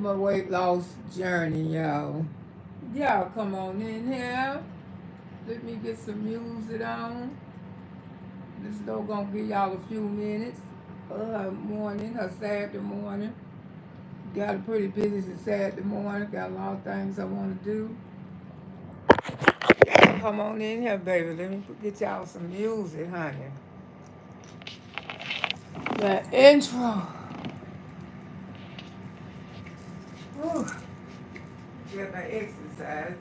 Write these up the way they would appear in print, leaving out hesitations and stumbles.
on my weight loss journey, y'all. Y'all come on in here. Let me get some music on. This is gonna give y'all a few minutes. Morning, a Saturday morning. Got a pretty busy Saturday morning. Got a lot of things I want to do. Come on in here, baby. Let me get y'all some music, honey. The intro. Whew. Get my exercise.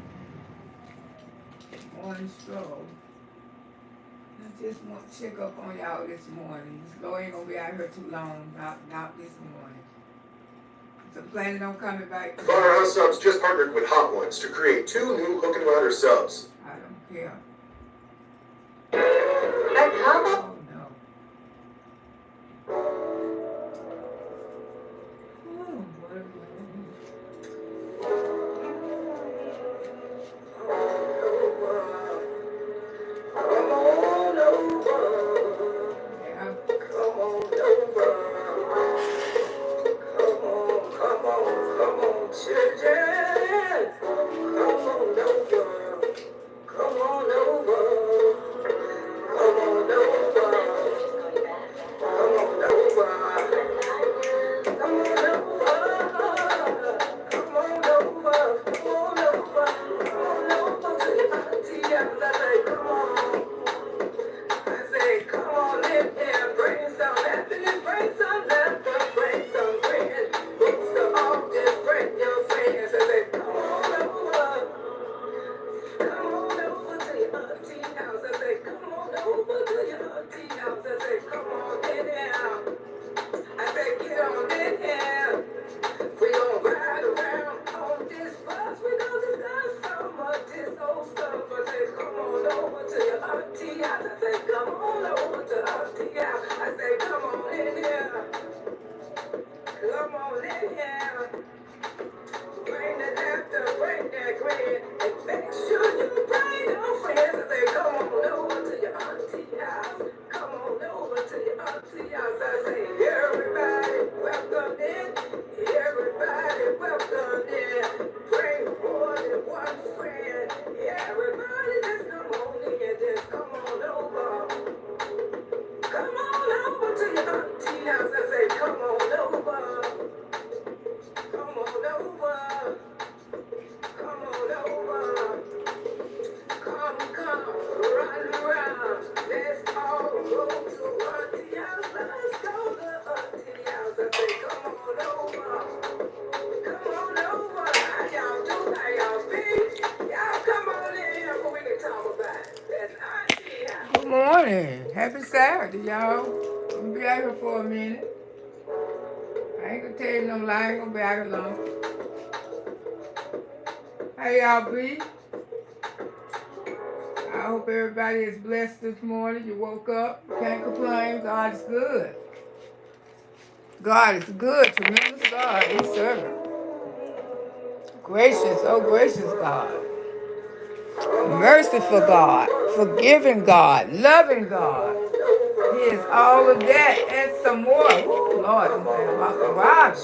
Morning stroll. I just want to check up on y'all this morning. This Lord ain't gonna be out here too long. Not this morning. So planning on coming back. Firehouse Subs just partnered with Hot Ones to create 2 new hook and ladder subs. I don't care. Come Oh no. Oh, boy. on over. Yeah. Come on over. Come on, children. Come on over. Come on over. Come on over. Come on over. Come on over. Come on over. Come on over. Come on over to the auntie. I say, come on. I say, come on in here, bring some happiness, bring some laughter, bring some friends. Books to all, just bring your friends. I say, come on over to your auntie house. I say, come on over to your auntie house. I say, come on in here. I say, get on in here. We gon' ride around on this bus. We gon' discuss some of this old stuff. I say, come on over to your auntie house. I say, come on over to auntie house. I say, come on in here. Come on in here. Bring the laughter, bring that grin, and make sure you bring your friends. I say, come on over to your auntie house. Come on over to your auntie house. I say, everybody, welcome in. Everybody, welcome in. Bring more than one friend. Everybody, just come on in. Just come on over. Come on over to your auntie house. I say, come on over. Come on over. Come on over. Come, run around. Let's all go to auntie house. Let's go to auntie house. I say, come on over. Come on over. How y'all do? How y'all be? Y'all come on in here so we can talk about it. That's auntie house. Good morning. Happy Saturday, y'all. I'm gonna be out here for a minute. I ain't gonna tell you no lie. I ain't gonna be out here long. How y'all be? I hope everybody is blessed this morning. You woke up. Can't complain. God is good. God is good. Tremendous God. We serve him. Gracious, oh gracious God. Merciful God. Forgiving God. Loving God. He is all of that and some more. Ooh, Lord, I'm saying about the ride.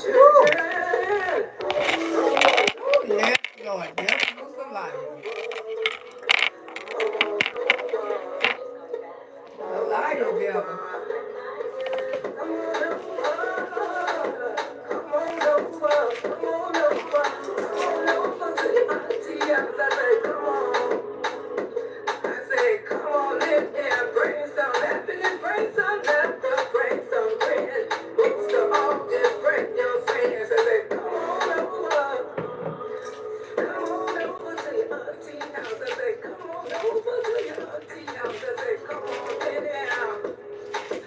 Ooh, yes, Lord. Yes, who's alive? The liar devil.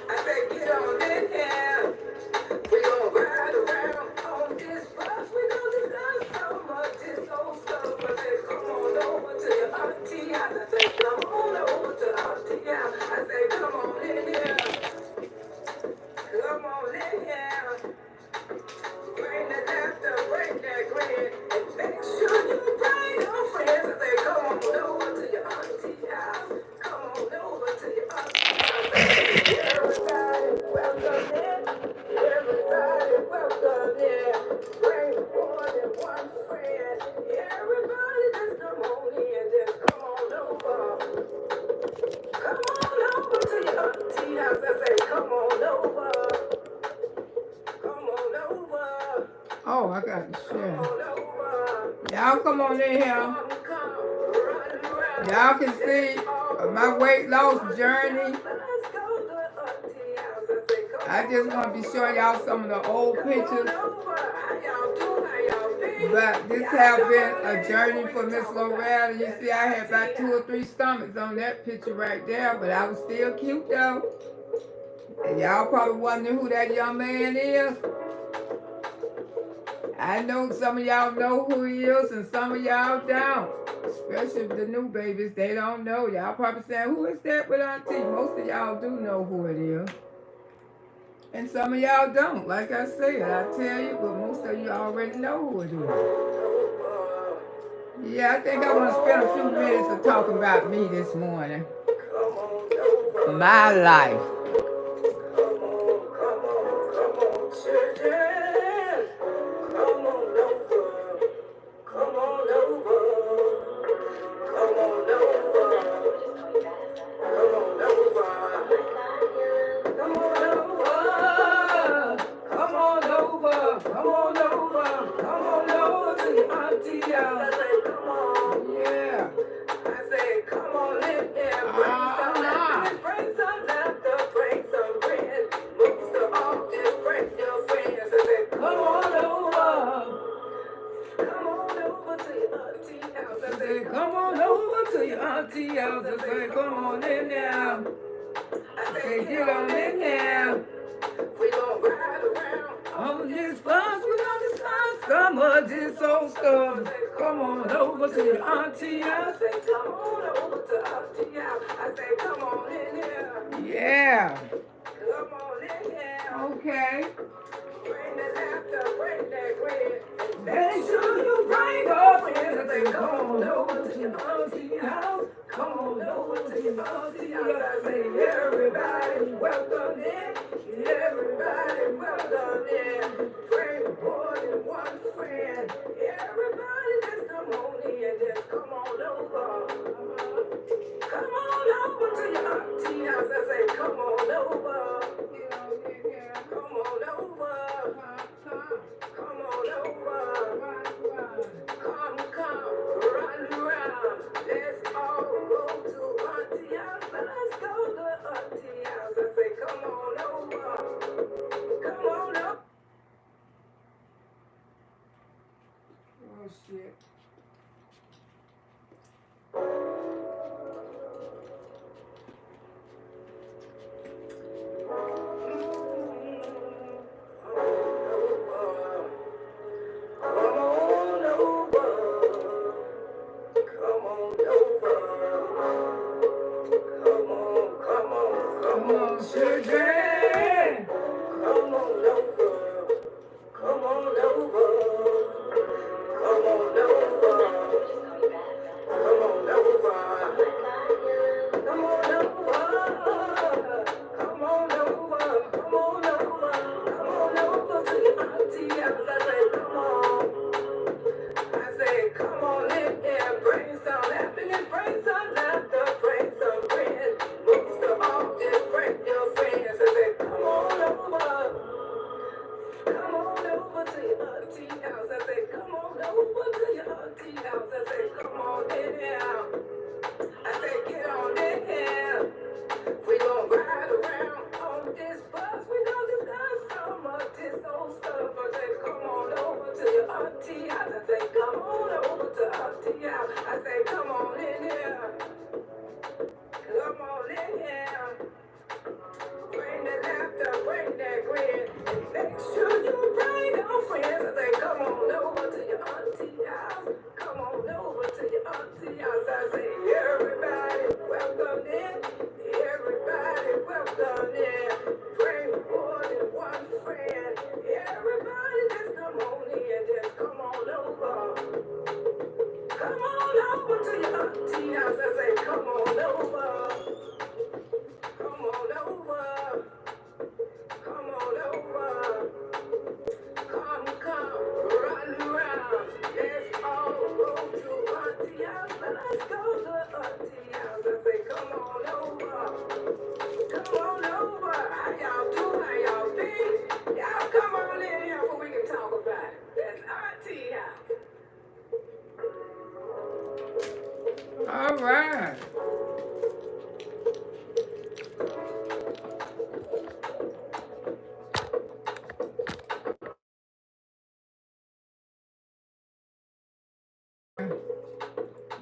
I say, get on in here. We gon' ride around on this bus. We gon' discuss some of this old stuff. I say, come on over to your auntie house. I say, come on over to auntie house. I say, come on in here. Come on in here. Bring the laughter, bring that grin, and make sure you bring your friends. I say, come on over to your auntie house. Come on over to your auntie house. I say, everybody, welcome in. Everybody, welcome in. Bring more Oh, I got to Come share. on over. Y'all come on in here. Come, run around. Y'all can see Let's all my go weight to loss Auntie journey. house. Let's go to Auntie house. I say, come I just on want to be showing over. y'all some of the old Come on pictures. over. How y'all do? How y'all be? But this Y'all has come been on a in here journey so we for can Miss talk about Loretta. You this see, I had about Auntie 2 or house. 3 stomachs on that picture right there, but I was still cute though. And y'all probably wonder who that young man is. I know some of y'all know who he is and some of y'all don't. Especially the new babies, they don't know. Y'all probably saying, who is that with Auntie? Most of y'all do know who it is. And some of y'all don't. Like I said, I tell you, but most of you already know who it is. Yeah, I think I want to spend a few minutes of talking about me this morning. My life. Come on, children. Come on over. Come on over. Come on over. Come on over. Come on over. Come on over. Come on over. Come on over to your auntie house. I say, come on. Yeah. I say, come on in here. Bring some happiness. Bring some laughter. Bring some friends. Most of all, just bring your friends. I say, come on over. Come on over to your auntie house. I say, Come on over to your auntie house. I say, come on in there. I Say, get on in there. we gon' ride around. On this bus, we gonna discuss some of this old stuff. Come on over to your auntie house. I say, come on over to auntie house. I say, come on in here. Yeah. Come on in here. Okay. Bring that laughter, bring that grin. Make sure you bring your friends. I say, come on over to your auntie house. Come on over to your auntie house. I say, everybody welcome in. Everybody welcome in. Bring more than one friend. Everybody just come on in. Just come on over. Come on over to your auntie house. I say, come on over. Come on over. Come on over. Come, run around. Let's all go to auntie house. Let's go to auntie house. I say, come on over. Come on up. Oh, shit. Come on, children. Come on over. Come on over. Come on over. Come on over. Come on over. Come on over. Come on over. Come on over to your auntie house. I say, come on. I say, come on in here. Bring some happiness. Bring some laughter. Bring some friends. Most of all, just bring your friends. I say, come on over. Come on over to your auntie house. I say, come on over to your auntie house. I say, come on in here. I say, get on in here. We gon' ride around on this bus. We gon' discuss some of this old stuff. I say, come on over to your auntie house. I say, come on over to auntie house. I say, come on in here. Come on in here. Bring that laughter, bring that grin. And make sure you bring your friends. I say, come on over to your auntie house. Come on over to your auntie house. I say, everybody welcome in. Everybody welcome in. Bring more than one friend. Everybody just come on in. Just come on over.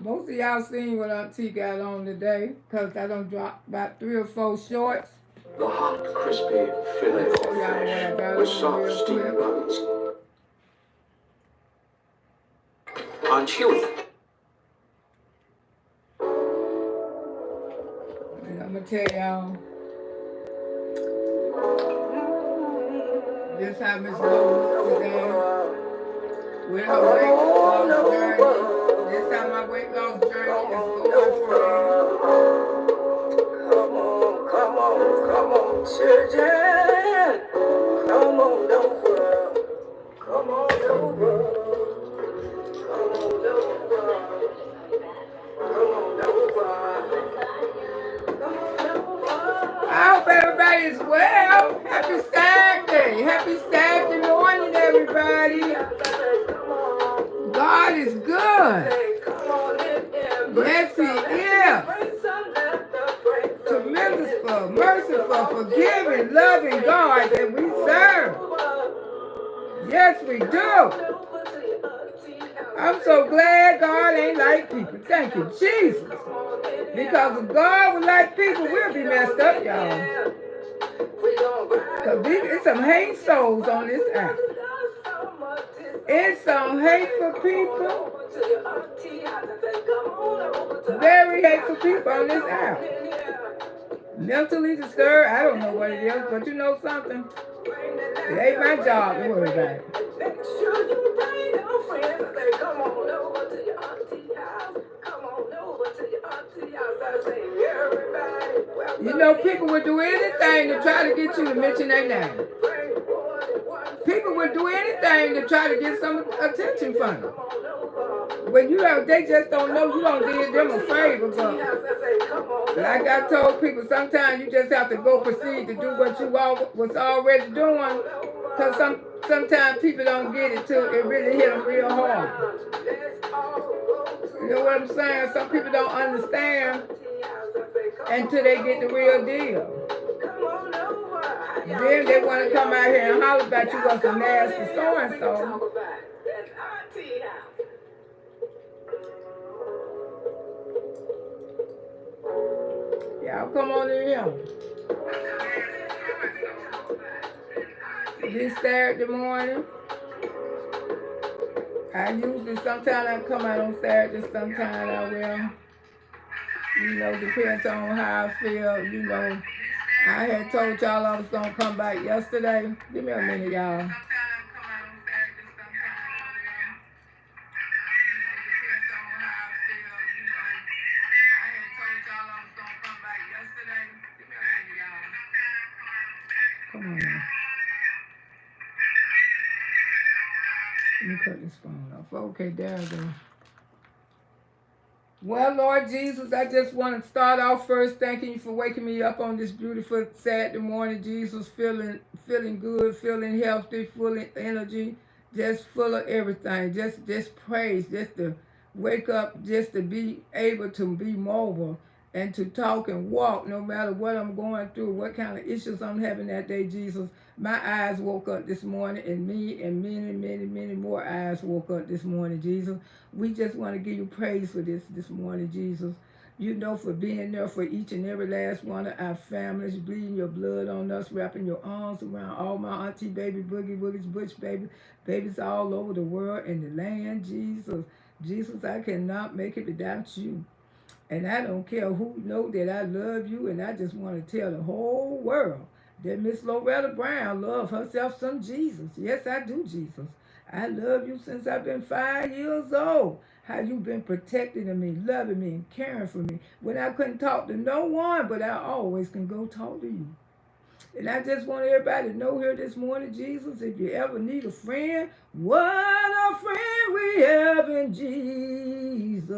Most of y'all seen what Auntie got on today, because I done dropped about 3 or 4 shorts. The hot, crispy fillet So of y'all what I fish got with on soft real steamed quick. buns. On chewy. And I'm going to tell y'all, this how Miss Lowe looked today. With her weight loss journey. This how my weight loss journey is going for Come on, children. Come on over. Come on over. Come on over. Come on over. Come on over. I hope everybody is well. Happy Saturday. Happy Saturday morning, everybody. God is good. Yes, He is. Tremendous, merciful, forgiving, loving God that we serve. Yes, we do. I'm so glad God ain't like people. Thank you, Jesus. Because if God was like people, we'll be messed up, y'all. Because it's some hate souls on this app. It's some hateful people. Very hateful people on this app. Mentally disturbed, I don't know what it is, but you know something? It ain't my job to worry about it. Make sure you bring your friends and say, come on over to your auntie house. Come on over to your auntie house. I say, everybody. You know, people would do anything to try to get you to mention their name. People would do anything to try to get some attention from them. When you don't, they just don't know, you don't do them a favor, but like I told people, sometimes you just have to go proceed to do what you was already doing, because sometimes people don't get it till it really hit them real hard. You know what I'm saying? Some people don't understand until they get the real deal. Then they want to come out here and holler about you was a nasty so-and-so. Y'all come on in here. This Saturday morning, I usually, sometimes I come out on Saturday, sometimes I will. You know, depends on how I feel. You know, I had told y'all I was going to come back yesterday. Give me a minute, y'all. Come on now. Let me cut this phone off. Okay, there we go. Well, Lord Jesus, I just want to start off first thanking you for waking me up on this beautiful Saturday morning, Jesus, feeling good, feeling healthy, full of energy, just full of everything, just praise, just to wake up, just to be able to be mobile and to talk and walk no matter what I'm going through, what kind of issues I'm having that day, Jesus. My eyes woke up this morning, and me and many more eyes woke up this morning, Jesus. We just want to give you praise for this morning, Jesus. You know, for being there for each and every last one of our families, bleeding your blood on us, wrapping your arms around all my auntie, baby, boogie, boogies, butch, babies all over the world and the land, Jesus. Jesus, I cannot make it without you. And I don't care who know that I love you, and I just want to tell the whole world that Miss Loretta Brown loves herself some Jesus. Yes, I do, Jesus. I love you since I've been 5 years old. How you've been protecting me, loving me, and caring for me. When I couldn't talk to no one, but I always can go talk to you. And I just want everybody to know here this morning, Jesus, if you ever need a friend, what a friend we have in Jesus.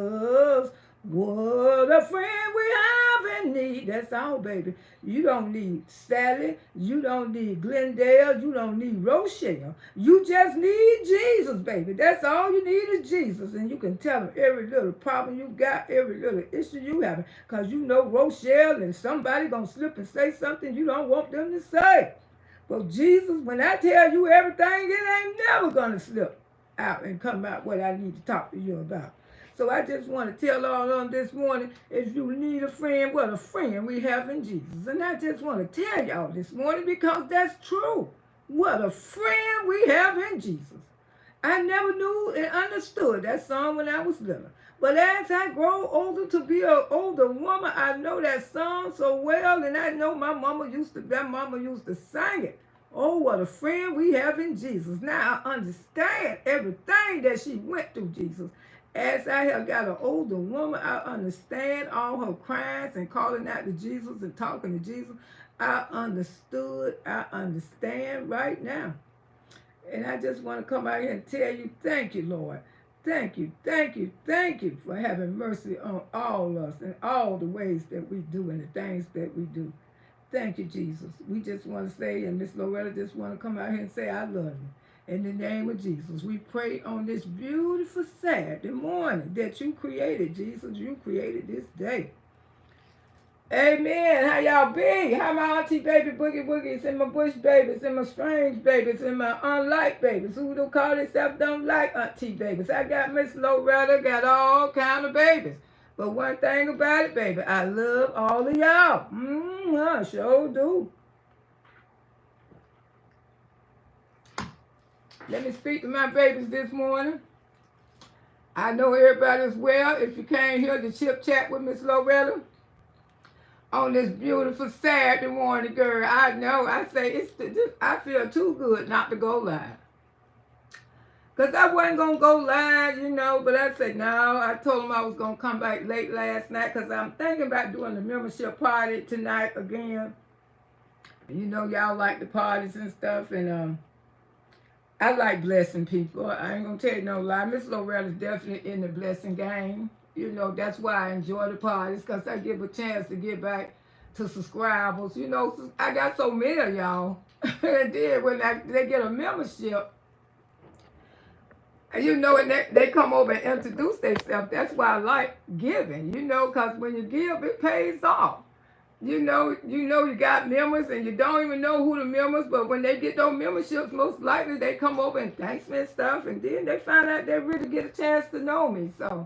What a friend we have in need. That's all, baby. You don't need Sally. You don't need Glendale. You don't need Rochelle. You just need Jesus, baby. That's all you need is Jesus. And you can tell him every little problem you got, every little issue you have. Because you know Rochelle and somebody going to slip and say something you don't want them to say. But Jesus, when I tell you everything, it ain't never going to slip out and come out what I need to talk to you about. So I just want to tell all of them this morning, if you need a friend, what a friend we have in Jesus. And I just want to tell y'all this morning because that's true. What a friend we have in Jesus. I never knew and understood that song when I was little. But as I grow older to be an older woman, I know that song so well, and I know that mama used to sing it. Oh, what a friend we have in Jesus. Now I understand everything that she went through, Jesus. As I have got an older woman, I understand all her cries and calling out to Jesus and talking to Jesus. I understand right now. And I just want to come out here and tell you, thank you, Lord. Thank you for having mercy on all of us and all the ways that we do and the things that we do. Thank you, Jesus. We just want to say, and Miss Loretta just want to come out here and say, I love you. In the name of Jesus, we pray on this beautiful Saturday morning that you created, Jesus. You created this day. Amen. How y'all be? How my auntie baby boogie woogies and my bush babies and my strange babies and my unlike babies who don't call themselves don't like auntie babies. I got Miss Loretta, got all kind of babies. But one thing about it, baby, I love all of y'all. I sure do. Let me speak to my babies this morning. I know everybody's well. If you came here to chip chat with Miss Loretta on this beautiful Saturday morning, girl, I know. I say I feel too good not to go live. Because I wasn't going to go live, but I said, no. I told them I was going to come back late last night because I'm thinking about doing the membership party tonight again. Y'all like the parties and stuff, and I like blessing people. I ain't going to tell you no lie. Miss Loretta's definitely in the blessing game. That's why I enjoy the parties, because I give a chance to get back to subscribers. I got so many of y'all. And then when they get a membership, and they come over and introduce themselves. That's why I like giving, because when you give, it pays off. You got members and you don't even know who the members, but when they get those memberships, most likely they come over and thanks me and stuff, and then they find out they really get a chance to know me. So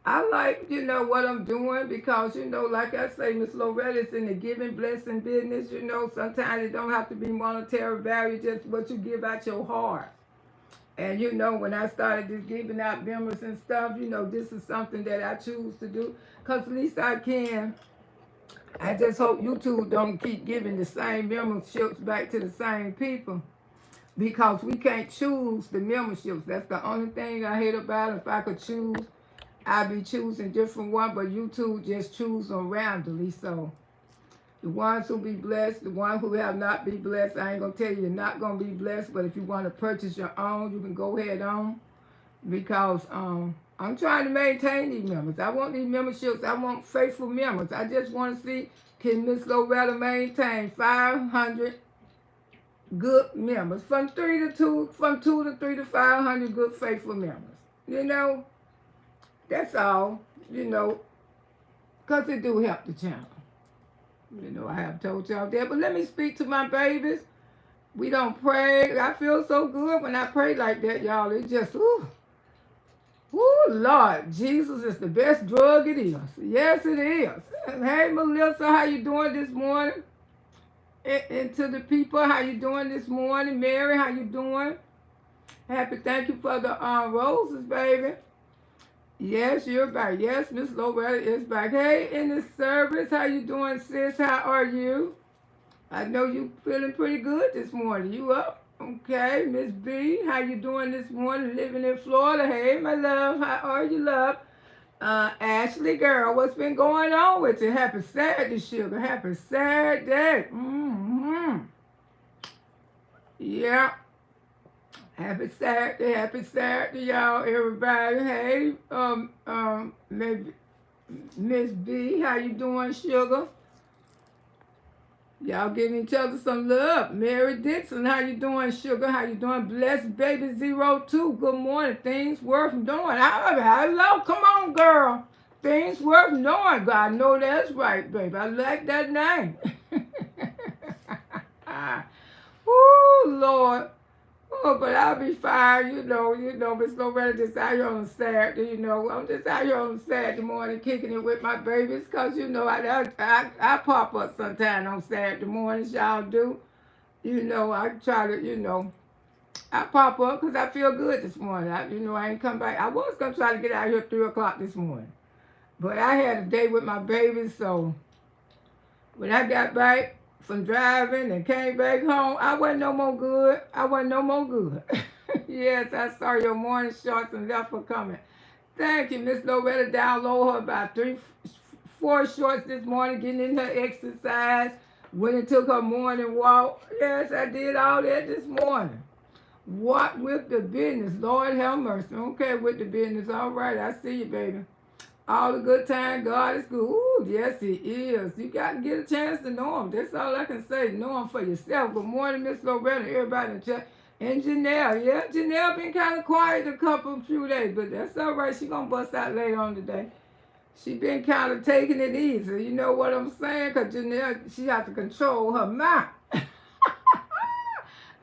I like, what I'm doing because, like I say, Miss Loretta's in the giving, blessing business. Sometimes it don't have to be monetary value, just what you give out your heart. And, when I started just giving out members and stuff, this is something that I choose to do because at least I can. I just hope YouTube don't keep giving the same memberships back to the same people because we can't choose the memberships. That's the only thing I hate about it. If I could choose, I'd be choosing different ones, but YouTube just choose them randomly. So the ones who be blessed, the ones who have not be blessed, I ain't going to tell you you're not going to be blessed, but if you want to purchase your own, you can go ahead on because I'm trying to maintain these members. I want these memberships. I want faithful members. I just want to see, can Miss Loretta maintain 500 good members? From 2 to 3 to 500 good faithful members. That's all, because it do help the channel. I have told y'all that. But let me speak to my babies. We don't pray. I feel so good when I pray like that, y'all. It just, ooh, Lord, Jesus is the best drug it is. Yes, it is. And hey, Melissa, how you doing this morning? And to the people, how you doing this morning? Mary, how you doing? Happy, thank you for the roses, baby. Yes, you're back. Yes, Miss Loretta is back. Hey, in the service, how you doing, sis? How are you? I know you feeling pretty good this morning. You up? Okay, Miss B, how you doing this morning? Living in Florida. Hey, my love, how are you, love? Ashley, girl, what's been going on with you? Happy Saturday, sugar. Happy Saturday. Yeah. Happy Saturday, y'all, everybody. Hey, maybe Miss B, how you doing, sugar? Y'all giving each other some love. Mary Dixon, how you doing, sugar? How you doing? Blessed Baby 02, good morning. Things worth doing. Hello, come on, girl. Things worth knowing. God, I know that's right, baby. I like that name. Woo, Lord. Oh, but I'll be fine, Miss Loretta just out here on a Saturday, I'm just out here on a Saturday morning kicking it with my babies, because, I pop up sometime on Saturday mornings, y'all do. I try to, I pop up because I feel good this morning. I ain't come back. I was going to try to get out here at 3 o'clock this morning. But I had a day with my babies, so when I got back from driving and came back home, I wasn't no more good. Yes, I saw your morning shorts and left for coming. Thank you, Miss Loretta. Download her about 4 shorts this morning, getting in her exercise. Went and took her morning walk. Yes, I did all that this morning. What with the business? Lord have mercy. Okay, with the business. All right, I see you, baby. All the good time, God is good. Ooh, yes, He is. You got to get a chance to know Him. That's all I can say. Know Him for yourself. Good morning, Miss Loretta. Everybody in chat. And Janelle. Yeah, Janelle been kind of quiet a few days, but that's all right. She going to bust out later on today. She been kind of taking it easy. You know what I'm saying? Because Janelle, she has to control her mouth.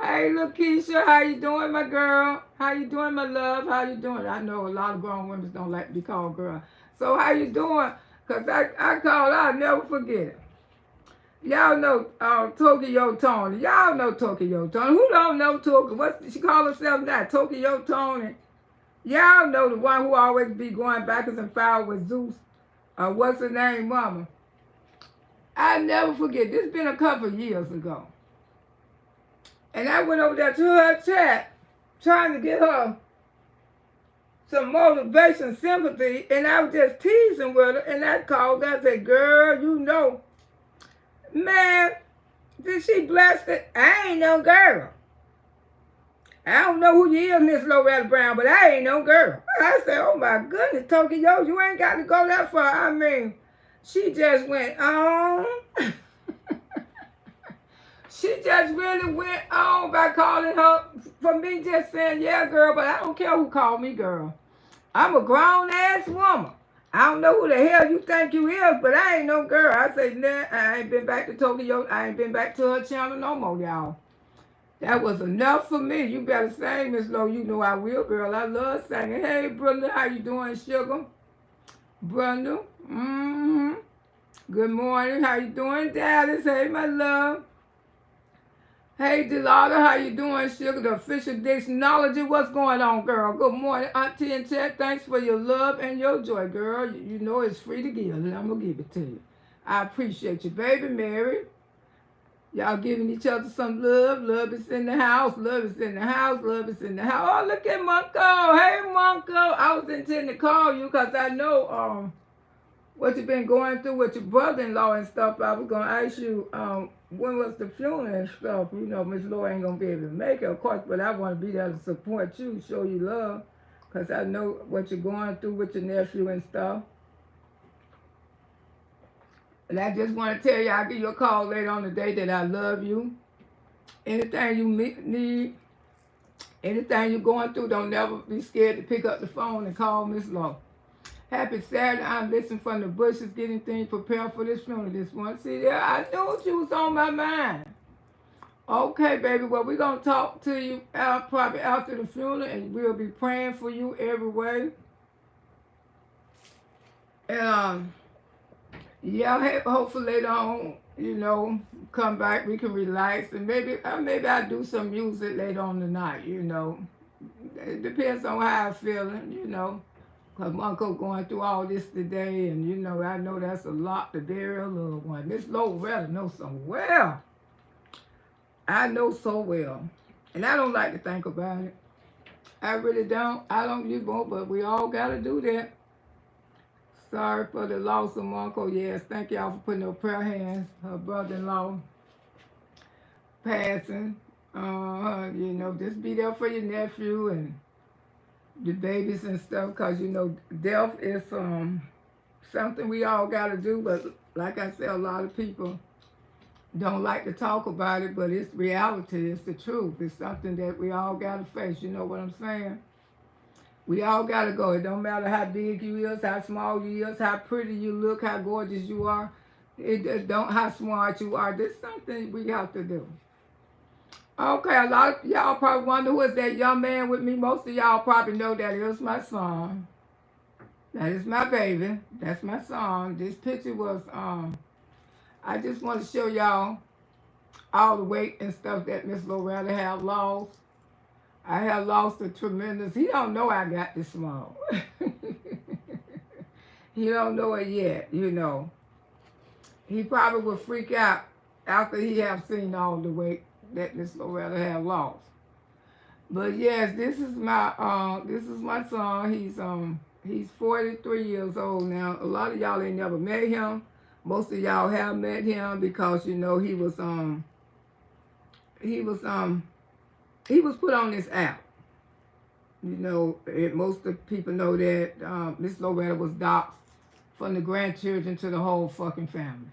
Hey, look, Keisha, how you doing, my girl? How you doing, my love? How you doing? I know a lot of grown women don't like to be called girl. So how you doing? Because I call, I'll never forget it. Y'all know Tokyo Tony. Y'all know Tokyo Tony. Who don't know Tokyo? What she call herself now? Tokyo Tony. Y'all know the one who always be going backwards and forwards with Zeus. What's her name, mama? I never forget. This been a couple years ago. And I went over there to her chat, trying to get her some motivation, sympathy, and I was just teasing with her, and I called her, I said, girl, man, did she bless it? I ain't no girl. I don't know who you is, Miss Loretta Brown, but I ain't no girl. I said, oh my goodness, Tokyo, you ain't got to go that far. I mean, she just went on. She just really went on by calling her, for me just saying, yeah, girl, but I don't care who called me girl. I'm a grown-ass woman. I don't know who the hell you think you is, but I ain't no girl. I say, nah, I ain't been back to Tokyo. I ain't been back to her channel no more, y'all. That was enough for me. You better sing, Miss Lowe. You know I will, girl. I love singing. Hey, Brenda, how you doing, sugar? Brenda, Good morning. How you doing, Dallas? Hey, my love. Hey, Delata, how you doing, sugar? The official Dixnology. What's going on, girl? Good morning, Auntie and Chet. Thanks for your love and your joy, girl. You know it's free to give, and I'm going to give it to you. I appreciate you, baby Mary. Y'all giving each other some love. Love is in the house. Love is in the house. Love is in the house. Oh, look at Monko. Hey, Monko. I was intending to call you because I know what you've been going through with your brother-in-law and stuff. I was going to ask you when was the funeral and stuff. You know, Miss Laura ain't going to be able to make it, of course, but I want to be there to support you, show you love, because I know what you're going through with your nephew and stuff. And I just want to tell you, I'll give you a call later on today that I love you. Anything you need, anything you're going through, don't never be scared to pick up the phone and call Miss Law. Happy Saturday. I'm listening from the bushes, getting things prepared for this funeral this morning. See there, I knew you was on my mind. Okay, baby. Well, we're going to talk to you probably after the funeral, and we'll be praying for you every way. And, yeah, hopefully later on, come back, we can relax, and maybe I'll do some music later on tonight, It depends on how I'm feeling, because my uncle going through all this today, and, I know that's a lot to bury a little one. Miss Loretta knows so well. I know so well. And I don't like to think about it. I really don't. I don't, you won't, but we all got to do that. Sorry for the loss of my uncle. Yes, thank y'all for putting up prayer hands. Her brother-in-law passing. Just be there for your nephew and the babies and stuff, because, death is something we all got to do. But like I said, a lot of people don't like to talk about it, but it's reality. It's the truth. It's something that we all got to face. You know what I'm saying? We all got to go. It don't matter how big you is, how small you is, how pretty you look, how gorgeous you are. It don't how smart you are. This is something we have to do. Okay, a lot of y'all probably wonder who is that young man with me. Most of y'all probably know that is my son. That is my baby. That's my son. This picture was I just want to show y'all all the weight and stuff that Miss Loretta have lost. I have lost a tremendous. He don't know I got this small. He don't know it yet, you know. He probably will freak out after he have seen all the weight that Miss Loretta have lost. But yes, this is my son. He's 43 years old now. A lot of y'all ain't never met him. Most of y'all have met him because you know he was put on this app. You know, most of the people know that Miss Loretta was doxxed from the grandchildren to the whole fucking family.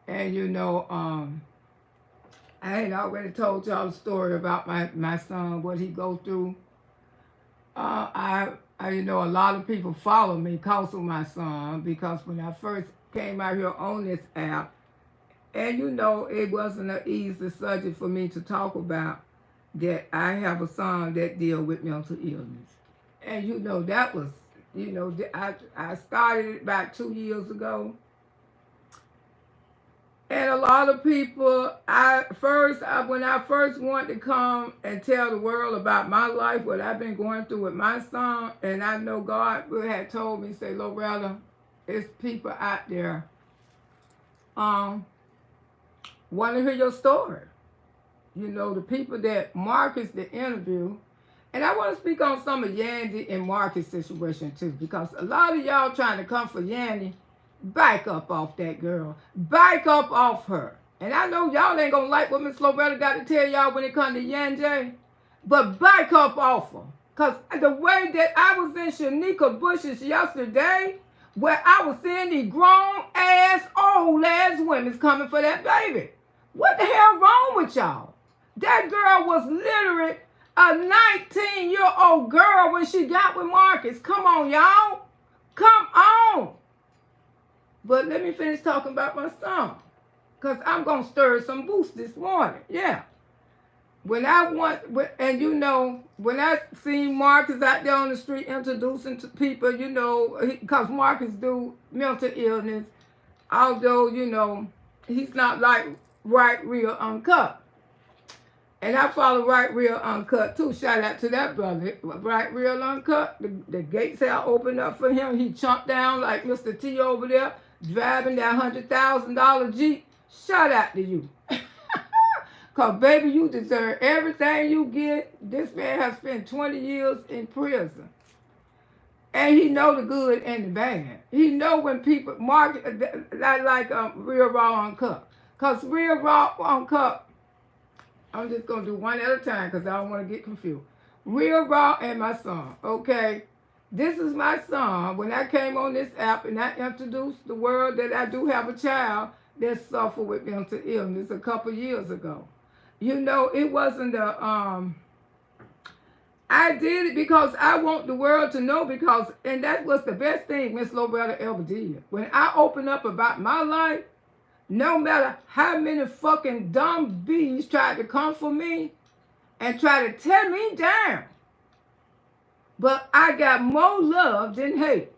And you know, I had already told y'all the story about my son, what he go through. You know, a lot of people follow me because of my son, because when I first came out here on this app, and you know, it wasn't an easy subject for me to talk about, that I have a son that deal with mental illness. And you know, that was, you know, I started it about 2 years ago. And a lot of people, when I first wanted to come and tell the world about my life, what I've been going through with my son, and I know God had told me, say, Loretta, it's people out there want to hear your story. You know, the people that Marcus the interview, and I want to speak on some of Yandy and Marcus' situation too, because a lot of y'all trying to come for Yandy. Back up off that girl. Back up off her. And I know y'all ain't gonna like what Miss Loretta got to tell y'all when it comes to Yanjay, but back up off her. Because the way that I was in Shanika Bush's yesterday, where I was seeing these grown ass, old ass women coming for that baby. What the hell wrong with y'all? That girl was literally a 19-year-old girl when she got with Marcus. Come on, y'all. Come on. But let me finish talking about my son, because I'm going to stir some boost this morning. Yeah. And you know, when I seen Marcus out there on the street introducing to people, you know, because Marcus do mental illness, although, you know, he's not like Right Real Uncut. And I follow Right Real Uncut too. Shout out to that brother. Right Real Uncut, the gates have opened up for him. He chunked down like Mr. T over there, driving that $100,000 Jeep. Shout out to you. Because, baby, you deserve everything you get. This man has spent 20 years in prison. And he know the good and the bad. He know when people market, like Real Raw Uncut. Because Real Raw Uncut, I'm just going to do one at a time because I don't want to get confused. Real Raw and my son, okay? This is my son. When I came on this app and I introduced the world that I do have a child that suffered with mental illness a couple years ago. You know, it wasn't I did it because I want the world to know, and that was the best thing Miss Loretta ever did. When I opened up about my life, no matter how many fucking dumb bees tried to come for me and try to tear me down, but I got more love than hate.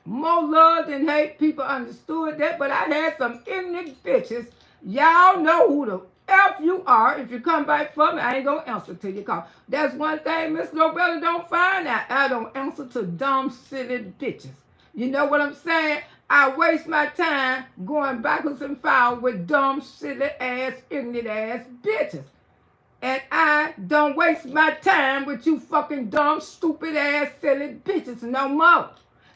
More love than hate. People understood that, but I had some ignorant bitches. Y'all know who the F you are. If you come back for me, I ain't gonna answer to your call. That's one thing Miss Loretta don't find out. I don't answer to dumb, silly bitches. You know what I'm saying? I waste my time going backwards and forwards with dumb, silly ass, ignorant ass bitches. And I don't waste my time with you fucking dumb, stupid ass, silly bitches no more.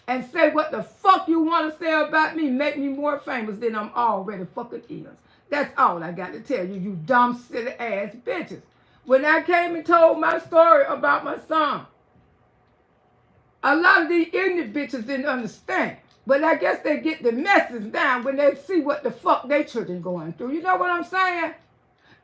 And say what the fuck you want to say about me. Make me more famous than I'm already fucking is. That's all I got to tell you, you dumb, silly ass bitches. When I came and told my story about my son, a lot of these ignorant bitches didn't understand. But I guess they get the message down when they see what the fuck they children going through. You know what I'm saying?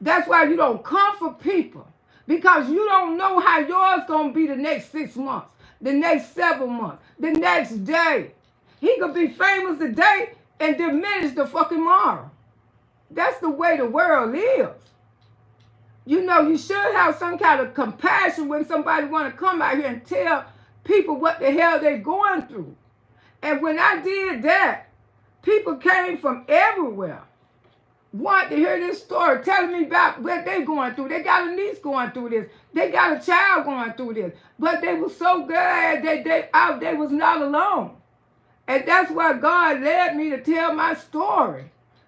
That's why you don't come for people. Because you don't know how yours going to be the next 6 months, the next 7 months, the next day. He could be famous today and diminish the fucking tomorrow. That's the way the world is. You know, you should have some kind of compassion when somebody want to come out here and tell people what the hell they're going through. And when I did that, people came from everywhere, wanted to hear this story, telling me about what they're going through. They got a niece going through this. They got a child going through this. But they were so glad that they was not alone. And that's why God led me to tell my story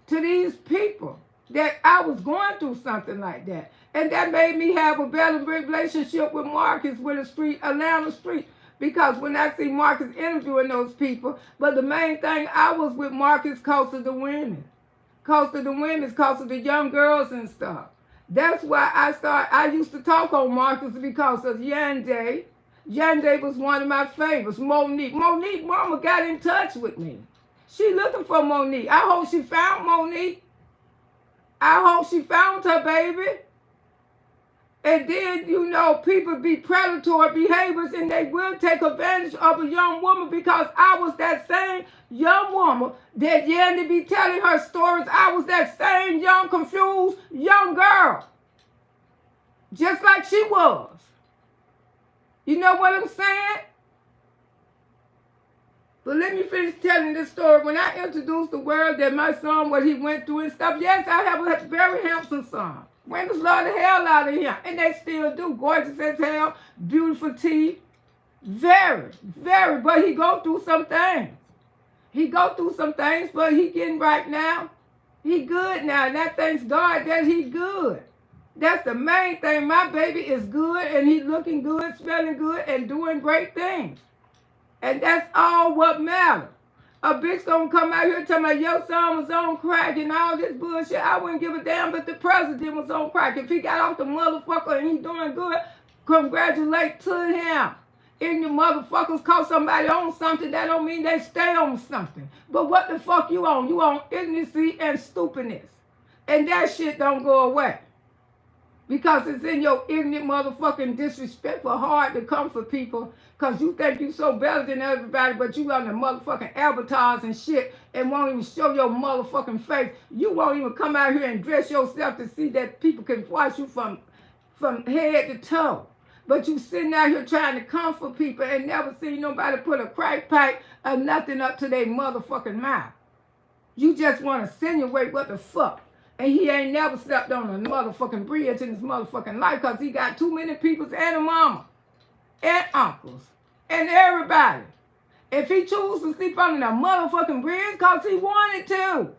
to these people, that I was going through something like that. And that made me have a better relationship with Marcus, with the street, Atlanta street. Because when I see Marcus interviewing those people, but the main thing, I was with Marcus because of the women. Because of the women, because of the young girls and stuff. That's why I used to talk on Marcus because of Yande. Yande was one of my favorites. Monique mama got in touch with me. She looking for Monique. I hope she found Monique. I hope she found her baby. And then, you know, people be predatory behaviors and they will take advantage of a young woman, because I was that same young woman that Yandy be telling her stories. I was that same young, confused young girl. Just like she was. You know what I'm saying? But let me finish telling this story. When I introduced the world that my son, what he went through and stuff, yes, I have a very handsome son. Women love the hell out of him, and they still do. Gorgeous as hell, beautiful teeth. Very, very, but he go through some things. He go through some things, but he getting right now. He good now, and that thanks God that he good. That's the main thing. My baby is good, and he looking good, smelling good, and doing great things. And that's all what matters. A bitch gonna come out here telling me your son was on crack and all this bullshit. I wouldn't give a damn if the president was on crack. If he got off the motherfucker and he doing good, congratulate to him. Ignorant motherfuckers call somebody on something, that don't mean they stay on something. But what the fuck you on? You on ignorancy and stupidness. And that shit don't go away. Because it's in your ignorant motherfucking disrespectful heart to come for people, because you think you so better than everybody, but you on the motherfucking avatars and shit and won't even show your motherfucking face. You won't even come out here and dress yourself to see that people can watch you from head to toe. But you sitting out here trying to comfort people and never seen nobody put a crack pipe or nothing up to their motherfucking mouth. You just want to insinuate what the fuck. And he ain't never stepped on a motherfucking bridge in his motherfucking life, because he got too many peoples and a mama and uncles and everybody. If he chooses to sleep under a motherfucking bridge, because he wanted to.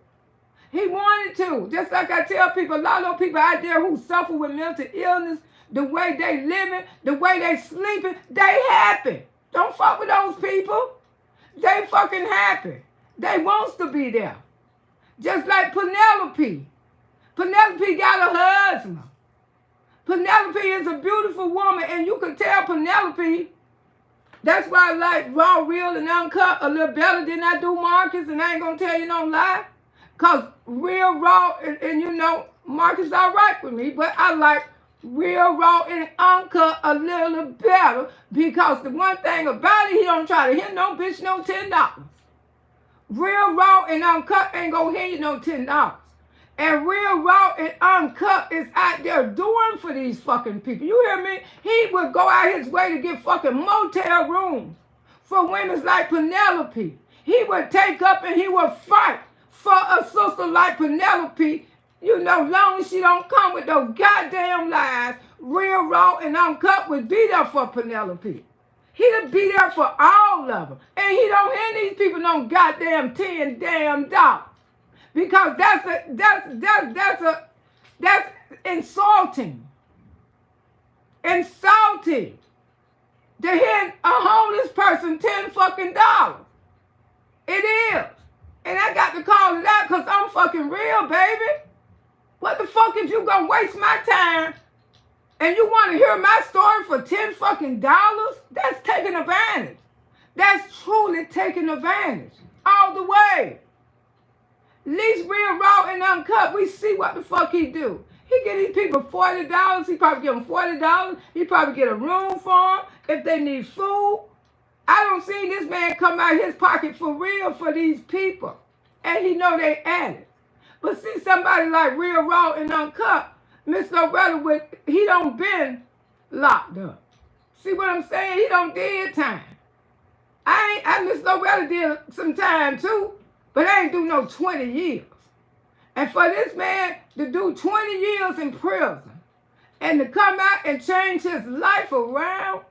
He wanted to. Just like I tell people, a lot of those people out there who suffer with mental illness, the way they living, the way they sleeping, they happy. Don't fuck with those people. They fucking happy. They wants to be there. Just like Penelope. Penelope got a husband. Penelope is a beautiful woman, and you can tell Penelope. That's why I like raw, real, and uncut a little better than I do Marcus, and I ain't gonna tell you no lie. Because real, raw, and you know, Marcus all right with me, but I like real, raw, and uncut a little better, because the one thing about it, he don't try to hit no bitch no $10. Real, raw, and uncut ain't gonna hit you no $10. And real, raw, and uncut is out there doing for these fucking people. You hear me? He would go out his way to get fucking motel rooms for women like Penelope. He would take up and he would fight for a sister like Penelope. You know, long as she don't come with those goddamn lies, real, raw, and uncut would be there for Penelope. He'd be there for all of them. And he don't hand these people no goddamn $10 damn. Because that's insulting. Insulting. To hand a homeless person $10 fucking dollars. It is. And I got to call it out because I'm fucking real, baby. What the fuck if you gonna waste my time and you want to hear my story for $10 fucking dollars? That's taking advantage. That's truly taking advantage. All the way. At least real, raw, and uncut, we see what the fuck he do. He get these people $40. He probably give them $40. He probably get a room for them if they need food. I don't see this man come out his pocket for real for these people. And he know they at it. But see somebody like real, raw, and uncut, Miss Loretta, he don't been locked up. See what I'm saying? He don't did time. I Miss Loretta did some time too, but I ain't do no 20 years. And for this man to do 20 years in prison and to come out and change his life around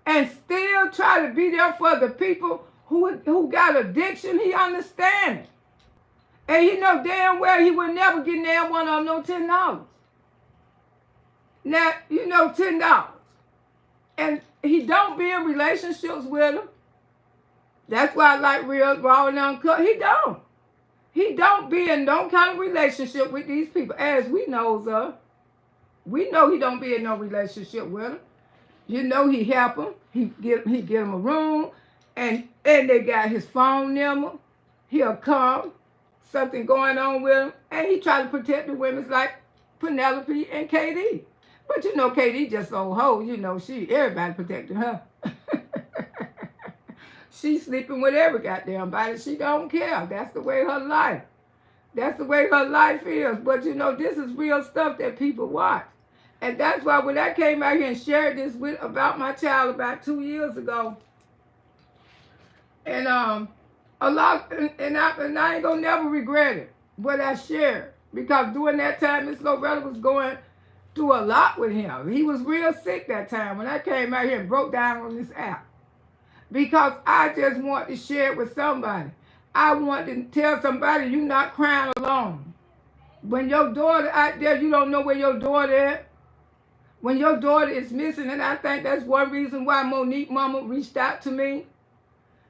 and still try to be there for the people who got addiction, he understands it. And he know damn well he would never get near one of them no $10. Now, you know, $10. And he don't be in relationships with them. That's why I like real, raw, and uncut. He don't. He don't be in no kind of relationship with these people, as we knows of. We know he don't be in no relationship with them. You know he help them. He get him a room, and they got his phone number. He'll come, something going on with him, and he try to protect the women like Penelope and KD. But you know KD just old hoe. You know everybody protecting her. She's sleeping with every goddamn body. She don't care. That's the way her life. That's the way her life is. But you know, this is real stuff that people watch. And that's why when I came out here and shared this about my child about 2 years ago, and a lot, and I ain't gonna never regret it what I shared, because during that time, Miss Loretta was going through a lot with him. He was real sick that time when I came out here and broke down on this app. Because I just want to share it with somebody. I want to tell somebody you're not crying alone. When your daughter out there, you don't know where your daughter is. When your daughter is missing, and I think that's one reason why Monique mama reached out to me.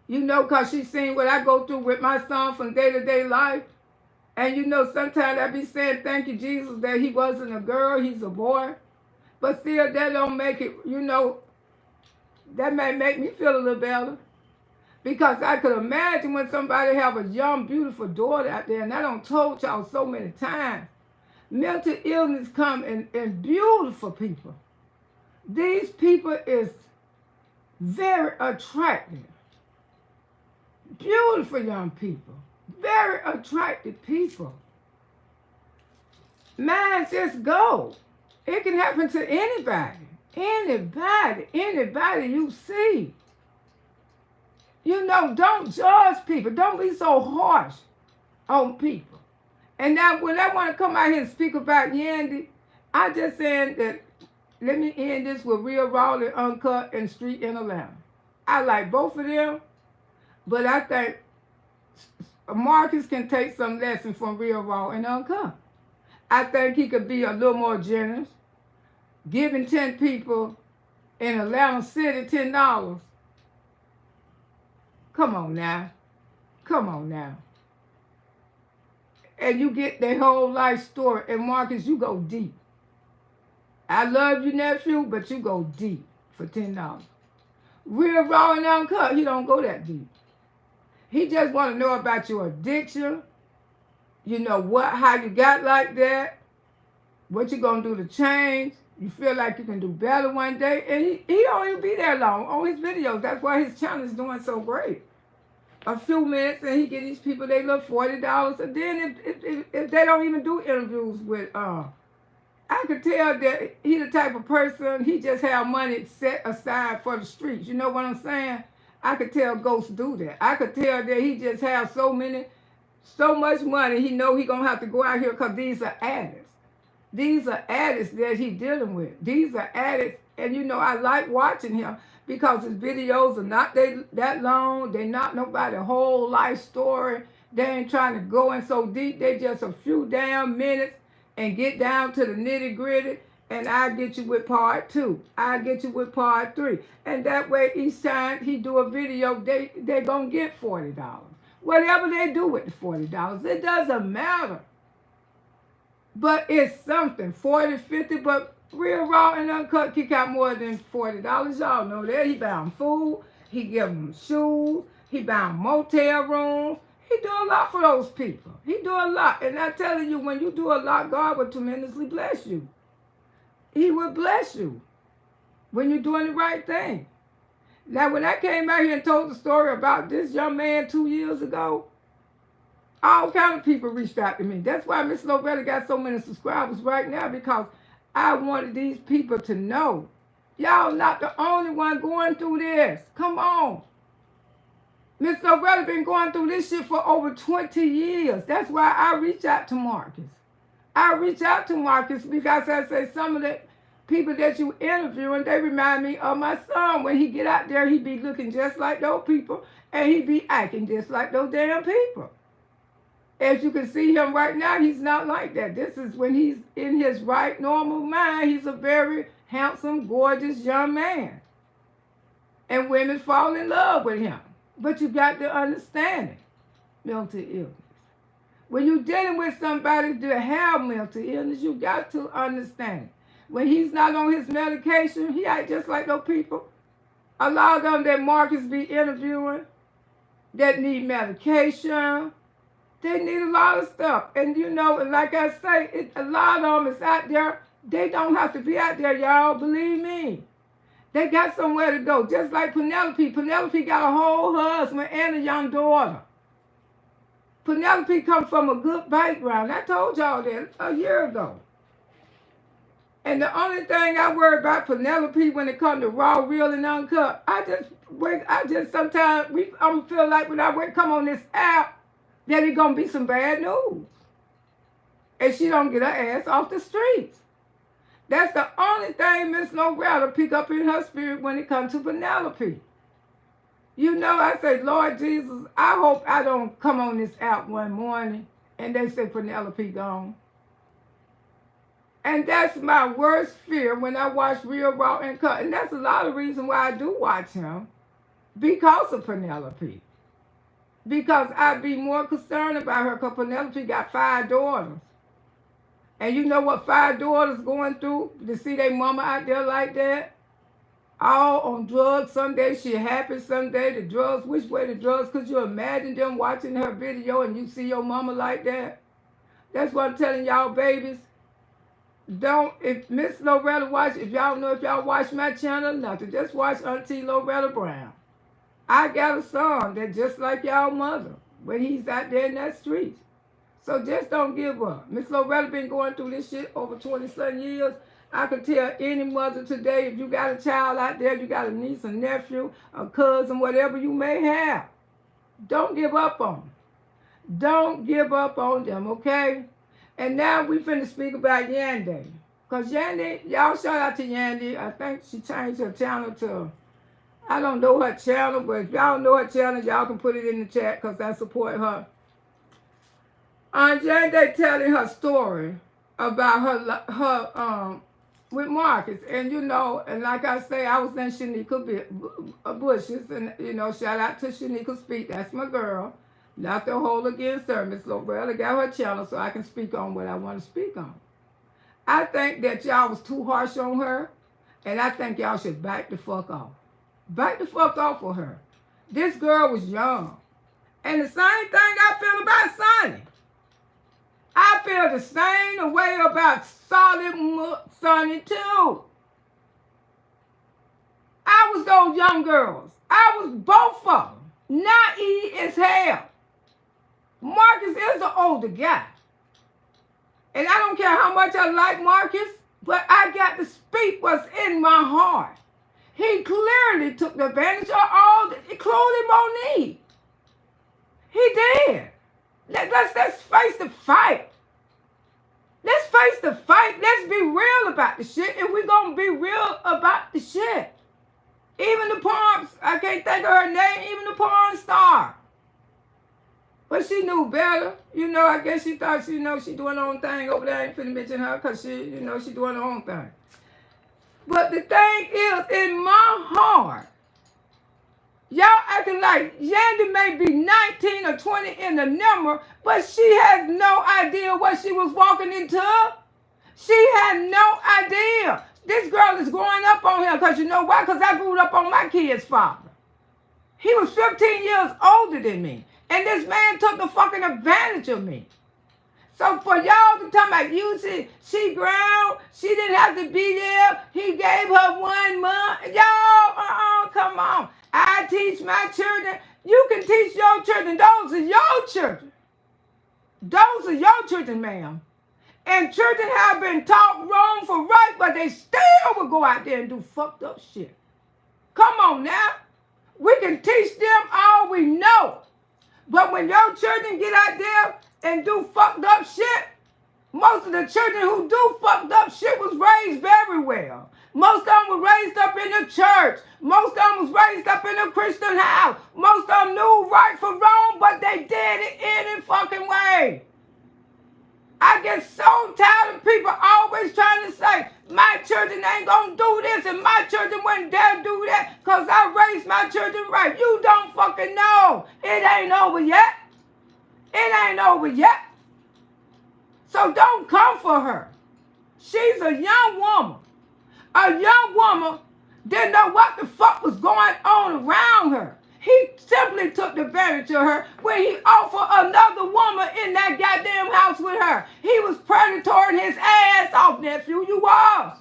You know, because she's seen what I go through with my son from day-to-day life. And you know, sometimes I be saying, thank you, Jesus, that he wasn't a girl, he's a boy. But still, that don't make it, you know, that may make me feel a little better. Because I could imagine when somebody have a young, beautiful daughter out there, and I done told y'all so many times, mental illness come in beautiful people. These people is very attractive. Beautiful young people. Very attractive people. Man, just go. It can happen to anybody. Anybody you see. You know, don't judge people. Don't be so harsh on people. And now when I want to come out here and speak about Yandy, I just saying that, let me end this with Real Raw and Uncut and Street in Atlanta. I like both of them, but I think Marcus can take some lessons from Real Raw and Uncut. I think he could be a little more generous. Giving 10 people in Atlanta City $10. Come on now. Come on now. And you get their whole life story. And Marcus, you go deep. I love you, nephew, but you go deep for $10. Real Raw and Uncut, he don't go that deep. He just want to know about your addiction. You know how you got like that. What you gonna do to change. You feel like you can do better one day. And he don't even be there long on his videos. That's why his channel is doing so great. A few minutes and he get these people, they look $40. And then if they don't even do interviews with, I could tell that he the type of person, he just have money set aside for the streets. You know what I'm saying? I could tell ghosts do that. I could tell that he just have so much money, he know he gonna have to go out here because these are addicts. These are addicts that he dealing with. These are addicts, and you know, I like watching him because his videos are not that long. They're not nobody's whole life story. They ain't trying to go in so deep. They just a few damn minutes and get down to the nitty gritty. And I'll get you with part 2. I'll get you with part 3. And that way, each time he do a video, they gonna get $40. Whatever they do with the $40, it doesn't matter. But it's something, 40, 50, but Real Raw and Uncut kick out more than $40. Y'all know that. He buy them food, he give them shoes, he buy them motel rooms. He do a lot for those people. He do a lot. And I'm telling you, when you do a lot, God will tremendously bless you. He will bless you when you're doing the right thing. Now, when I came out here and told the story about this young man 2 years ago, All kind of people reached out to me. That's why Miss Loretta got so many subscribers right now, because I wanted these people to know. Y'all not the only one going through this. Come on. Miss Loretta been going through this shit for over 20 years. That's why I reach out to Marcus. I reach out to Marcus because I say some of the people that you interviewing, they remind me of my son. When he get out there, he be looking just like those people, and he be acting just like those damn people. As you can see him right now, he's not like that. This is when he's in his right, normal mind. He's a very handsome, gorgeous young man. And women fall in love with him. But you got to understand it. Mental illness. When you're dealing with somebody that have mental illness, you got to understand it. When he's not on his medication, he act just like those people. A lot of them that Marcus be interviewing that need medication, they need a lot of stuff. And you know, and like I say, a lot of them is out there. They don't have to be out there, y'all. Believe me. They got somewhere to go. Just like Penelope. Penelope got a whole husband and a young daughter. Penelope comes from a good background. I told y'all that a year ago. And the only thing I worry about Penelope when it comes to raw, real, and uncut, I just sometimes I'm feel like when I come on this app, that it's gonna be some bad news. And she don't get her ass off the streets. That's the only thing Miss Loretta pick up in her spirit when it comes to Penelope. You know, I say, Lord Jesus, I hope I don't come on this app one morning and they say Penelope gone. And that's my worst fear when I watch Real, Raw, and Cut. And that's a lot of reason why I do watch him, because of Penelope. Because I'd be more concerned about her, because Penelope got 5 daughters. And you know what 5 daughters going through to see their mama out there like that? All on drugs. Some days she happy, some day the drugs. Which way the drugs? Could you imagine them watching her video and you see your mama like that? That's what I'm telling y'all, babies. Don't, if Miss Loretta watch, if y'all know, if y'all watch my channel, nothing. Just watch Auntie Loretta Brown. I got a son that's just like y'all mother when he's out there in that street. So just don't give up. Miss Loretta been going through this shit over 20-some years. I can tell any mother today, if you got a child out there, you got a niece, a nephew, a cousin, whatever you may have, don't give up on them. Don't give up on them, okay? And now we finna speak about Yandy. Because Yandy, y'all shout out to Yandy. I think she changed her channel to, I don't know her channel, but if y'all know her channel, y'all can put it in the chat because I support her. Yandy telling her story about her with Marcus. And you know, and like I say, I was in Shanika Bushes, and you know, shout out to Shanika Speak. That's my girl. Not the whole against her. Miss Loretta got her channel so I can speak on what I want to speak on. I think that y'all was too harsh on her, and I think y'all should back the fuck off. Back the fuck off for her. This girl was young. And the same thing I feel about Sonny. I feel the same way about Solid Sonny too. I was those young girls. I was both of them. Naive as hell. Marcus is the older guy. And I don't care how much I like Marcus, but I got to speak what's in my heart. He clearly took advantage of all, including Monique. He did. Let's face the fight. Let's face the fight. Let's be real about the shit, and we're going to be real about the shit. Even the porn, I can't think of her name, even the porn star. But she knew better. You know, I guess she thought, she doing her own thing over there. I ain't finna mention her because she doing her own thing. But the thing is, in my heart, y'all acting like Yandy may be 19 or 20 in the number, but she has no idea what she was walking into. She had no idea. This girl is growing up on him because you know why? Because I grew up on my kid's father. He was 15 years older than me. And this man took the fucking advantage of me. So for y'all to talk about she ground, she didn't have to be there. He gave her 1 month. Y'all, come on. I teach my children. You can teach your children. Those are your children. Those are your children, ma'am. And children have been taught wrong for right, but they still will go out there and do fucked up shit. Come on now. We can teach them all we know. But when your children get out there and do fucked up shit, most of the children who do fucked up shit was raised very well. Most of them were raised up in the church. Most of them was raised up in a Christian house. Most of them knew right from wrong, but they did it any fucking way. I get so tired of people always trying to say, my children ain't gonna do this and my children wouldn't dare do that because I raised my children right. You don't fucking know. It ain't over yet. It ain't over yet. So don't come for her. She's a young woman. A young woman didn't know what the fuck was going on around her. He simply took advantage of her when he offered another woman in that goddamn house with her. He was predatoring his ass off, nephew. You was.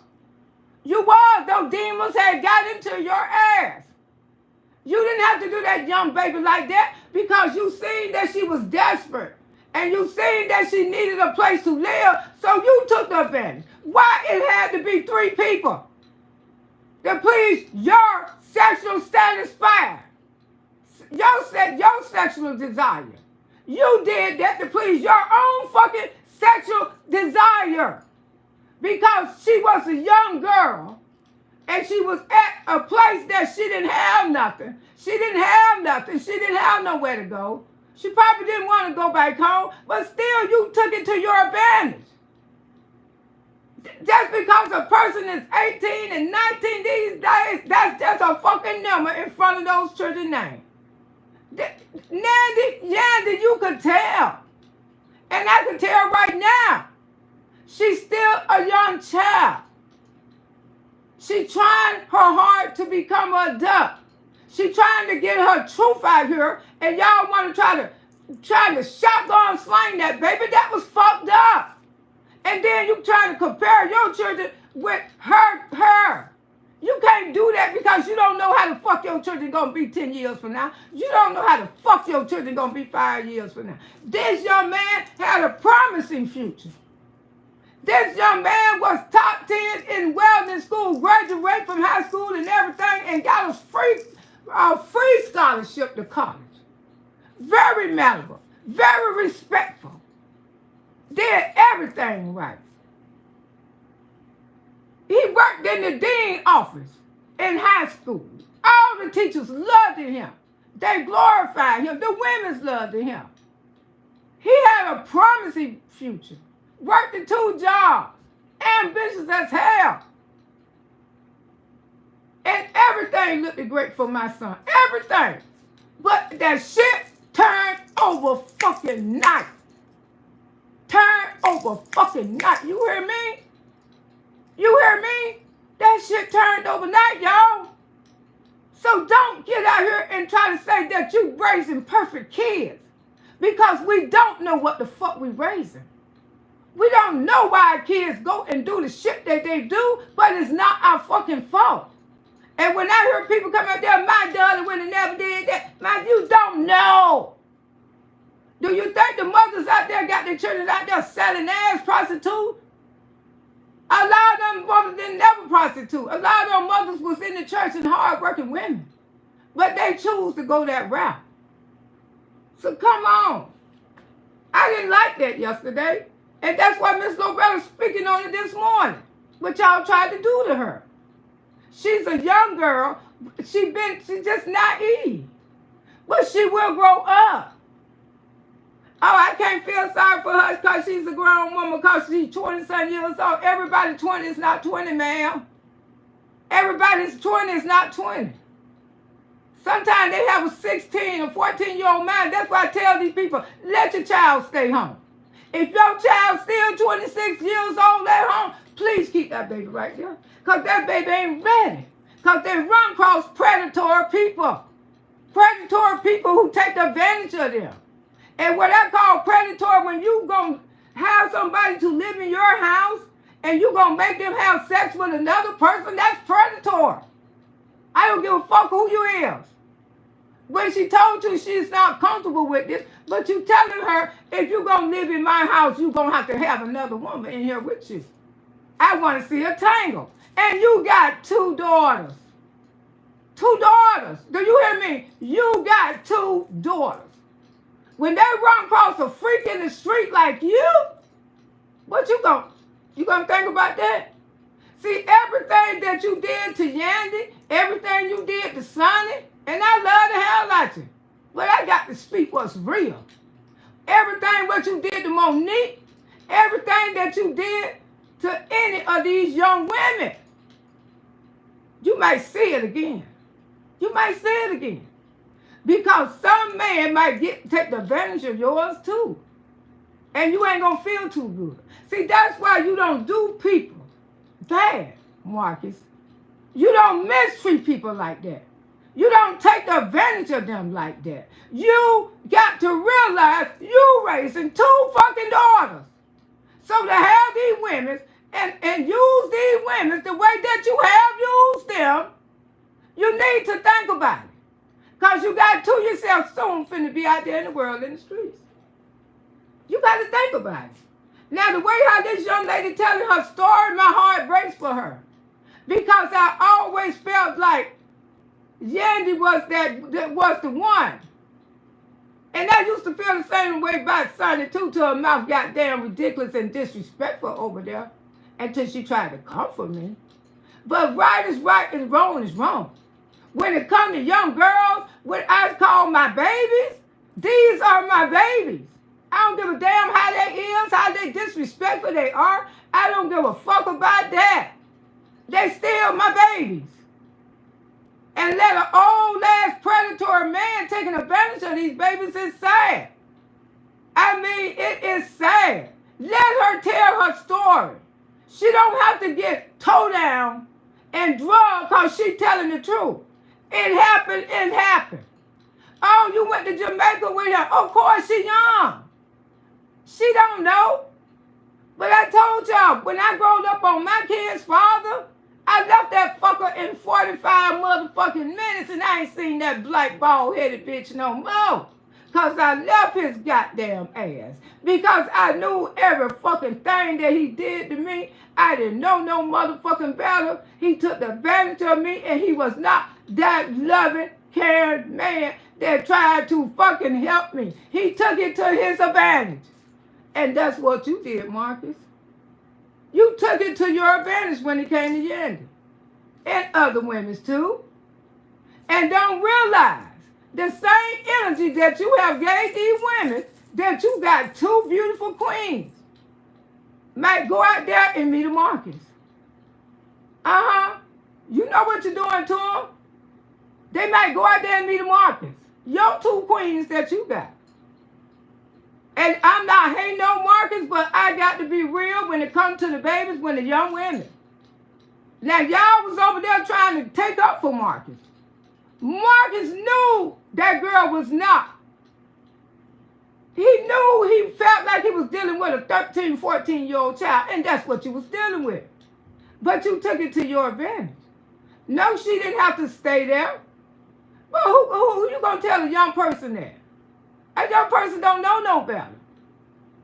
You was. Those demons had got into your ass. You didn't have to do that young baby like that because you seen that she was desperate. And you seen that she needed a place to live, so you took the advantage. Why it had to be 3 people to please your sexual satisfaction, your sexual desire. You did that to please your own fucking sexual desire because she was a young girl and she was at a place that she didn't have nothing. She didn't have nothing. She didn't have nowhere to go. She probably didn't want to go back home, but still you took it to your advantage. Just because a person is 18 and 19 these days, that's just a fucking number in front of those children's names. Yandy, you could tell. And I can tell right now, she's still a young child. She's trying her hard to become an adult. She's trying to get her truth out here, and y'all want to try to shotgun slang that baby. That was fucked up. And then you trying to compare your children with her. You can't do that because you don't know how the fuck your children gonna be 10 years from now. You don't know how the fuck your children gonna be 5 years from now. This young man had a promising future. This young man was top 10 in welding school, graduated from high school and everything, and got a free scholarship to college. Very malleable, very respectful. Did everything right. He worked in the dean office in high school. All the teachers loved him. They glorified him. The women loved him. He had a promising future. Worked in 2 jobs. Ambitious as hell. And everything looked great for my son. Everything. But that shit turned over fucking night. Turned over fucking night. You hear me? You hear me? That shit turned overnight, y'all. So don't get out here and try to say that you raising perfect kids. Because we don't know what the fuck we raising. We don't know why our kids go and do the shit that they do, but it's not our fucking fault. And when I hear people come out there, my daughter would have never did that, man, you don't know. Do you think the mothers out there got their children out there selling ass, prostitute? A lot of them mothers didn't never prostitute. A lot of them mothers was in the church and hard-working women. But they choose to go that route. So come on. I didn't like that yesterday. And that's why Miss Loretta's speaking on it this morning. What y'all tried to do to her. She's a young girl. She's just naive. But she will grow up. Oh, I can't feel sorry for her because she's a grown woman because she's 20-some years old. Everybody 20 is not 20, ma'am. Everybody's 20 is not 20. Sometimes they have a 16 or 14-year-old mind. That's why I tell these people, let your child stay home. If your child's still 26 years old at home, please keep that baby right there. Because that baby ain't ready. Because they run across predatory people. Predatory people who take advantage of them. And what I call predatory, when you going to have somebody to live in your house and you going to make them have sex with another person, that's predatory. I don't give a fuck who you is. When she told you she's not comfortable with this, but you telling her, if you're going to live in my house, you're going to have another woman in here with you. I want to see a tangle. And you got 2 daughters. 2 daughters. Do you hear me? You got 2 daughters. When they run across a freak in the street like you, what you gonna think about that? See, everything that you did to Yandy, everything you did to Sonny, and I love the hell out of you, but I got to speak what's real. Everything what you did to Monique, everything that you did to any of these young women, you might see it again. You might see it again. Because some man might take the advantage of yours too. And you ain't going to feel too good. See, that's why you don't do people bad, Marcus. You don't mistreat people like that. You don't take the advantage of them like that. You got to realize you raising 2 fucking daughters. So to have these women and use these women the way that you have used them, you need to think about it. Because you got to yourself soon finna be out there in the world in the streets. You got to think about it. Now, the way how this young lady telling her story, my heart breaks for her. Because I always felt like Yandy was the one. And I used to feel the same way about Sonny too, till her mouth got damn ridiculous and disrespectful over there. Until she tried to comfort me. But right is right and wrong is wrong. When it comes to young girls, what I call my babies, these are my babies. I don't give a damn how they is, how they disrespectful they are. I don't give a fuck about that. They still my babies. And let an old ass predatory man taking advantage of these babies is sad. I mean, it is sad. Let her tell her story. She don't have to get towed down and drugged because she telling the truth. It happened, it happened. Oh, you went to Jamaica with her. Of course she young. She don't know. But I told y'all, when I growed up on my kid's father, I left that fucker in 45 motherfucking minutes and I ain't seen that black bald-headed bitch no more. Because I left his goddamn ass. Because I knew every fucking thing that he did to me. I didn't know no motherfucking better. He took advantage of me and he was not that loving, caring man that tried to fucking help me. He took it to his advantage. And that's what you did, Marcus. You took it to your advantage when it came to Yandy. And other women too. And don't realize the same energy that you have gave these women, that you got 2 beautiful queens, might go out there and meet a Marcus. You know what you're doing to them? They might go out there and meet a Marcus. Your 2 queens that you got. And I'm not hating no Marcus, but I got to be real when it comes to the babies, when the young women. Now, y'all was over there trying to take up for Marcus. Marcus knew that girl was not. He knew, he felt like he was dealing with a 13, 14-year-old child, and that's what you was dealing with. But you took it to your advantage. No, she didn't have to stay there. Well, who you going to tell a young person that? A young person don't know no better.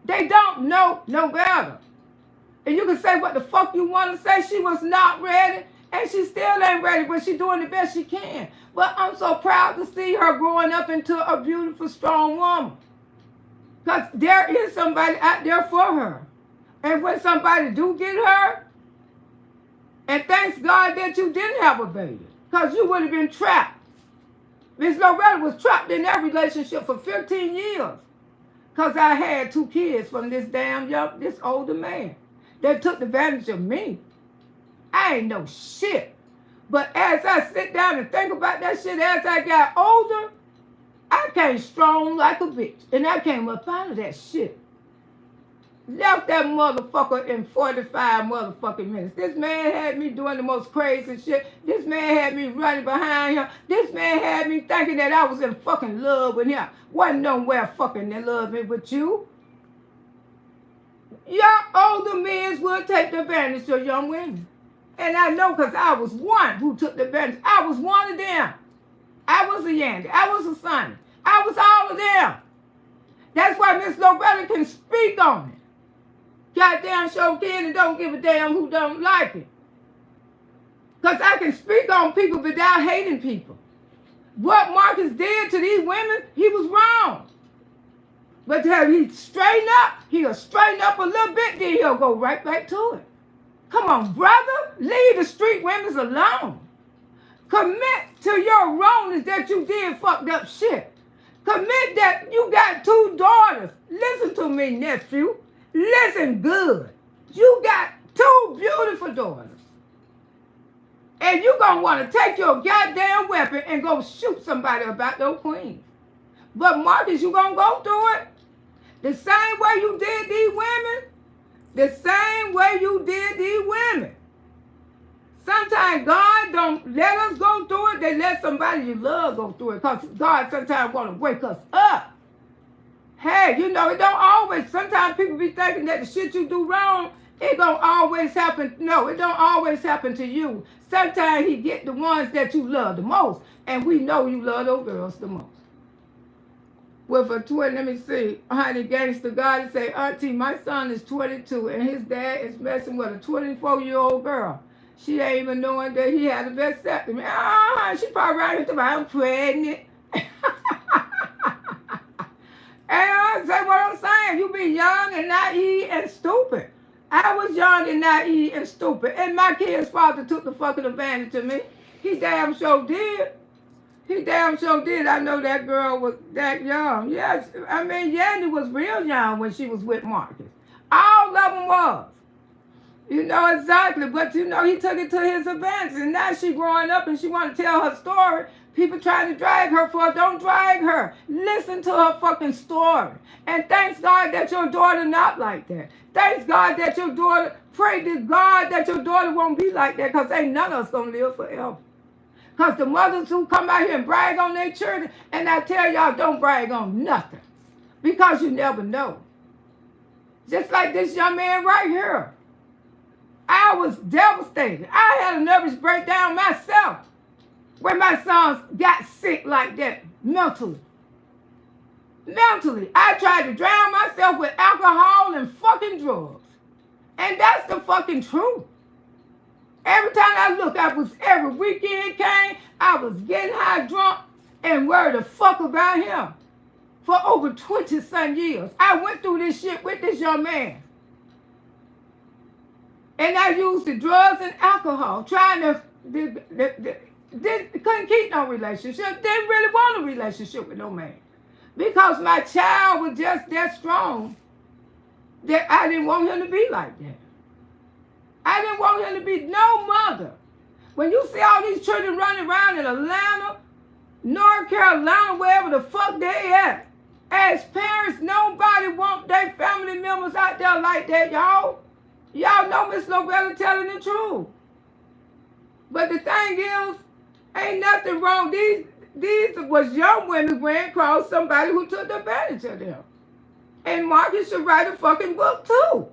They don't know no better. And you can say what the fuck you want to say. She was not ready, and she still ain't ready, but she's doing the best she can. But I'm so proud to see her growing up into a beautiful, strong woman. Because there is somebody out there for her. And when somebody do get her, and thanks God that you didn't have a baby, because you would have been trapped. Miss Loretta was trapped in that relationship for 15 years. Because I had 2 kids from this older man that took advantage of me. I ain't no shit. But as I sit down and think about that shit, as I got older, I came strong like a bitch. And I came up out of that shit. Left that motherfucker in 45 motherfucking minutes. This man had me doing the most crazy shit. This man had me running behind him. This man had me thinking that I was in fucking love with him. Wasn't nowhere fucking in love with you. Your older men will take advantage of young women. And I know because I was one who took the advantage. I was one of them. I was a Yandy. I was a Sonny. I was all of them. That's why Miss Loretta can speak on it. Goddamn show can and don't give a damn who don't like it. Because I can speak on people without hating people. What Marcus did to these women, he was wrong. But he straighten up, he'll straighten up a little bit, then he'll go right back to it. Come on, brother. Leave the street women alone. Commit to your wrongness that you did fucked up shit. Commit that you got 2 daughters. Listen to me, nephew. Listen good. You got 2 beautiful daughters. And you going to want to take your goddamn weapon and go shoot somebody about those queens. But Marcus, you going to go through it the same way you did these women. The same way you did these women. Sometimes God don't let us go through it. They let somebody you love go through it. Because God sometimes want to wake us up. Hey, you know, it don't always. Sometimes people be thinking that the shit you do wrong, it don't always happen. No, it don't always happen to you. Sometimes he get the ones that you love the most. And we know you love those girls the most. With a 20, let me see, honey gangster God and say, Auntie, my son is 22 and his dad is messing with a 24-year-old girl. She ain't even knowing that he had a vasectomy. She probably right into my, I'm pregnant. And I say what I'm saying. You be young and naive and stupid. I was young and naive and stupid. And my kid's father took the fucking advantage of me. He damn sure did. He damn sure did. I know that girl was that young. Yes, I mean, Yandy was real young when she was with Marcus. All of them was. You know exactly. But, you know, he took it to his advantage. And now she growing up and she want to tell her story. People trying to drag her for it. Don't drag her. Listen to her fucking story. And thanks God that your daughter not like that. Thanks God that your daughter, pray to God that your daughter won't be like that, because ain't none of us going to live forever. Because the mothers who come out here and brag on their children, and I tell y'all, don't brag on nothing. Because you never know. Just like this young man right here. I was devastated. I had a nervous breakdown myself when my sons got sick like that, mentally. Mentally. I tried to drown myself with alcohol and fucking drugs. And that's the fucking truth. Every time I look, every weekend came, I was getting high drunk and worried the fuck about him for over 20-some years. I went through this shit with this young man. And I used the drugs and alcohol, trying to, couldn't keep no relationship, didn't really want a relationship with no man. Because my child was just that strong that I didn't want him to be like that. I didn't want him to be no mother. When you see all these children running around in Atlanta, North Carolina, wherever the fuck they at, as parents, nobody want their family members out there like that, y'all. Y'all know Miss Loretta telling the truth. But the thing is, ain't nothing wrong. These was young women ran across somebody who took advantage of them. And Marcus should write a fucking book too.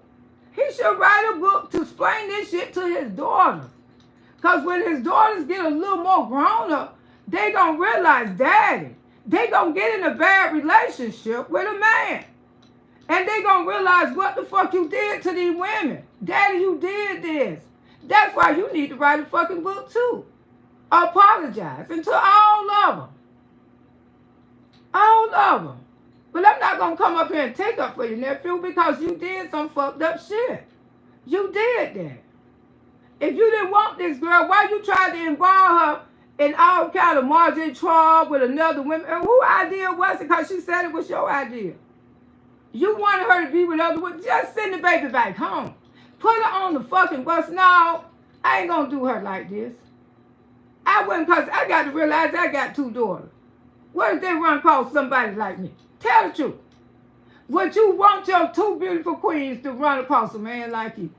He should write a book to explain this shit to his daughters. Because when his daughters get a little more grown up, they gonna realize, Daddy, they gonna get in a bad relationship with a man. And they gonna realize what the fuck you did to these women. Daddy, you did this. That's why you need to write a fucking book too. Apologize. And to all of them. All of them. But I'm not going to come up here and take up for you, nephew, because you did some fucked up shit. You did that. If you didn't want this girl, why you tried to involve her in all kind of margin trouble with another woman? And whose idea was it? Because she said it was your idea. You wanted her to be with other women. Just send the baby back home. Put her on the fucking bus. No, I ain't going to do her like this. I wouldn't, because I got to realize I got 2 daughters. What if they run across somebody like me? Tell the truth. Would you want your 2 beautiful queens to run across a man like you?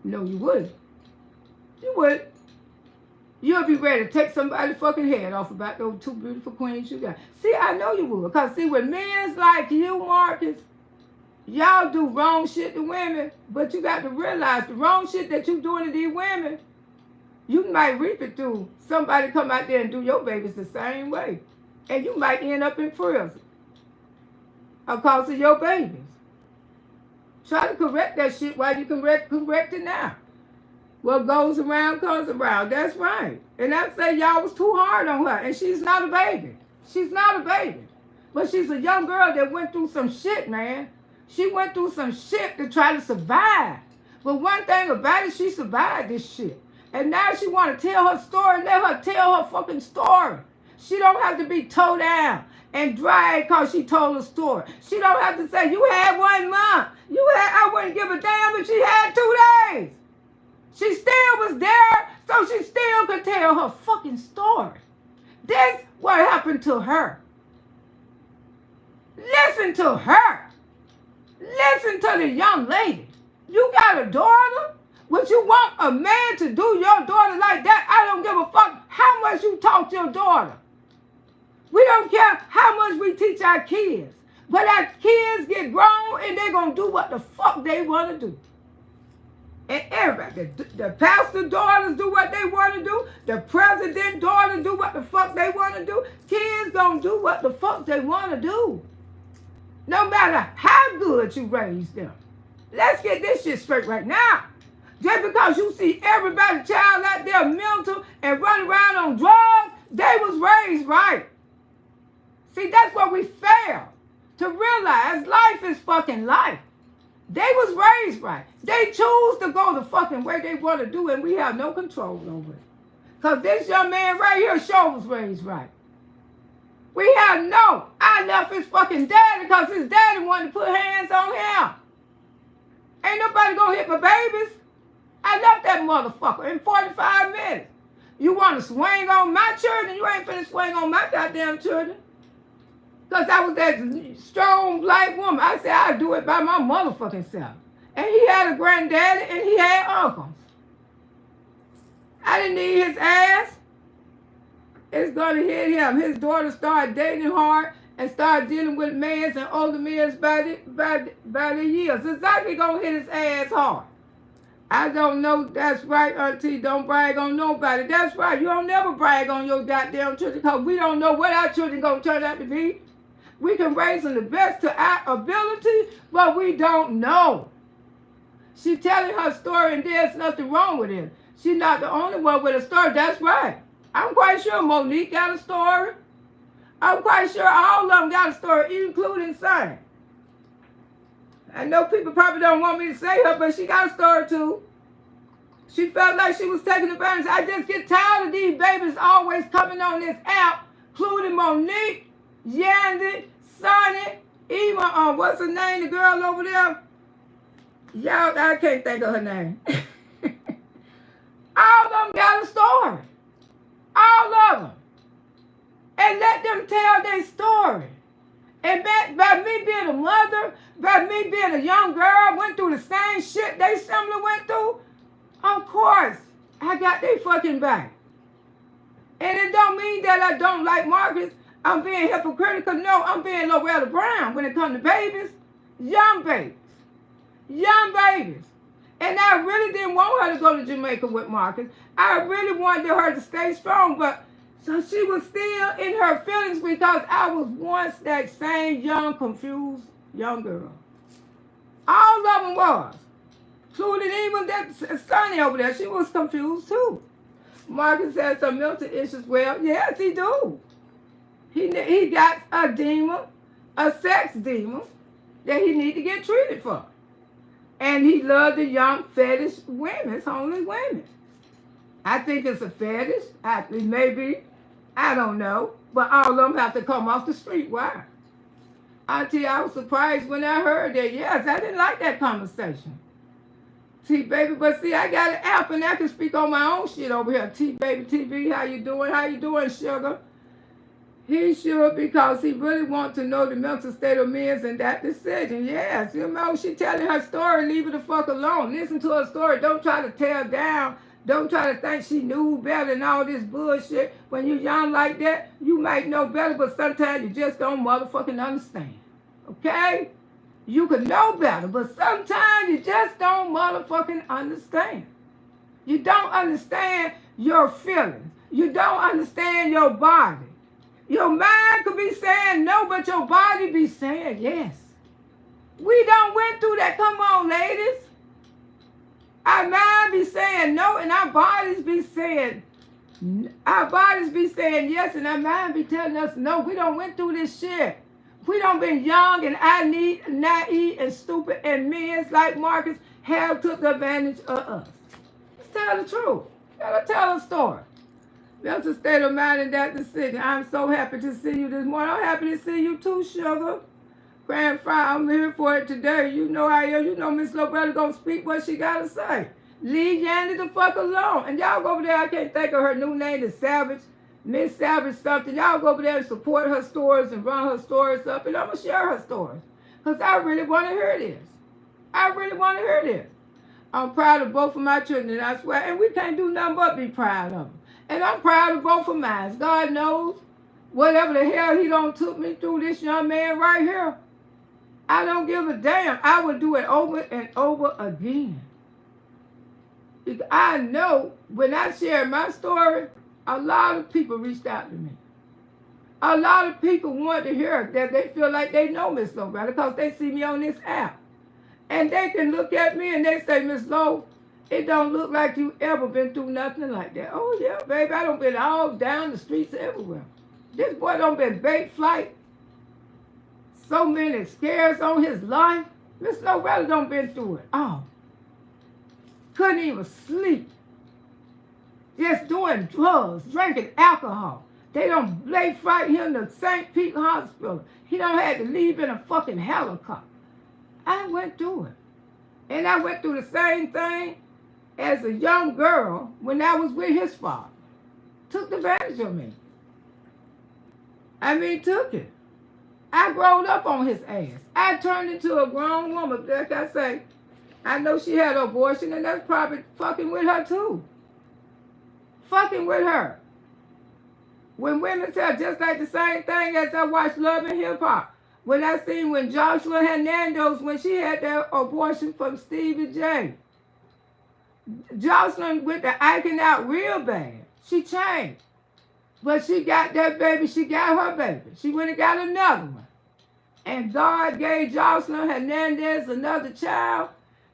No, you wouldn't. You would. You'll be ready to take somebody's fucking head off about those 2 beautiful queens you got. See, I know you would. Because, see, with men like you, Marcus, y'all do wrong shit to women, but you got to realize the wrong shit that you doing to these women, You might reap it through somebody come out there and do your babies the same way. And you might end up in prison because of your babies. Try to correct that shit while you can correct it now. What goes around comes around. That's right. And I say y'all was too hard on her. And she's not a baby. She's not a baby. But she's a young girl that went through some shit, man. She went through some shit to try to survive. But one thing about it, she survived this shit. And now she want to tell her story. Let her tell her fucking story. She don't have to be towed down and dragged because she told a story. She don't have to say, you had 1 month. I wouldn't give a damn if she had 2 days. She still was there, so she still could tell her fucking story. This what happened to her. Listen to her. Listen to the young lady. You got a daughter? Would you want a man to do your daughter like that? I don't give a fuck how much you taught your daughter. We don't care how much we teach our kids. But our kids get grown and they're going to do what the fuck they want to do. And everybody, the pastor daughters do what they want to do. The president daughter do what the fuck they want to do. Kids gonna do what the fuck they want to do. No matter how good you raise them. Let's get this shit straight right now. Just because you see everybody child out there mental and running around on drugs, they was raised right. See, that's what we fail to realize. Life is fucking life. They was raised right. They choose to go the fucking way they want to do, and we have no control over it. Because this young man right here sure was raised right. We have no. I left his fucking daddy because his daddy wanted to put hands on him. Ain't nobody gonna hit my babies. I left that motherfucker in 45 minutes. You want to swing on my children? You ain't finna swing on my goddamn children. Because I was that strong black woman. I said, I'll do it by my motherfucking self. And he had a granddaddy and he had uncles. I didn't need his ass. It's going to hit him. His daughter started dating hard and started dealing with males and older males by the years. It's exactly going to hit his ass hard. I don't know. That's right, auntie. Don't brag on nobody. That's right. You don't never brag on your goddamn children because we don't know what our children going to turn out to be. We can raise them the best to our ability, but we don't know. She telling her story and there's nothing wrong with it. She's not the only one with a story. That's right. I'm quite sure Monique got a story. I'm quite sure all of them got a story, including Sonny. I know people probably don't want me to say her, but she got a story too. She felt like she was taking advantage. I just get tired of these babies always coming on this app, including Monique, Yandy, Sonny, even, what's her name, the girl over there? Y'all, I can't think of her name. All of them got a story. All of them. And let them tell their story. And by me being a mother, by me being a young girl, went through the same shit they similar went through, of course, I got their fucking back. And it don't mean that I don't like Marcus. I'm being hypocritical. No, I'm being Loretta Brown when it comes to babies. Young babies. Young babies. And I really didn't want her to go to Jamaica with Marcus. I really wanted her to stay strong, but so she was still in her feelings because I was once that same young, confused young girl. All of them was. Including even that Sonny over there. She was confused too. Marcus has some mental issues. Well, yes, he do. He got a demon, a sex demon, that he need to get treated for. And he loved the young fetish women, homeless women. I think it's a fetish. Maybe. I don't know. But all of them have to come off the street. Why? Auntie, I was surprised when I heard that. Yes, I didn't like that conversation. T-Baby, but see, I got an app and I can speak on my own shit over here. T-Baby, TV, how you doing? How you doing, sugar? He should because he really wants to know the mental state of men and that decision. Yes, you know, she telling her story, leave her the fuck alone. Listen to her story. Don't try to tear down. Don't try to think she knew better than all this bullshit. When you're young like that, you might know better, but sometimes you just don't motherfucking understand. Okay? You can know better, but sometimes you just don't motherfucking understand. You don't understand your feelings. You don't understand your body. Your mind could be saying no, but your body be saying yes. We don't went through that. Come on, ladies. Our mind be saying no, and our bodies be saying yes, and our mind be telling us no. We don't went through this shit. We don't been young and naive and stupid, and men like Marcus have took advantage of us. Let's tell the truth. Gotta tell a story. That's a state of mind in that decision. I'm so happy to see you this morning. I'm happy to see you too, sugar. Grandfather, I'm here for it today. You know I am. You know Miss Loretta gonna speak what she gotta say. Leave Yandy the fuck alone. And y'all go over there, I can't think of her new name, is Savage. Miss Savage something. Y'all go over there and support her stories and run her stories up. And I'm gonna share her stories. Because I really want to hear this. I really want to hear this. I'm proud of both of my children, and I swear, and we can't do nothing but be proud of them. And I'm proud of both of mine. God knows whatever the hell he done took me through, this young man right here. I don't give a damn. I would do it over and over again. I know when I shared my story, a lot of people reached out to me. A lot of people want to hear that they feel like they know Miss Loretta because they see me on this app. And they can look at me and they say, Miss Lo, it don't look like you ever been through nothing like that. Oh yeah, baby, I done been all down the streets everywhere. This boy done been bait flight. So many scares on his life. Miss Loretta done been through it. Oh. Couldn't even sleep. Just doing drugs, drinking alcohol. They don't lay fight him to St. Pete Hospital. He don't had to leave in a fucking helicopter. I went through it. And I went through the same thing as a young girl when I was with his father. Took advantage of me. I mean, took it. I growed up on his ass. I turned into a grown woman. Like I say, I know she had an abortion, and that's probably fucking with her too. Fucking with her. When women tell just like the same thing as I watched Love and Hip Hop. When I seen when Joshua Hernandez, when she had that abortion from Stevie J. Jocelyn went to acting out real bad. She changed. But she got that baby, she got her baby. She went and got another one. And God gave Jocelyn Hernandez another child.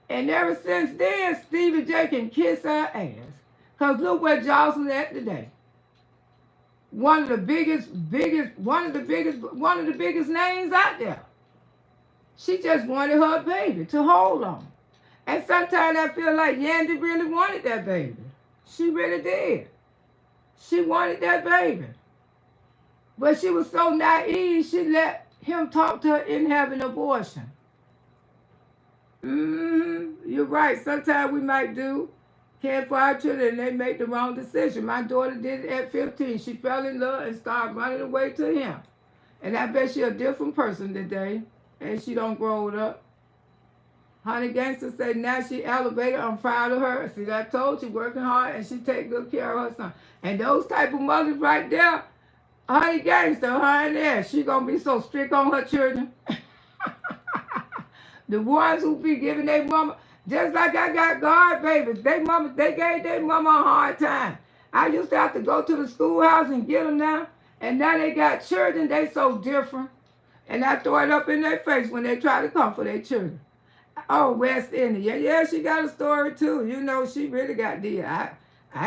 And ever since then, Stevie J can kiss her ass. Because look where Jocelyn at today. One of the biggest names out there. She just wanted her baby to hold on. And sometimes I feel like Yandy really wanted that baby. She really did. She wanted that baby. But she was so naive, she let him talk to her in having an abortion. You're right. Sometimes we might care for our children and they make the wrong decision. My daughter did it at 15. She fell in love and started running away to him. And I bet she a different person today. And she don't grow up. Honey Gangster said now she elevated. I'm proud of her. See, I told you, working hard and she take good care of her son. And those type of mothers right there, Honey Gangster, honey, she gonna be so strict on her children. The ones who be giving their mama, just like I got guard babies, they gave their mama a hard time. I used to have to go to the schoolhouse and get them now. And now they got children, they so different. And I throw it up in their face when they try to come for their children. Oh, West India. Yeah, she got a story too. You know, she really got did. I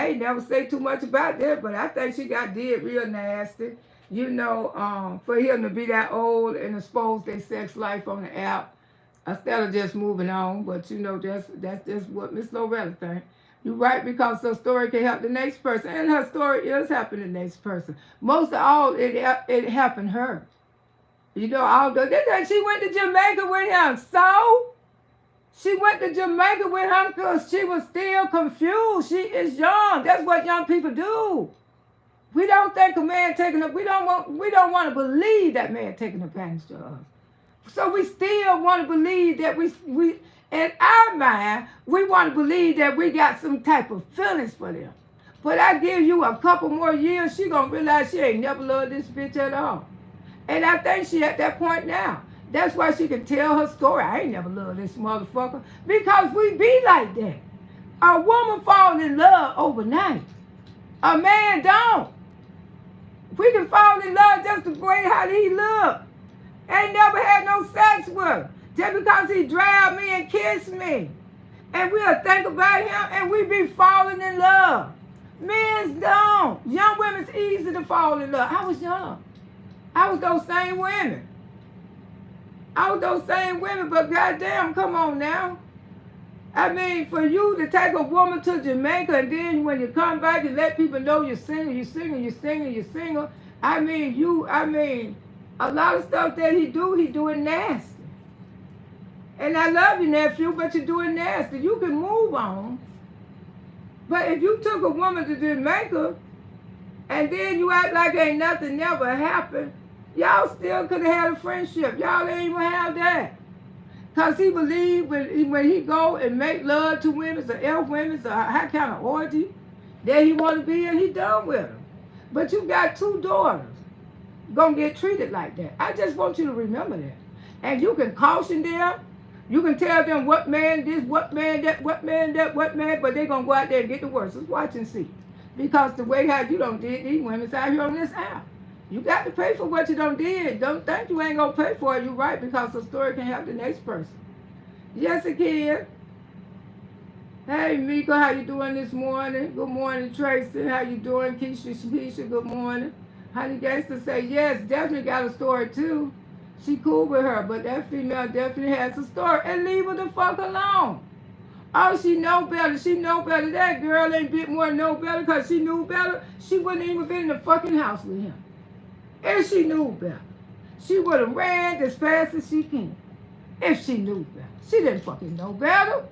ain't never say too much about that, but I think she got did real nasty. You know, for him to be that old and expose their sex life on the app. Instead of just moving on, but you know, that's just what Miss Loretta think. You're right, because her story can help the next person, and her story is helping the next person. Most of all, it happened her. You know, although she went to Jamaica with him, so she went to Jamaica with him because she was still confused. She is young. That's what young people do. We don't think a man taking we don't want to believe that man taking advantage of us. So we still want to believe that we in our mind, we want to believe that we got some type of feelings for them. But I give you a couple more years, she going to realize she ain't never loved this bitch at all. And I think she at that point now. That's why she can tell her story. I ain't never loved this motherfucker. Because we be like that. A woman falls in love overnight. A man don't. We can fall in love just the way how he look. Ain't never had no sex with him. Just because he grabbed me and kissed me. And we'll think about him and we be falling in love. Men don't. Young women's easy to fall in love. I was young. I was those same women. But goddamn, come on now. I mean, for you to take a woman to Jamaica and then when you come back and let people know you're single. I mean, a lot of stuff that he do it nasty. And I love you, nephew, but you do it nasty. You can move on. But if you took a woman to Jamaica and then you act like ain't nothing never happened, y'all still could have had a friendship. Y'all ain't even have that. Because he believed when he go and make love to women or F women or how kind of orgy that he want to be in, he done with them. But you got 2 daughters gonna get treated like that. I just want you to remember that. And you can caution them. You can tell them what man this, what man that, what man that, what man, but they're going to go out there and get the worst. Just watch and see. Because the way how you don't did these women's out here on this app. You got to pay for what you don't did. Don't think you ain't going to pay for it. You're right, because the story can help the next person. Yes, it can. Hey, Mika, how you doing this morning? Good morning, Tracy. How you doing? Keisha, good morning. Honey Gangster say, yes, definitely got a story, too. She cool with her, but that female definitely has a story. And leave her the fuck alone. Oh, she know better. She know better. That girl ain't bit more know better because she knew better. She wouldn't even been in the fucking house with him. If she knew better. She would have ran as fast as she can. If she knew better. She didn't fucking know better.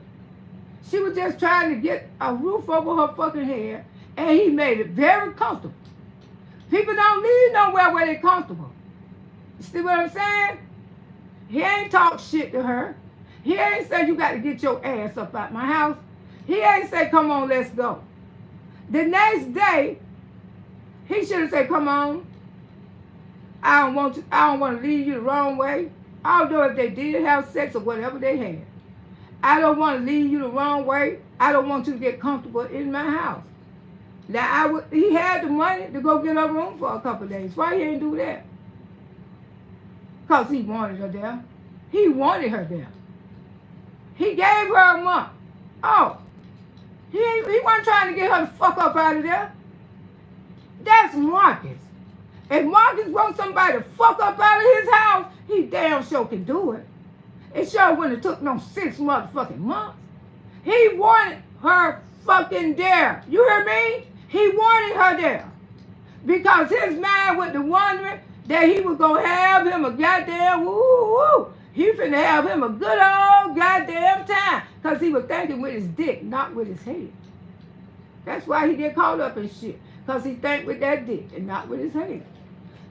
She was just trying to get a roof over her fucking head, and he made it very comfortable. People don't leave nowhere where they're comfortable. You see what I'm saying? He ain't talk shit to her. He ain't say you got to get your ass up out my house. He ain't say, come on, let's go. The next day, he should have said, come on. I don't want to lead you the wrong way. Although if they did have sex or whatever they had. I don't want to lead you the wrong way. I don't want you to get comfortable in my house. Now, he had the money to go get a room for a couple of days. Why he ain't do that? Because he wanted her there. He wanted her there. He gave her a month. Oh, he wasn't trying to get her the fuck up out of there. That's Marcus. If Marcus wants somebody to fuck up out of his house, he damn sure can do it. It sure wouldn't have took no 6 motherfucking months. He wanted her fucking there. You hear me? He wanted her there. Because his mind was the wondering that he was going to have him a goddamn woo-woo. He finna have him a good old goddamn time. Because he was thinking with his dick, not with his head. That's why he get caught up in shit. Because he think with that dick and not with his head.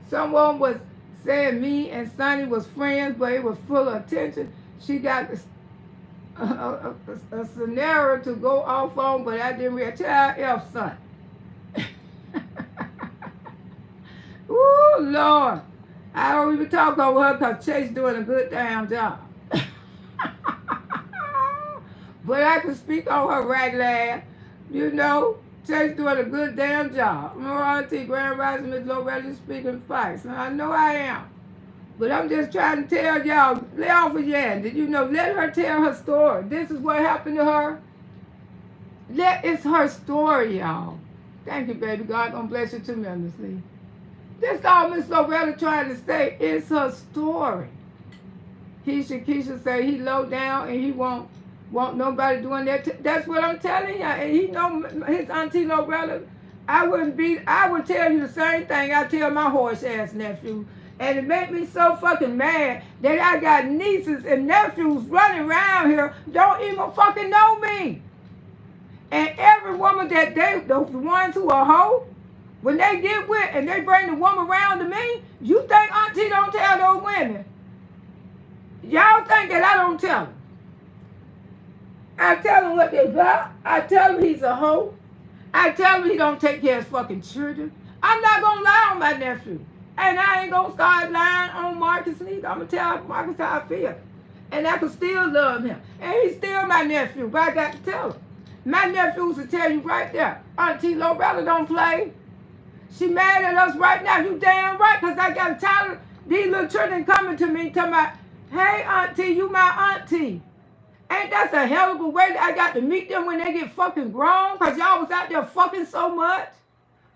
Someone was saying me and Sonny was friends, but it was full of attention. She got a scenario to go off on, but I didn't really tell F son. Ooh, Lord. I don't even talk over her because Chase doing a good damn job. But I can speak on her right lad. You know, Chase doing a good damn job. Morality, Grand Rising, Miss Loretta speaking facts. And I know I am. But I'm just trying to tell y'all, lay off of Yan. Did you know, let her tell her story. This is what happened to her. It's her story, y'all. Thank you, baby. God gonna bless you too, Miss Lee. That's all Miss Loretta trying to say. It's her story. Keisha say he low down and he won't nobody doing that. That's what I'm telling you. And he know his auntie Loretta. I would tell you the same thing I tell my horse ass nephew. And it made me so fucking mad that I got nieces and nephews running around here don't even fucking know me. And every woman that the ones who are hoe, when they get with and they bring the woman around to me, you think auntie don't tell those women? Y'all think that I don't tell them. I tell them what they got. I tell them he's a hoe. I tell them he don't take care of his fucking children. I'm not going to lie on my nephew. And I ain't going to start lying on Marcus neither. I'm going to tell Marcus how I feel. And I can still love him. And he's still my nephew, but I got to tell him. My nephews will tell you right there, Auntie Loretta don't play. She mad at us right now. You damn right, because I got tired of these little children coming to me talking about, hey, Auntie, you my auntie. Ain't that a hell of a way that I got to meet them when they get fucking grown? Because y'all was out there fucking so much,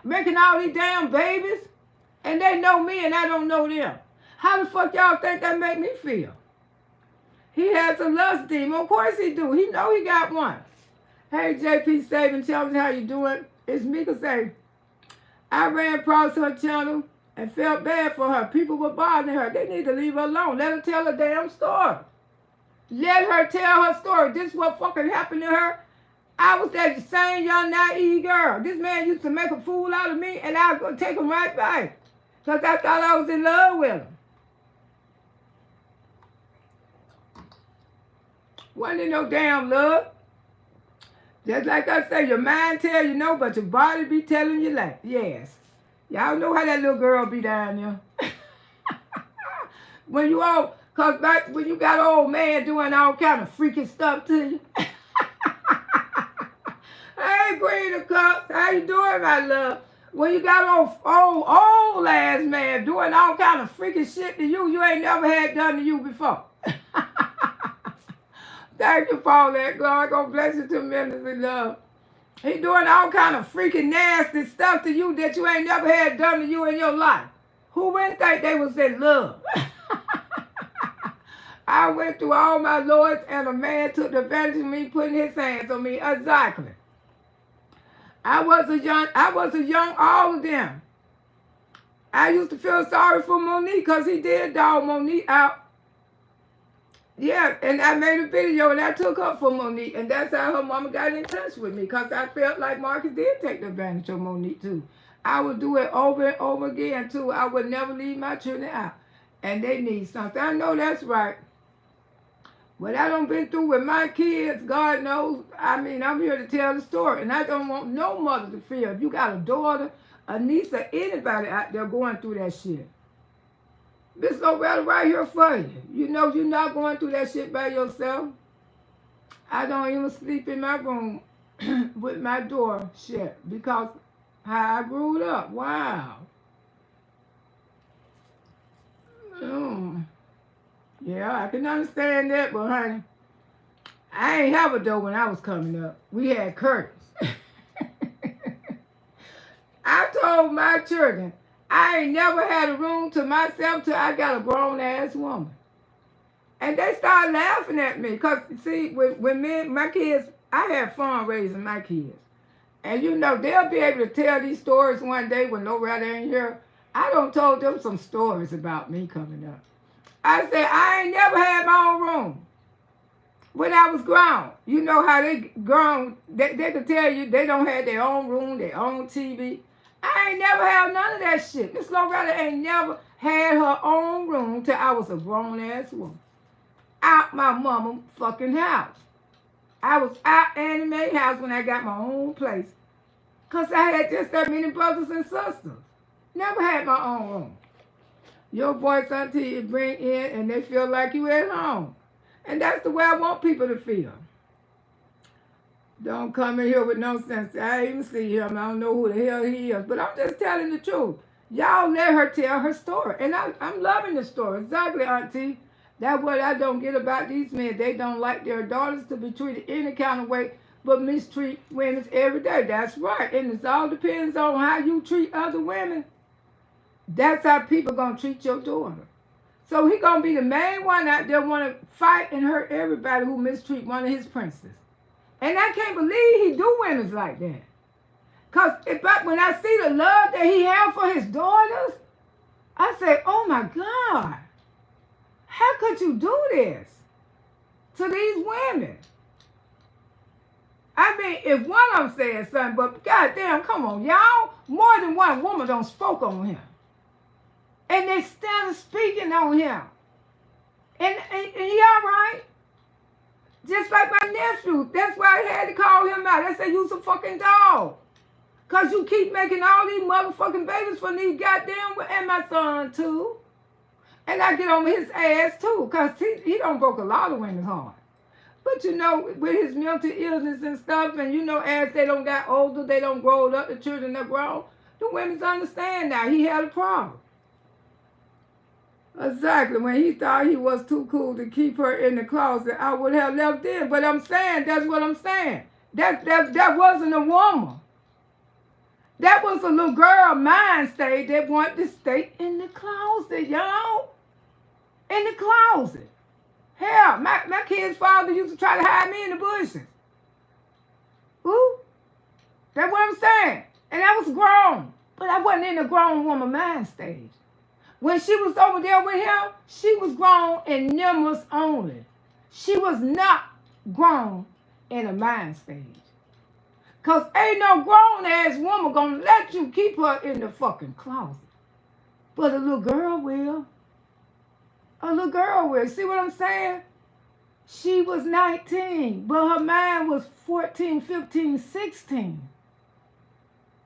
making all these damn babies, and they know me and I don't know them. How the fuck y'all think that make me feel? He has a lust demon. Of course he do. He know he got one. Hey, JP Saving, tell me how you doing. It's Mika say, I ran across her channel and felt bad for her. People were bothering her. They need to leave her alone. Let her tell her damn story. Let her tell her story. This is what fucking happened to her. I was that same young naive girl. This man used to make a fool out of me, and I was going to take him right back. Because I thought I was in love with him. Wasn't in no damn love. Just like I say, your mind tell you no, but your body be telling you like, yes. Y'all know how that little girl be down there. When you all, cause back when you got an old man doing all kind of freaky stuff to you. Hey, Queen of Cups, how you doing, my love? When you got old ass man doing all kind of freaky shit to you ain't never had done to you before. Thank you for all that, God. God bless you tremendously, love. He doing all kind of freaking nasty stuff to you that you ain't never had done to you in your life. Who wouldn't think they was in love? I went through all my lords and a man took advantage of me, putting his hands on me. Exactly. I was a young all of them. I used to feel sorry for Monique because he did dog Monique out. Yeah, and I made a video and I took up for Monique, and that's how her mama got in touch with me, because I felt like Marcus did take advantage of Monique too. I would do it over and over again too. I would never leave my children out, and they need something. I know that's right. What I done been through with my kids, God knows. I mean, I'm here to tell the story, and I don't want no mother to feel. If you got a daughter, a niece, or anybody out there going through that shit, Miss Loretta right here for you. You know you're not going through that shit by yourself. I don't even sleep in my room with my door shut because how I grew up. Wow. Yeah, I can understand that, but honey, I ain't have a door when I was coming up. We had curtains. I told my children, I ain't never had a room to myself till I got a grown-ass woman. And they started laughing at me. Because, see, when my kids, I had fun raising my kids. And, you know, they'll be able to tell these stories one day when Loretta ain't here. I done told them some stories about me coming up. I said, I ain't never had my own room when I was grown. You know how they grown. They could tell you they don't have their own room, their own TV. I ain't never had none of that shit. Miss Loretta ain't never had her own room till I was a grown-ass woman. Out my mama fucking house. I was out Annie Mae's house when I got my own place. Because I had just that many brothers and sisters. Never had my own room. Your voice until you bring in and they feel like you at home. And that's the way I want people to feel. Don't come in here with no sense. I ain't even see him. I don't know who the hell he is. But I'm just telling the truth. Y'all let her tell her story. And I'm loving the story. Exactly, Auntie. That's what I don't get about these men. They don't like their daughters to be treated any kind of way but mistreat women every day. That's right. And it all depends on how you treat other women. That's how people going to treat your daughter. So he going to be the main one out there want to fight and hurt everybody who mistreat one of his princes. And I can't believe he do women like that. Because when I see the love that he has for his daughters, I say, oh my God, how could you do this to these women? I mean, if one of them said something, but goddamn, come on, y'all, more than one woman don't spoke on him. And they started speaking on him. And he all right. Just like my nephew. That's why I had to call him out. I said, you's a fucking dog. Because you keep making all these motherfucking babies for these goddamn, and my son too. And I get on his ass too. Because he don't broke a lot of women's heart. But you know, with his mental illness and stuff, and you know, as they don't got older, they don't grow up, the children are grown, the women's understand now he had a problem. Exactly. When he thought he was too cool to keep her in the closet, I would have left in. But I'm saying, that's what I'm saying. That wasn't a woman. That was a little girl mind state that wanted to stay in the closet, y'all. In the closet. Hell, my kid's father used to try to hide me in the bushes. Ooh. That's what I'm saying. And I was grown. But I wasn't in a grown woman mind stage. When she was over there with him, she was grown in numbers only. She was not grown in a mind stage. Because ain't no grown-ass woman going to let you keep her in the fucking closet. But a little girl will. A little girl will. See what I'm saying? She was 19, but her mind was 14, 15, 16.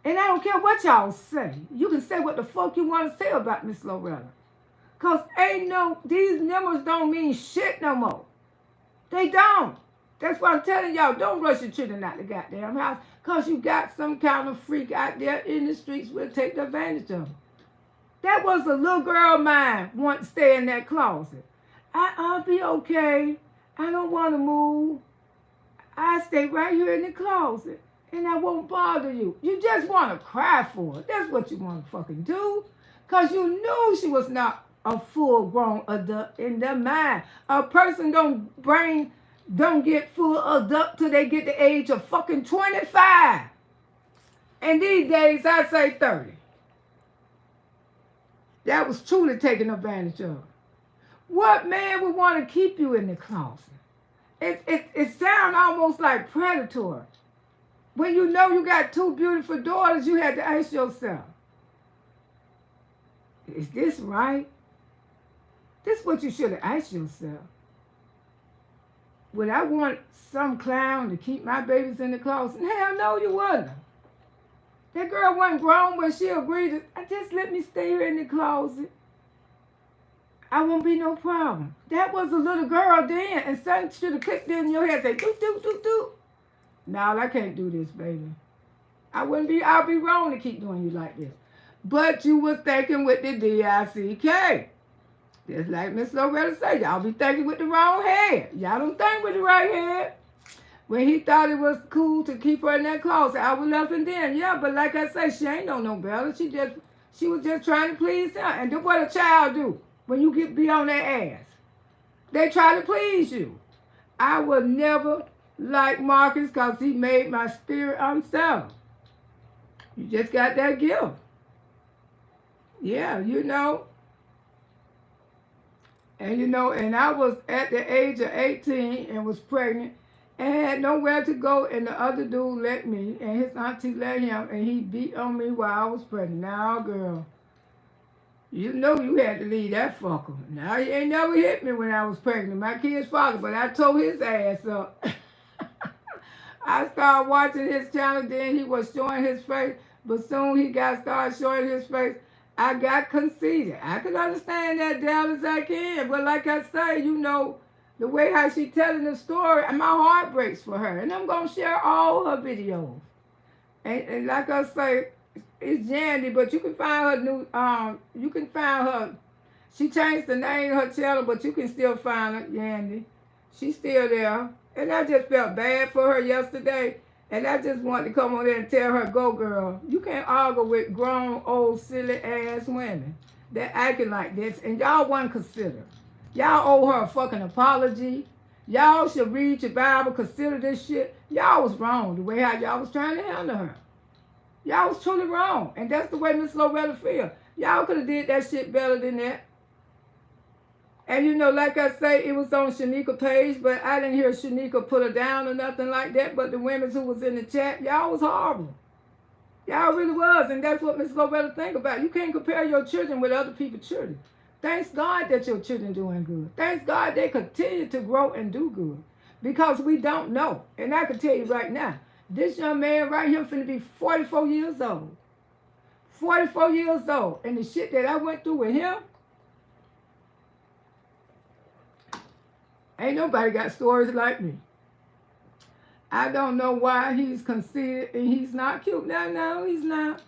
And I don't care what y'all say. You can say what the fuck you want to say about Miss Loretta. Because these numbers don't mean shit no more. They don't. That's why I'm telling y'all, don't rush your children out the goddamn house. Because you got some kind of freak out there in the streets will take advantage of them. That was a little girl mind want to stay in that closet. I'll be okay. I don't want to move. I stay right here in the closet. And I won't bother you. You just want to cry for it. That's what you want to fucking do. Because you knew she was not a full-grown adult in their mind. A person don't get full adult till they get the age of fucking 25. And these days, I say 30. That was truly taken advantage of. What man would want to keep you in the closet? It sounds almost like predatory. When you know you got two beautiful daughters, you had to ask yourself, is this right? This is what you should have asked yourself. Would I want some clown to keep my babies in the closet? Hell no, you wouldn't. That girl wasn't grown when she agreed to, just let me stay here in the closet. I won't be no problem. That was a little girl then, and something should have clicked in your head and say, do. No, I can't do this, baby. I'll be wrong to keep doing you like this. But you was thinking with the D-I-C-K. Just like Miss Loretta said, y'all be thinking with the wrong head. Y'all don't think with the right head. When he thought it was cool to keep her in that closet, I was left and then. Yeah, but like I say, she ain't no better. She was just trying to please him. And then what a child do when you be on their ass? They try to please you. I would never like Marcus because he made my spirit himself. You just got that gift. Yeah, you know. And and I was at the age of 18 and was pregnant and had nowhere to go, and the other dude let me, and his auntie let him, and he beat on me while I was pregnant. Now, girl, you know you had to leave that fucker. Now, he ain't never hit me when I was pregnant, my kid's father, but I tore his ass up. I started watching his channel, then he was showing his face, but soon he started showing his face. I got conceited. I can understand that down as I can, but like I say, the way how she telling the story, my heart breaks for her, and I'm gonna share all her videos. And like I say, it's Yandy, but you can find her you can find her. She changed the name of her channel, but you can still find her, Yandy. She's still there, and I just felt bad for her yesterday. And I just wanted to come on there and tell her, go girl, you can't argue with grown, old, silly ass women that acting like this. And y'all wasn't considered. Y'all owe her a fucking apology. Y'all should read your Bible, consider this shit. Y'all was wrong the way how y'all was trying to handle her. Y'all was truly wrong. And that's the way Miss Loretta feel. Y'all could have did that shit better than that. And like I say, it was on Shanica's page, but I didn't hear Shanika put her down or nothing like that. But the women who was in the chat, y'all was horrible. Y'all really was. And that's what Miss Loretta think about. You can't compare your children with other people's children. Thanks God that your children doing good. Thanks God they continue to grow and do good. Because we don't know. And I can tell you right now, this young man right here finna be 44 years old. 44 years old. And the shit that I went through with him, ain't nobody got stories like me. I don't know why he's conceited and he's not cute. No, he's not.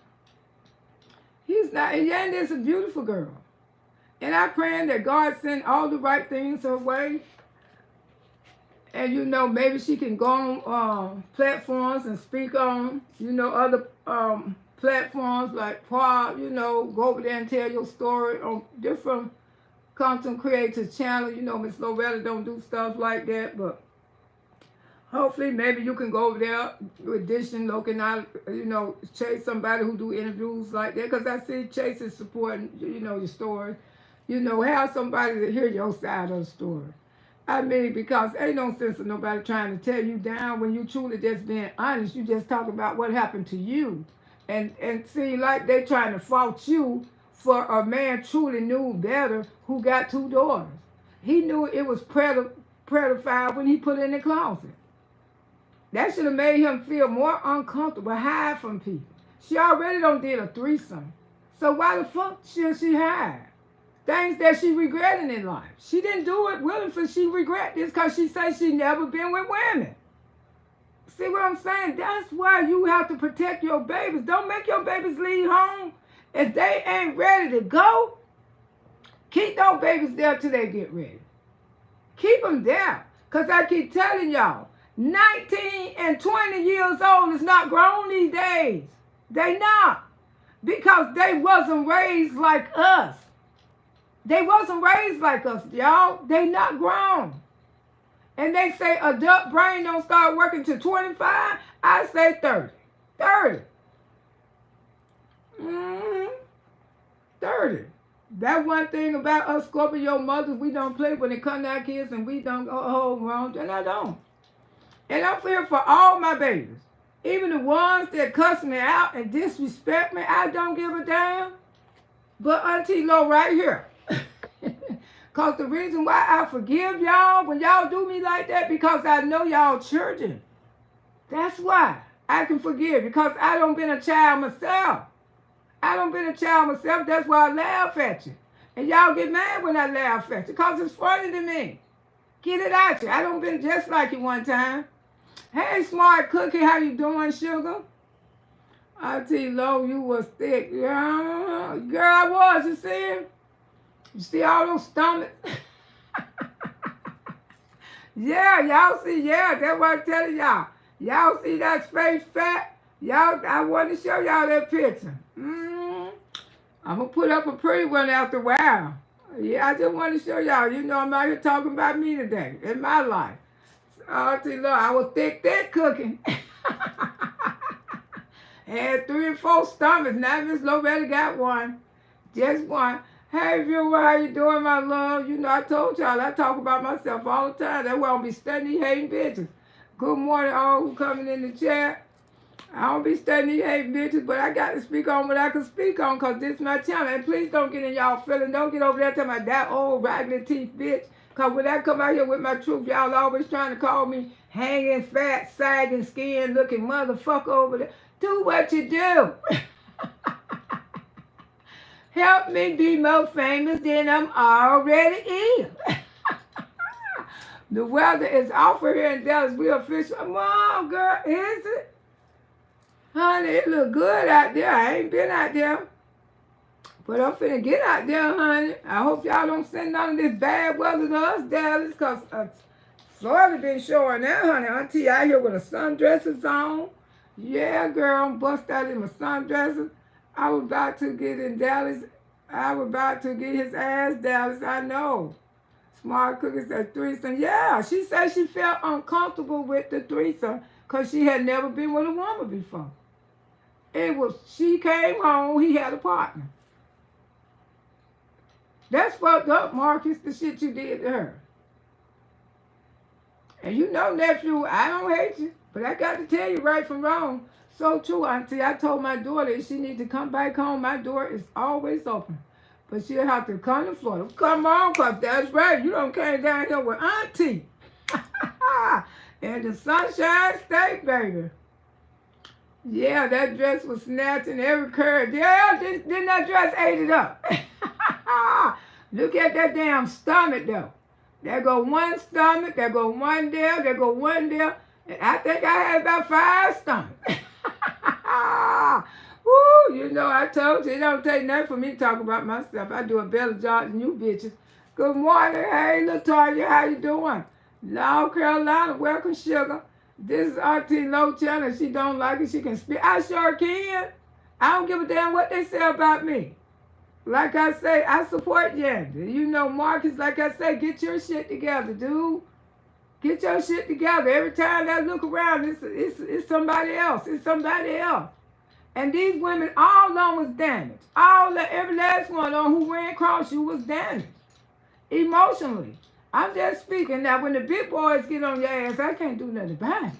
He's not. And Yandy is a beautiful girl. And I'm praying that God send all the right things her way. And, you know, maybe she can go on platforms and speak on, you know, other platforms like you know, go over there and tell your story on different content creators channel. You know, Miss Loretta don't do stuff like that, but hopefully maybe you can go over there with Dishing, looking out, you know, Chase somebody who do interviews like that, because I see Chase is supporting, you know, your story. You know, have somebody to hear your side of the story. I mean, because ain't no sense of nobody trying to tear you down when you truly just being honest. You just talk about what happened to you. And see, like they trying to fault you for a man truly knew better who got 2 daughters. He knew it was pedophile when he put it in the closet. That should have made him feel more uncomfortable, hide from people. She already done did a threesome. So why the fuck should she hide? Things that she regretted in life. She didn't do it willingly, she regret this because she says she never been with women. See what I'm saying? That's why you have to protect your babies. Don't make your babies leave home. If they ain't ready to go, keep those babies there till they get ready. Keep them there. Because I keep telling y'all, 19 and 20 years old is not grown these days. They not. Because they wasn't raised like us. They wasn't raised like us, y'all. They not grown. And they say adult brain don't start working till 25. I say 30. 30. 30. That one thing about us Scorpio mothers, we don't play when it come to our kids and we don't go hold wrong. And I don't. And I'm here for all my babies. Even the ones that cuss me out and disrespect me, I don't give a damn. But Auntie Lo right here. Because the reason why I forgive y'all when y'all do me like that, because I know y'all children. That's why I can forgive, because I don't been a child myself. I don't been a child myself. That's why I laugh at you. And y'all get mad when I laugh at you, because it's funny to me. Get it out you. I don't been just like you one time. Hey, Smart Cookie, how you doing, sugar? Auntie Lo, you was thick. Yeah, girl, I was, you see? You see all those stomachs? Yeah, y'all see, yeah, that's what I'm telling y'all. Y'all see that space fat? Y'all, I want to show y'all that picture. I'm going to put up a pretty one after a while. Yeah, I just want to show y'all. You know, I'm out here talking about me today, in my life. Auntie Lo, I was thick cooking. Had 3 or 4 stomachs. Now Miss Loretta got one. Just one. Hey, viewer, how you doing, my love? You know, I told y'all, I talk about myself all the time. That's why I don't be studying hating bitches. Good morning, all who coming in the chat. I don't be studying hating bitches, but I got to speak on what I can speak on, because this is my channel. And please don't get in y'all feeling. Don't get over there talking about that old raggedy teeth bitch. Because when I come out here with my truth, y'all always trying to call me hanging, fat, sagging, skin looking motherfucker over there. Do what you do. Help me be more famous than I'm already is. The weather is awful here in Dallas. We official. Come on, girl. Is it? Honey, it look good out there. I ain't been out there. But I'm finna get out there, honey. I hope y'all don't send none of this bad weather to us, Dallas, because Florida been showing that, honey. Auntie out here with a sundresses on. Yeah, girl, I'm bust out in my sundresses. I was about to get in Dallas. I was about to get his ass, Dallas. I know. Smart Cookie said threesome. Yeah, she said she felt uncomfortable with the threesome because she had never been with a woman before. It was, she came home, he had a partner. That's fucked up, Marcus, the shit you did to her. And you know, nephew, I don't hate you, but I got to tell you right from wrong. So true, Auntie. I told my daughter if she needs to come back home, my door is always open. But she'll have to come to Florida. Come on, cause that's right. You don't came down here with Auntie. And the Sunshine State, baby. Yeah, that dress was snatching every curve. Yeah, didn't that dress ate it up? Look at that damn stomach, though. There go one stomach, there go one there, there go one there. I think I had about 5 stomachs. Woo, you know, I told you, it don't take nothing for me to talk about myself. I do a better job than you bitches. Good morning. Hey, Latoya, how you doing? North Carolina, welcome, sugar. This is Auntie Low Channel. If she don't like it, she can speak. I sure can. I don't give a damn what they say about me. Like I say, I support Yandy. You know, Marcus, like I say, get your shit together, dude. Get your shit together. Every time I look around, it's somebody else. It's somebody else. And these women, all of them was damaged. Every last one on who ran across you was damaged. Emotionally. I'm just speaking. Now, when the big boys get on your ass, I can't do nothing about it.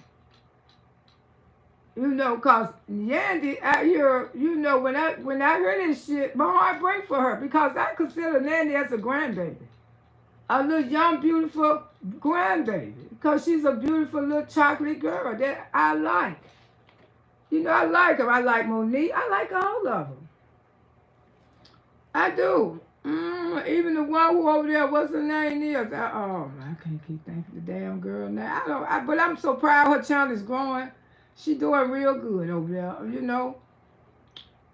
You know, because Yandy out here, you know, when I heard this shit, my heart breaks for her because I consider Yandy as a grandbaby. A little young, beautiful grandbaby. Because she's a beautiful little chocolate girl that I like. You know, I like her. I like Monique. I like all of them. I do. Even the one who over there, what's her name is? I can't keep thinking the damn girl now. But I'm so proud her child is growing. She doing real good over there, you know.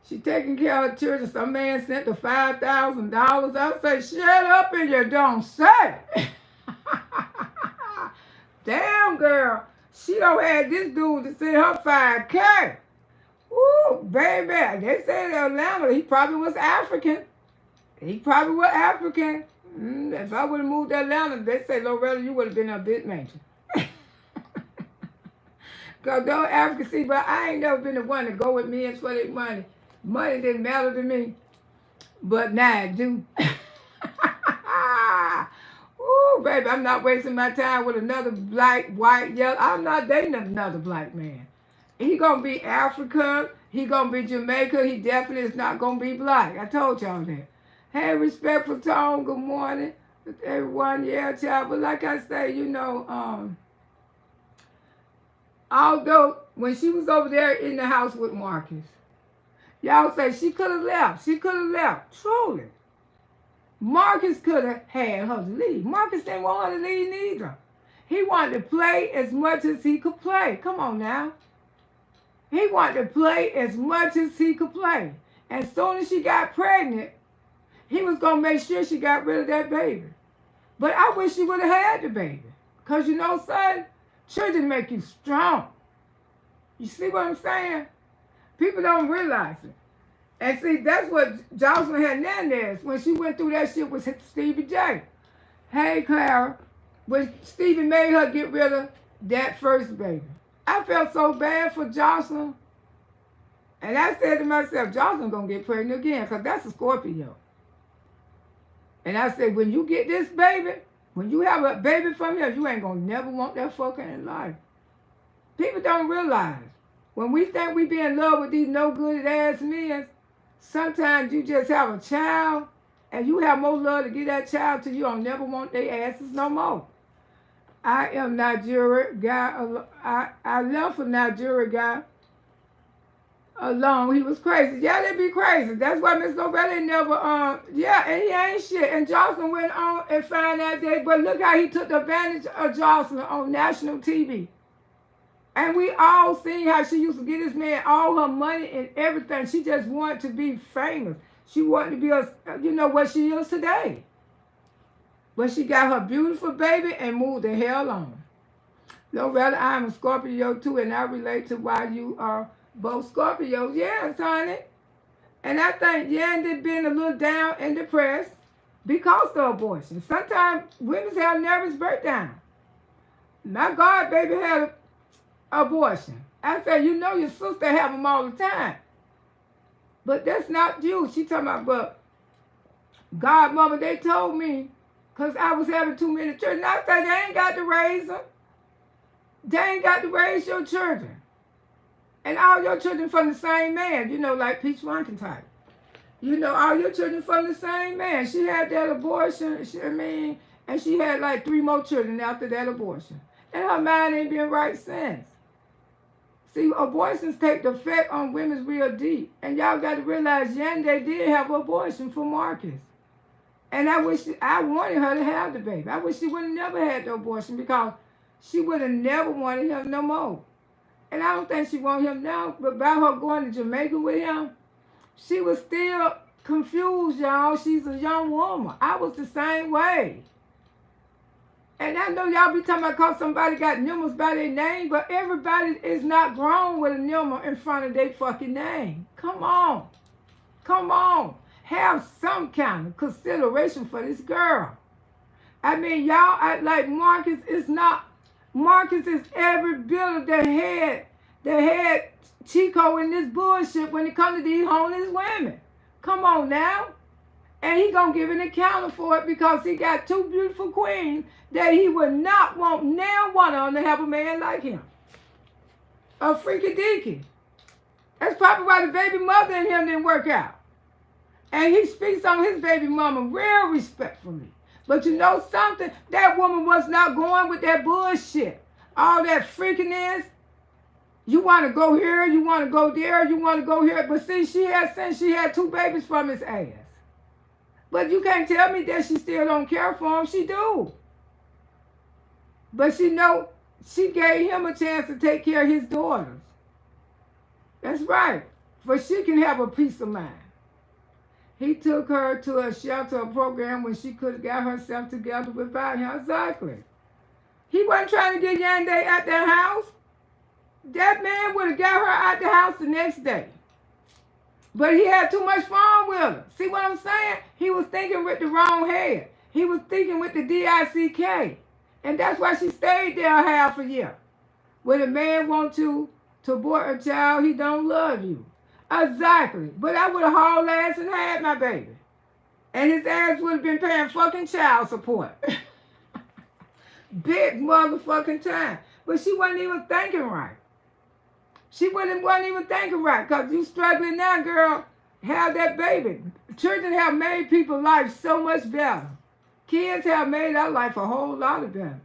She taking care of her children. Some man sent her $5,000. I say, shut up and you don't say. Damn, girl. She don't have this dude to send her $5K. Ooh, baby. They say in Atlanta, he probably was African. If I would have moved to Atlanta, they say, Loretta, you would have been a bit major. Because those Africans, see, but I ain't never been the one to go with men for their money. Money didn't matter to me. But now it do. Ooh, baby, I'm not wasting my time with another black, white, yellow. I'm not dating another black man. He gonna be African. He gonna be Jamaica. He definitely is not gonna be black. I told y'all that. Hey, respectful tone. Good morning, everyone. Yeah, child. But like I say, you know, although when she was over there in the house with Marcus, y'all say she could have left. She could have left. Truly. Marcus could have had her to leave. Marcus didn't want her to leave neither. He wanted to play as much as he could play. Come on now. He wanted to play as much as he could play. And as soon as she got pregnant, he was going to make sure she got rid of that baby. But I wish she would have had the baby. Because, you know, son, children make you strong. You see what I'm saying? People don't realize it. And see, that's what Jocelyn Hernandez, when she went through that shit with Stevie J. Hey, Clara, when Stevie made her get rid of that first baby. I felt so bad for Jocelyn. And I said to myself, Jocelyn gonna get pregnant again, because that's a Scorpio. And I said, when you get this baby, when you have a baby from here, you ain't gonna never want that fucker in life. People don't realize, when we think we be in love with these no good ass men, sometimes you just have a child, and you have more love to give that child to you don't never want their asses no more. I am Nigeria guy. I left a Nigeria guy alone. He was crazy. Yeah, they be crazy. That's why Miss Loretta never, yeah, and he ain't shit. And Jocelyn went on and found that day. But look how he took advantage of Jocelyn on national TV. And we all seen how she used to get this man all her money and everything. She just wanted to be famous. She wanted to be, you know, what she is today. But she got her beautiful baby and moved the hell on. Loretta, I'm a Scorpio too, and I relate to why you are both Scorpios. Yes, honey. And I think Yandy been a little down and depressed because of abortion. Sometimes women have nervous breakdown. My God, baby had abortion. I said, you know your sister have them all the time. But that's not you. She talking about, but godmother, they told me, because I was having too many children. I said, they ain't got to raise them. They ain't got to raise your children. And all your children from the same man, you know, like Peach Rankin type. You know, all your children from the same man. She had that abortion, and she had like 3 more children after that abortion. And her mind ain't been right since. See, abortions take the effect on women's real deep. And y'all got to realize Yandy did have abortion for Marcus. And I wanted her to have the baby. I wish she would have never had the abortion because she would have never wanted him no more. And I don't think she want him now, but about her going to Jamaica with him, she was still confused, y'all. She's a young woman. I was the same way. And I know y'all be talking about because somebody got numbers by their name, but everybody is not grown with a number in front of their fucking name. Come on. Come on. Have some kind of consideration for this girl. I mean, y'all act like Marcus is not. Marcus is every bit of the head Chico in this bullshit when it comes to these homeless women. Come on now. And he gonna give an account for it because he got two beautiful queens that he would not want now one of them to have a man like him. A freaky deaky. That's probably why the baby mother and him didn't work out. And he speaks on his baby mama real respectfully. But you know something? That woman was not going with that bullshit. All that freakiness. You want to go here, you want to go there, you want to go here. But see, she had two babies from his ass. But you can't tell me that she still don't care for him. She do. But she know she gave him a chance to take care of his daughters. That's right. For she can have a peace of mind. He took her to a shelter program when she could have got herself together without him. Exactly. He wasn't trying to get Yande out the house. That man would have got her out the house the next day. But he had too much fun with her. See what I'm saying? He was thinking with the wrong head. He was thinking with the DICK. And that's why she stayed there half a year. When a man wants to abort a child, he don't love you. Exactly. But I would have hauled ass and had my baby. And his ass would have been paying fucking child support. Big motherfucking time. But she wasn't even thinking right. She wasn't even thinking right. Because you struggling now, girl. Have that baby. Children have made people's life so much better. Kids have made our life a whole lot of better.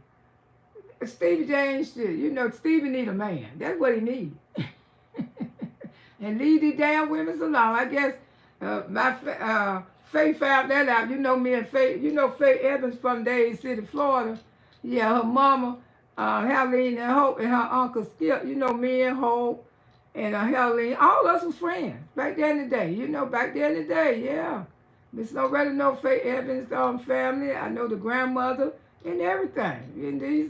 Stevie James shit. You know, Stevie need a man. That's what he needs. And leave these damn women alone. I guess Faye found that out. You know me and Faye. You know Faye Evans from Dade City, Florida. Yeah, her mama, Helene and Hope, and her uncle Skip. You know me and Hope and Helene. All of us was friends back there in the day. You know, back there in the day, yeah. Miss Loretta know Faye Evans' family. I know the grandmother and everything. And these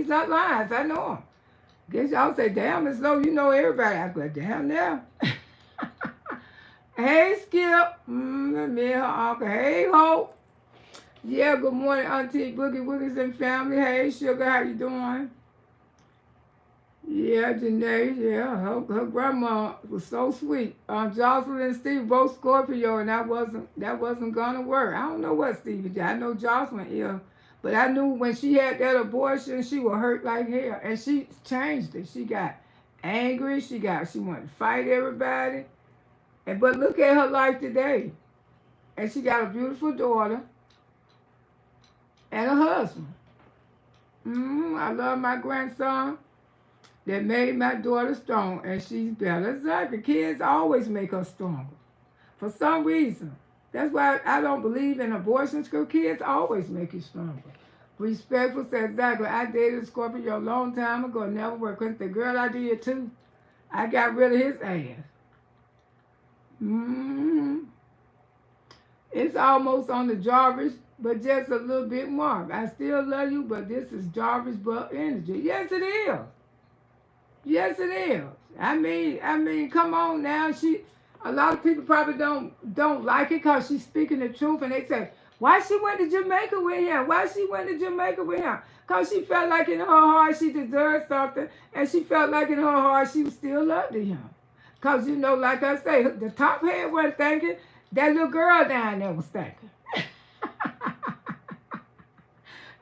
not lies. I know them. Guess y'all say, damn, Miss Lowe, you know everybody. I go, damn now. Hey, Skip. Me and her uncle. Hey, Hope. Yeah, good morning, Auntie Boogie Woogies and family. Hey, Sugar, how you doing? Yeah, Janae, yeah. Her grandma was so sweet. Jocelyn and Steve, both Scorpio, and that wasn't gonna work. I don't know what Stevie did. I know Jocelyn is. But I knew when she had that abortion, she would hurt like hell. And she changed it. She got angry. She wanted to fight everybody. But look at her life today. And she got a beautiful daughter and a husband. I love my grandson that made my daughter strong. And she's better. Exactly. Kids always make her stronger. For some reason. That's why I don't believe in abortion school. Kids always make you stronger. Respectful said, exactly. I dated a Scorpio a long time ago. Never worked. Because the girl I did too, I got rid of his ass. It's almost on the Jarvis, but just a little bit more. I still love you, but this is Jarvis Buck energy. Yes, it is. Yes, it is. I mean, come on now. A lot of people probably don't like it because she's speaking the truth, and they say, why she went to Jamaica with him? Why she went to Jamaica with him? Because she felt like in her heart she deserved something, and she felt like in her heart she was still loving him. Because, you know, like I say, the top head wasn't thinking, that little girl down there was thinking.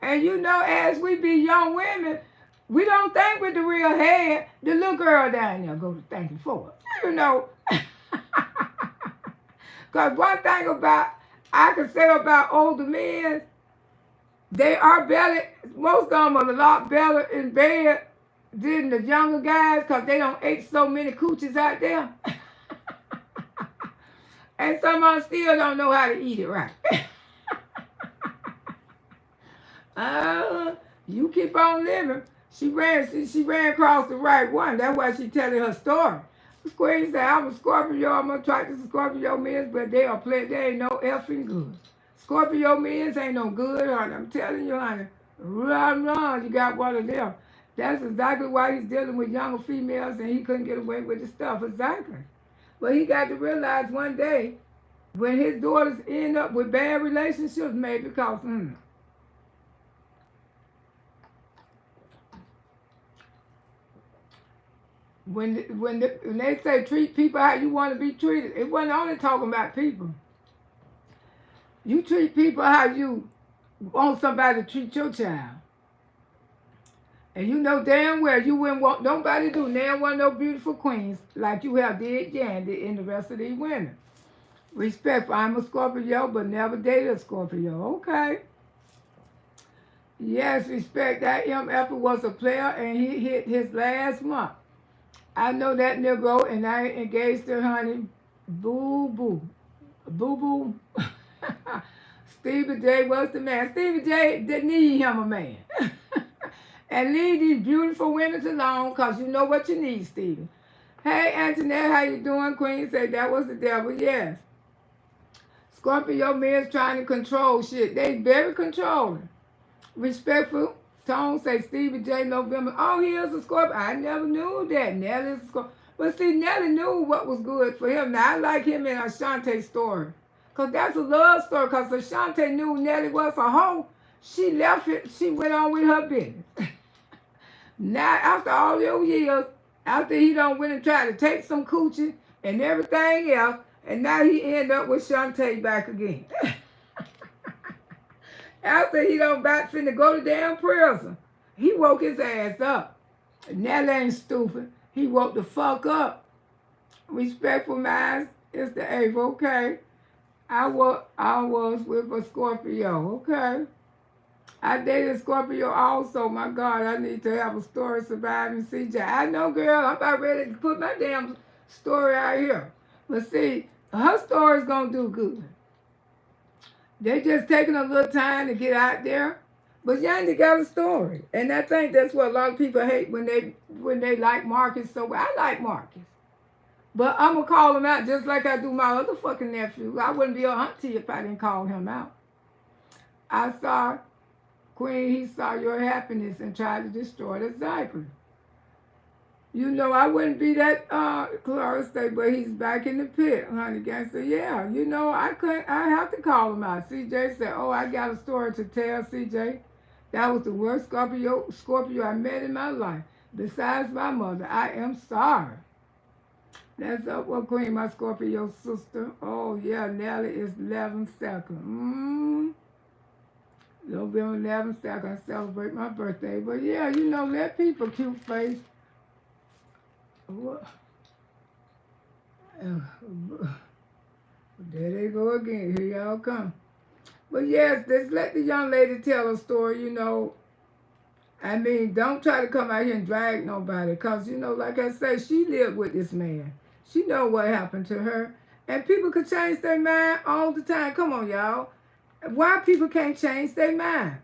And, you know, as we be young women, we don't think with the real head, the little girl down there go to thinking for it. You know. Because one thing I can say about older men, they are better, most of them are a lot better in bed than the younger guys because they don't ate so many coochies out there. And some of them still don't know how to eat it right. You keep on living. She ran across the right one. That's why she telling her story. Queen said, I'm a Scorpio, I'm attracted to Scorpio men, but they ain't no effing good. Scorpio men ain't no good, honey. I'm telling you, honey. Run, you got one of them. That's exactly why he's dealing with younger females and he couldn't get away with the stuff. Exactly. But he got to realize one day when his daughters end up with bad relationships, maybe because, when they say treat people how you want to be treated, it wasn't only talking about people. You treat people how you want somebody to treat your child. And you know damn well you wouldn't want nobody to do now one of those beautiful queens like you have did Yandy and the rest of these women. Respectful, I'm a Scorpio, but never dated a Scorpio. Okay. Yes, respect. That MF was a player and he hit his last month. I know that Negro and I engaged her, honey. Boo boo. Boo boo. Stevie J was the man. Stevie J didn't need him a man. And leave these beautiful women alone because you know what you need, Stevie. Hey, Antoinette, how you doing? Queen said that was the devil. Yes. Scorpio men's trying to control shit. They very controlling. Respectful. Tone say Stevie J November. Oh, he is a Scorpio. I never knew that. Nelly is a Scorpio. But see, Nelly knew what was good for him. Now, I like him in Ashante's story. Because that's a love story. Because Ashante knew Nelly was a hoe. She left it. She went on with her business. Now, after all those years, after he done went and tried to take some coochie and everything else, and now he end up with Shantae back again. After he done about finna go to damn prison, he woke his ass up. Nelly ain't stupid. He woke the fuck up. Respectful minds, it's the Ava, okay? I was with a Scorpio, okay? I dated Scorpio also. My God, I need to have a story surviving CJ. I know, girl. I'm about ready to put my damn story out here. But see, her story's going to do good. They just taking a little time to get out there. But Yandy got a story. And I think that's what a lot of people hate when they like Marcus. So I like Marcus. But I'm going to call him out just like I do my other fucking nephew. I wouldn't be a auntie if I didn't call him out. I saw... Queen, he saw your happiness and tried to destroy it. Exactly. You know, I wouldn't be that Clara State, but he's back in the pit, honey. Gangster, yeah. You know, I have to call him out. CJ said, oh, I got a story to tell, CJ. That was the worst Scorpio I met in my life. Besides my mother, I am sorry. That's up, well, Queen, my Scorpio sister. Oh, yeah, Nelly is 11/2. November 11th, I'm going to celebrate my birthday. But yeah, you know, let people cute face. What? There they go again. Here y'all come. But yes, just let the young lady tell a story, you know. I mean, don't try to come out here and drag nobody. Because, you know, like I say, she lived with this man. She know what happened to her. And people could change their mind all the time. Come on, y'all. Why people can't change their mind?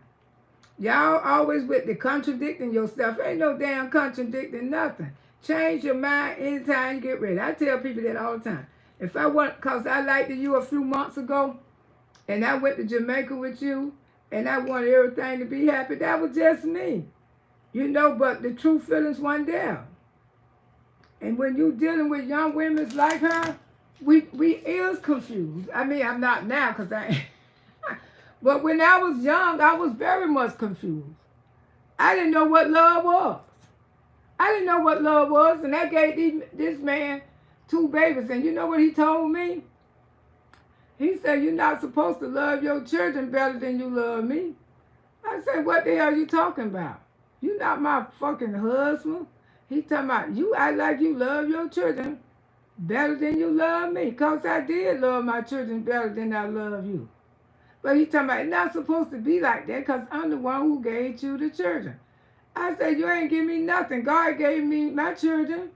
Y'all always with the contradicting yourself. Ain't no damn contradicting nothing. Change your mind anytime you get ready. I tell people that all the time. If I want, because I liked you a few months ago, and I went to Jamaica with you, and I wanted everything to be happy, that was just me. You know, but the true feelings weren't there. And when you dealing with young women like her, we is confused. I mean, I'm not now because I ain't. But when I was young, I was very much confused. I didn't know what love was. I didn't know what love was, and I gave this man 2 babies. And you know what he told me? He said, you're not supposed to love your children better than you love me. I said, what the hell are you talking about? You're not my fucking husband. He talking about, you act like you love your children better than you love me. Because I did love my children better than I love you. But he talking about, it's not supposed to be like that because I'm the one who gave you the children. I said, you ain't give me nothing. God gave me my children.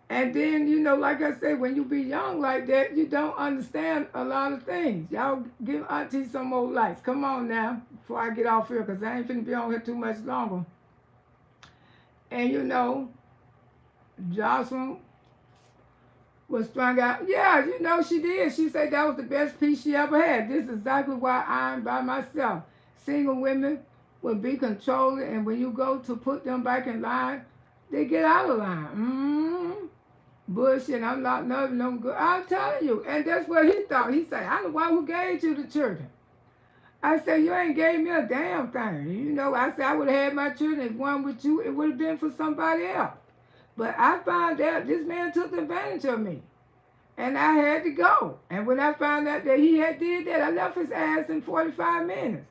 And then, you know, like I said, when you be young like that, you don't understand a lot of things. Y'all give Auntie some more lights. Come on now, before I get off here, because I ain't finna be on here too much longer. And you know, Jocelyn was strung out. Yeah, you know she did. She said that was the best piece she ever had. This is exactly why I'm by myself. Single women will be controlling, and when you go to put them back in line, they get out of line. Bullshit, I'm not none of them good. I'm telling you. And that's what he thought. He said, I'm the one who gave you the children. I said, you ain't gave me a damn thing. You know, I said, I would have had my children. If one with you, it would have been for somebody else. But I found out this man took advantage of me. And I had to go. And when I found out that he had did that, I left his ass in 45 minutes.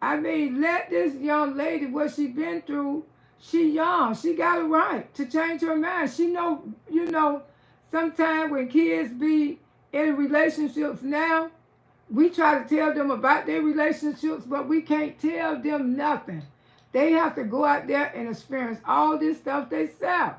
I mean, let this young lady, what she been through, she young. She got a right to change her mind. She know, you know, sometimes when kids be in relationships now, we try to tell them about their relationships, but we can't tell them nothing. They have to go out there and experience all this stuff themselves.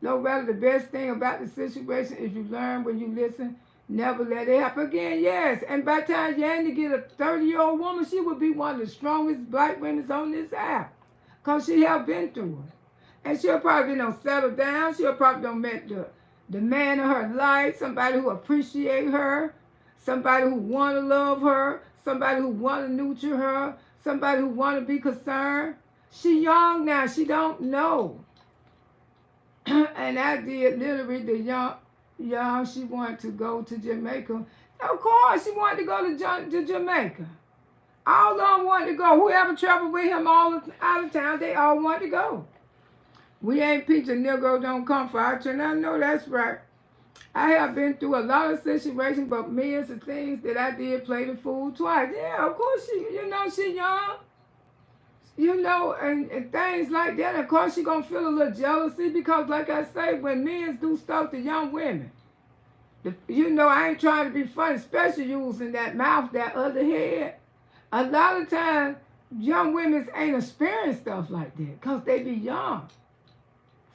Loretta, the best thing about the situation is you learn when you listen, never let it happen again. Yes, and by the time Yanni get a 30-year-old woman, she would be one of the strongest black women on this app because she have been through it. And she'll probably don't settle down. She'll probably don't meet the man of her life, somebody who appreciate her, somebody who want to love her, somebody who want to nurture her, somebody who want to be concerned. She young now. She don't know. And I did literally the young, she wanted to go to Jamaica. Of course, she wanted to go to Jamaica. All of them wanted to go. Whoever traveled with him all out of town, they all wanted to go. We ain't preaching Negro don't come for our church. I know that's right. I have been through a lot of situations, but millions of things that I did play the fool twice. Yeah, of course, she young. You know, and things like that. Of course, she's going to feel a little jealousy because, like I say, when men do stuff to young women, you know, I ain't trying to be funny, especially using that mouth, that other head. A lot of times, young women ain't experienced stuff like that because they be young.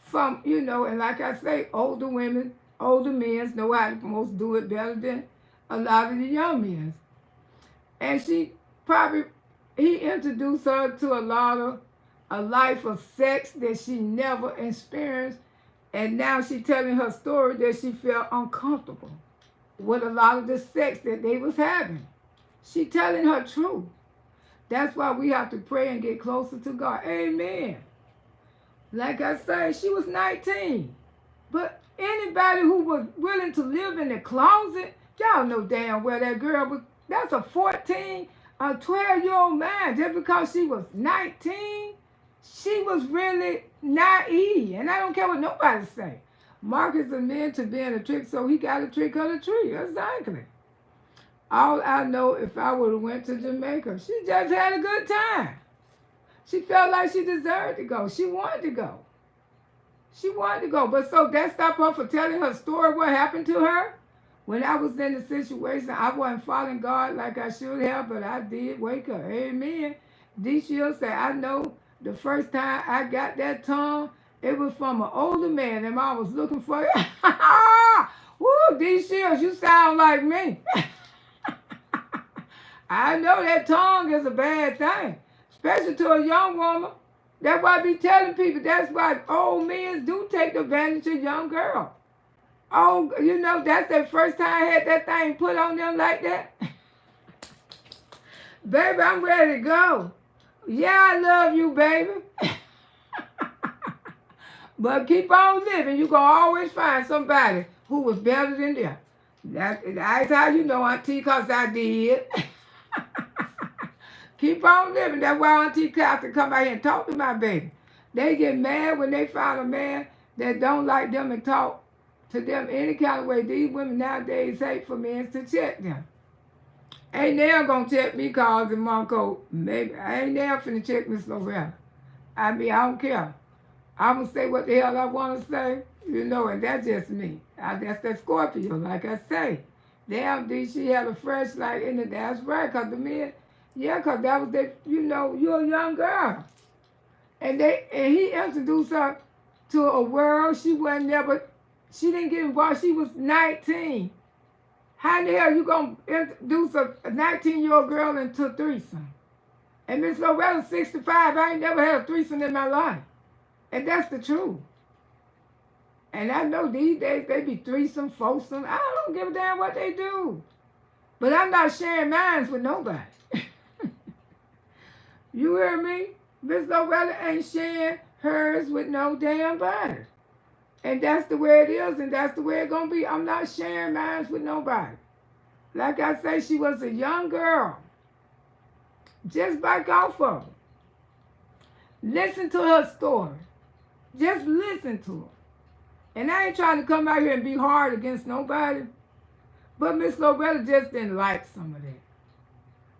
From, you know, and like I say, older women, older men know how to most do it better than a lot of the young men. And he introduced her to a life of sex that she never experienced. And now she's telling her story that she felt uncomfortable with a lot of the sex that they was having. She telling her truth. That's why we have to pray and get closer to God. Amen. Like I say, she was 19. But anybody who was willing to live in the closet, y'all know damn well that girl was, that's a 12-year-old man. Just because she was 19, she was really naive. And I don't care what nobody say. Marcus is meant to be in a trick, so he got to trick her to treat. Exactly. All I know, if I would have went to Jamaica, she just had a good time. She felt like she deserved to go. She wanted to go. She wanted to go. But so that stopped her from telling her story, what happened to her. When I was in the situation, I wasn't following God like I should have, but I did wake up. Amen. D-Shield said, I know the first time I got that tongue, it was from an older man, and I was looking for it. Woo, D-Shield, you sound like me. I know that tongue is a bad thing, especially to a young woman. That's why I be telling people, that's why old men do take advantage of young girls. Oh, you know, that's the first time I had that thing put on them like that. Baby, I'm ready to go. Yeah, I love you, baby. But keep on living. You're going to always find somebody who was better than them. That's how you know, Auntie, because I did. Keep on living. That's why Auntie have to come out here and talk to my baby. They get mad when they find a man that don't like them and talk to them any kind of way. These women nowadays hate for men to check them. Ain't never gonna check me cause the Monco. Maybe I ain't never finna check Miss Loretta. I mean, I don't care. I'm gonna say what the hell I wanna say, you know, and that's just me. That's that Scorpio, like I say. Damn, D, she had a fresh light in it. That's right, cause the men, yeah, cause that was that, you know, you're a young girl. And he introduced her to a world she didn't get involved. She was 19. How in the hell you gonna introduce a 19-year-old girl into a threesome? And Miss Loretta's 65. I ain't never had a threesome in my life. And that's the truth. And I know these days they be threesome, foursome. I don't give a damn what they do. But I'm not sharing mines with nobody. You hear me? Miss Loretta ain't sharing hers with no damn body. And that's the way it is, and that's the way it's gonna be. I'm not sharing mines with nobody. Like I say, she was a young girl. Just back off of her. Listen to her story. Just listen to her. And I ain't trying to come out here and be hard against nobody. But Miss Loretta just didn't like some of that.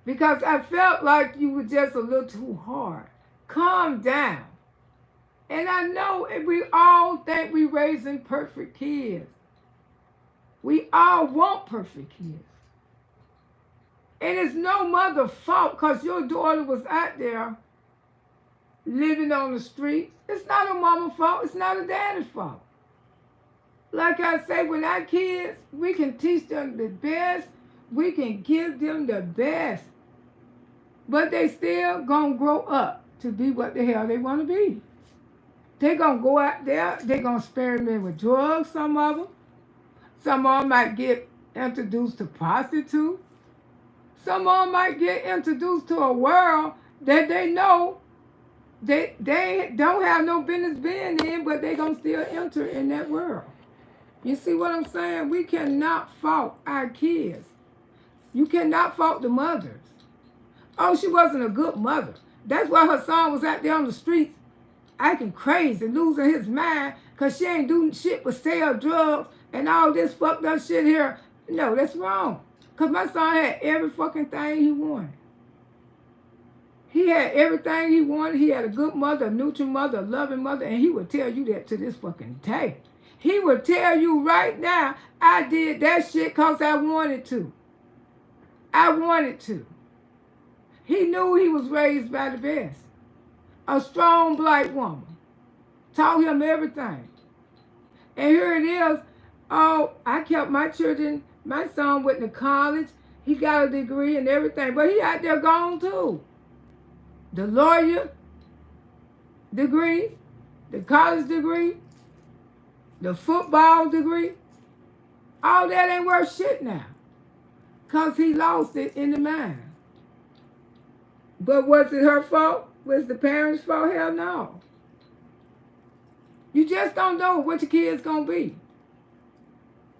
Because I felt like you were just a little too hard. Calm down. And I know we all think we raising perfect kids. We all want perfect kids. And it's no mother's fault because your daughter was out there living on the street. It's not a mama's fault. It's not a daddy's fault. Like I say, when our kids, we can teach them the best. We can give them the best. But they still gonna grow up to be what the hell they want to be. They gonna go out there. They gonna experiment with drugs, some of them. Some of them might get introduced to prostitutes. Some of them might get introduced to a world that they know they don't have no business being in, but they gonna still enter in that world. You see what I'm saying? We cannot fault our kids. You cannot fault the mothers. Oh, she wasn't a good mother. That's why her son was out there on the streets acting crazy, losing his mind, because she ain't doing shit but sell drugs and all this fucked up shit here. No, that's wrong. Because my son had every fucking thing he wanted. He had everything he wanted. He had a good mother, a neutral mother, a loving mother, and he would tell you that to this fucking day. He would tell you right now, I did that shit because I wanted to. I wanted to. He knew he was raised by the best. A strong black woman. Taught him everything. And here it is. Oh, I kept my children. My son went to college. He got a degree and everything. But he out there gone too. The lawyer degree, the college degree, the football degree. All that ain't worth shit now. Because he lost it in the mind. But was it her fault? Was the parents' fault? Hell no. You just don't know what your kid's gonna be.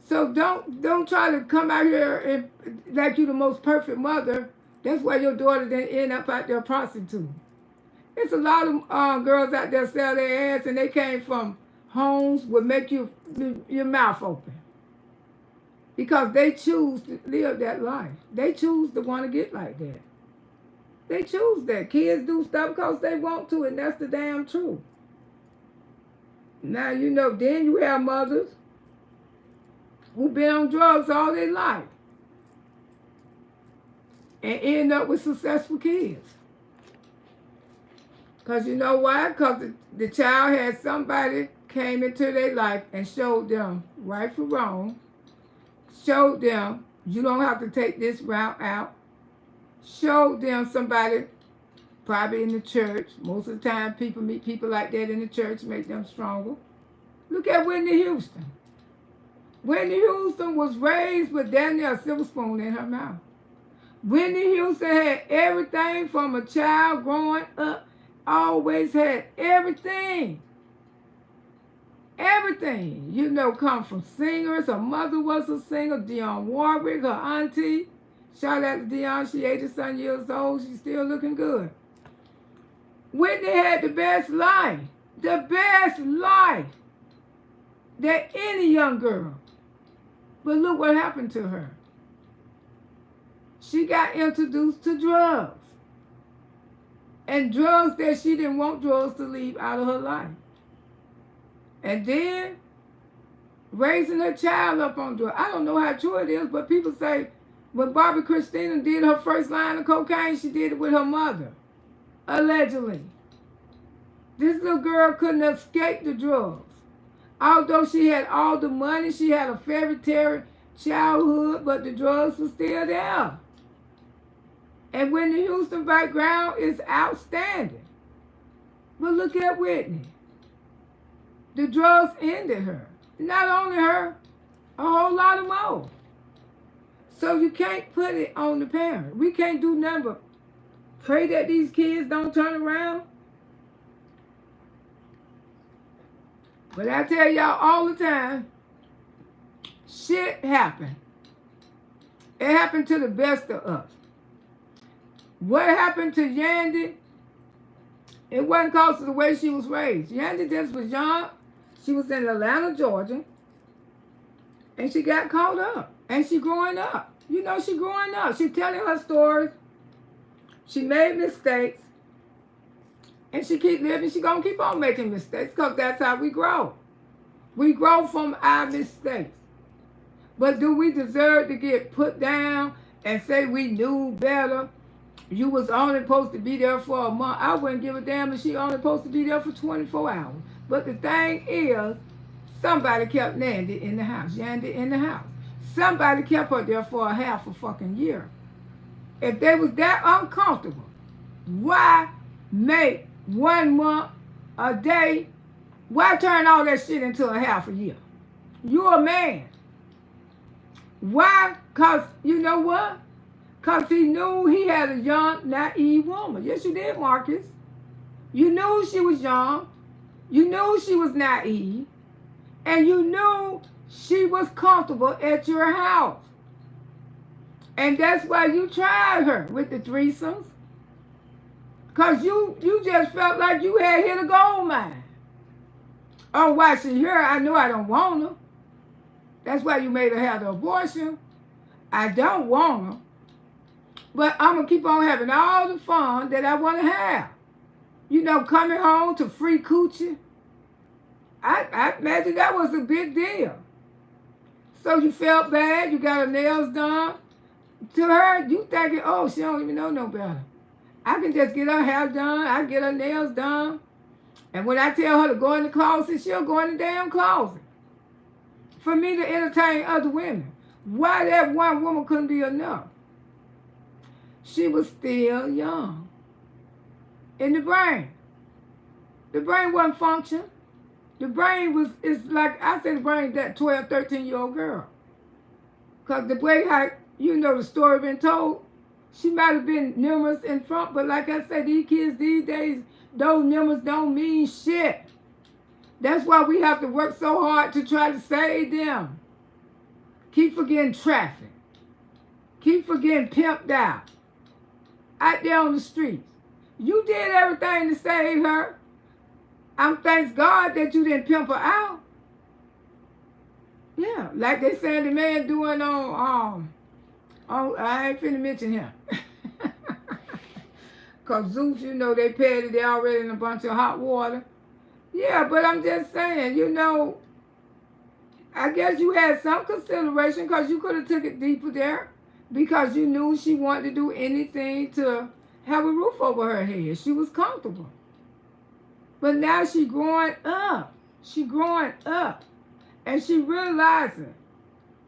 So don't try to come out here and like you the most perfect mother. That's why your daughter didn't end up out there prostituting. There's a lot of girls out there sell their ass and they came from homes would make your mouth open. Because they choose to live that life. They choose to want to get like that. They choose that. Kids do stuff because they want to, and that's the damn truth. Now, you know, then you have mothers who been on drugs all their life and end up with successful kids. Because you know why? Because the child had somebody came into their life and showed them right from wrong, showed them you don't have to take this route out, showed them somebody probably in the church. Most of the time people meet people like that in the church, make them stronger. Look at Whitney Houston. Whitney Houston was raised with Danielle a silver spoon in her mouth. Whitney Houston had everything from a child growing up, always had everything. Everything, you know, come from singers. Her mother was a singer, Dionne Warwick, her auntie. Shout out to Dionne, she 80-some years old, she's still looking good. Whitney had the best life that any young girl. But look what happened to her. She got introduced to drugs. And drugs that she didn't want drugs to leave out of her life. And then raising her child up on drugs. I don't know how true it is, but people say when Barbie Christina did her first line of cocaine, she did it with her mother. Allegedly. This little girl couldn't escape the drugs. Although she had all the money, she had a fairy tale childhood, but the drugs were still there. And Whitney Houston background is outstanding. But look at Whitney. The drugs ended her. Not only her, a whole lot of more. So you can't put it on the parent. We can't do nothing but pray that these kids don't turn around. But I tell y'all all the time, shit happened. It happened to the best of us. What happened to Yandy, it wasn't because of the way she was raised. Yandy just was young. She was in Atlanta, Georgia. And she got caught up. And she growing up. You know, she growing up. She telling her stories. She made mistakes. And she keep living. She gonna keep on making mistakes because that's how we grow. We grow from our mistakes. But do we deserve to get put down and say we knew better? You was only supposed to be there for a month. I wouldn't give a damn if she only supposed to be there for 24 hours. But the thing is, somebody kept Yandy in the house. Yandy in the house. Somebody kept her there for a half a fucking year. If they was that uncomfortable, why make 1 month a day? Why turn all that shit into a half a year? You a man. Why? Because you know what? Because he knew he had a young, naive woman. Yes, you did, Marcus. You knew she was young. You knew she was naive. And you knew she was comfortable at your house. And that's why you tried her with the threesomes. Because you just felt like you had hit a gold mine. Oh, watching her, I know I don't want her. That's why you made her have the abortion. I don't want her. But I'm going to keep on having all the fun that I want to have. You know, coming home to free coochie. I imagine that was a big deal. So you felt bad. You got her nails done. To her, you thinking, oh, she don't even know no better. I can just get her hair done. I get her nails done. And when I tell her to go in the closet, she'll go in the damn closet. For me to entertain other women. Why that one woman couldn't be enough? She was still young. In the brain. The brain wasn't functioning. The brain was, it's like, I say the brain that 12, 13-year-old girl. Because the way how, you know, the story been told, she might have been numerous in front, but like I said, these kids these days, those numbers don't mean shit. That's why we have to work so hard to try to save them. Keep forgetting traffic. Keep forgetting pimped out there on the streets. You did everything to save her. I'm thanks God that you didn't pimp her out. Yeah, like they said the man doing on I ain't finna mention him. Cause Zeus, you know, they petted, they already in a bunch of hot water. Yeah, but I'm just saying, you know, I guess you had some consideration because you could have took it deeper there because you knew she wanted to do anything to have a roof over her head. She was comfortable. But now she growing up. She growing up. And she realizing,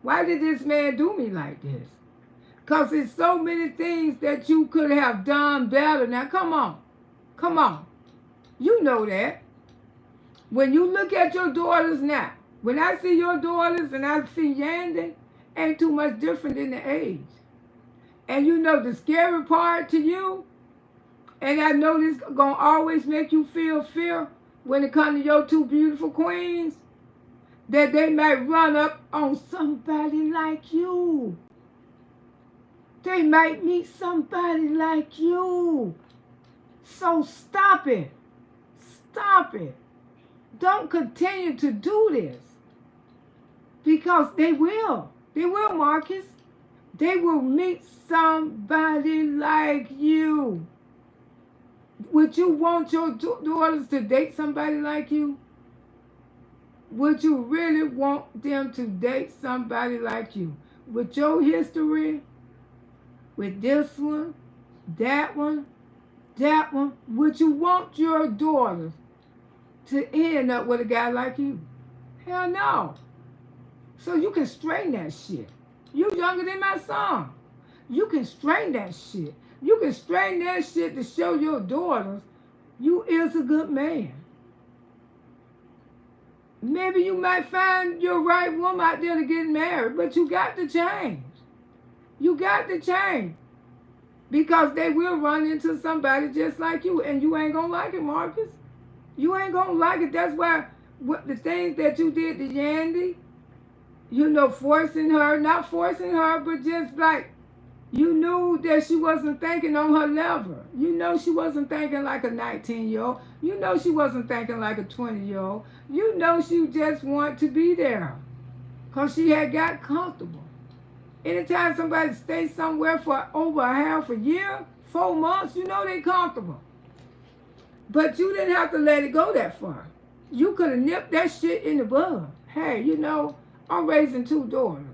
why did this man do me like this? Because there's so many things that you could have done better. Now, come on. Come on. You know that. When you look at your daughters now, when I see your daughters and I see Yandy, ain't too much different in the age. And you know the scary part to you, and I know this gonna always make you feel fear when it comes to your two beautiful queens, that they might run up on somebody like you. They might meet somebody like you. So stop it. Stop it. Don't continue to do this. Because they will. They will, Marcus. They will meet somebody like you. Would you want your daughters to date somebody like you? Would you really want them to date somebody like you? With your history, with this one, that one, that one, would you want your daughters to end up with a guy like you? Hell no. So you can straighten that shit. You younger than my son. You can straighten that shit. You can straighten that shit to show your daughters you is a good man. Maybe you might find your right woman out there to get married, but you got to change. You got to change. Because they will run into somebody just like you, and you ain't gonna like it, Marcus. You ain't gonna like it. That's why the things that you did to Yandy, forcing her, not forcing her, but just like you knew that she wasn't thinking on her level. You know she wasn't thinking like a 19-year-old. You know she wasn't thinking like a 20-year-old. You know she just wanted to be there because she had got comfortable. Anytime somebody stays somewhere for over a half a year, 4 months, you know they comfortable. But you didn't have to let it go that far. You could have nipped that shit in the bud. Hey, I'm raising 2 daughters.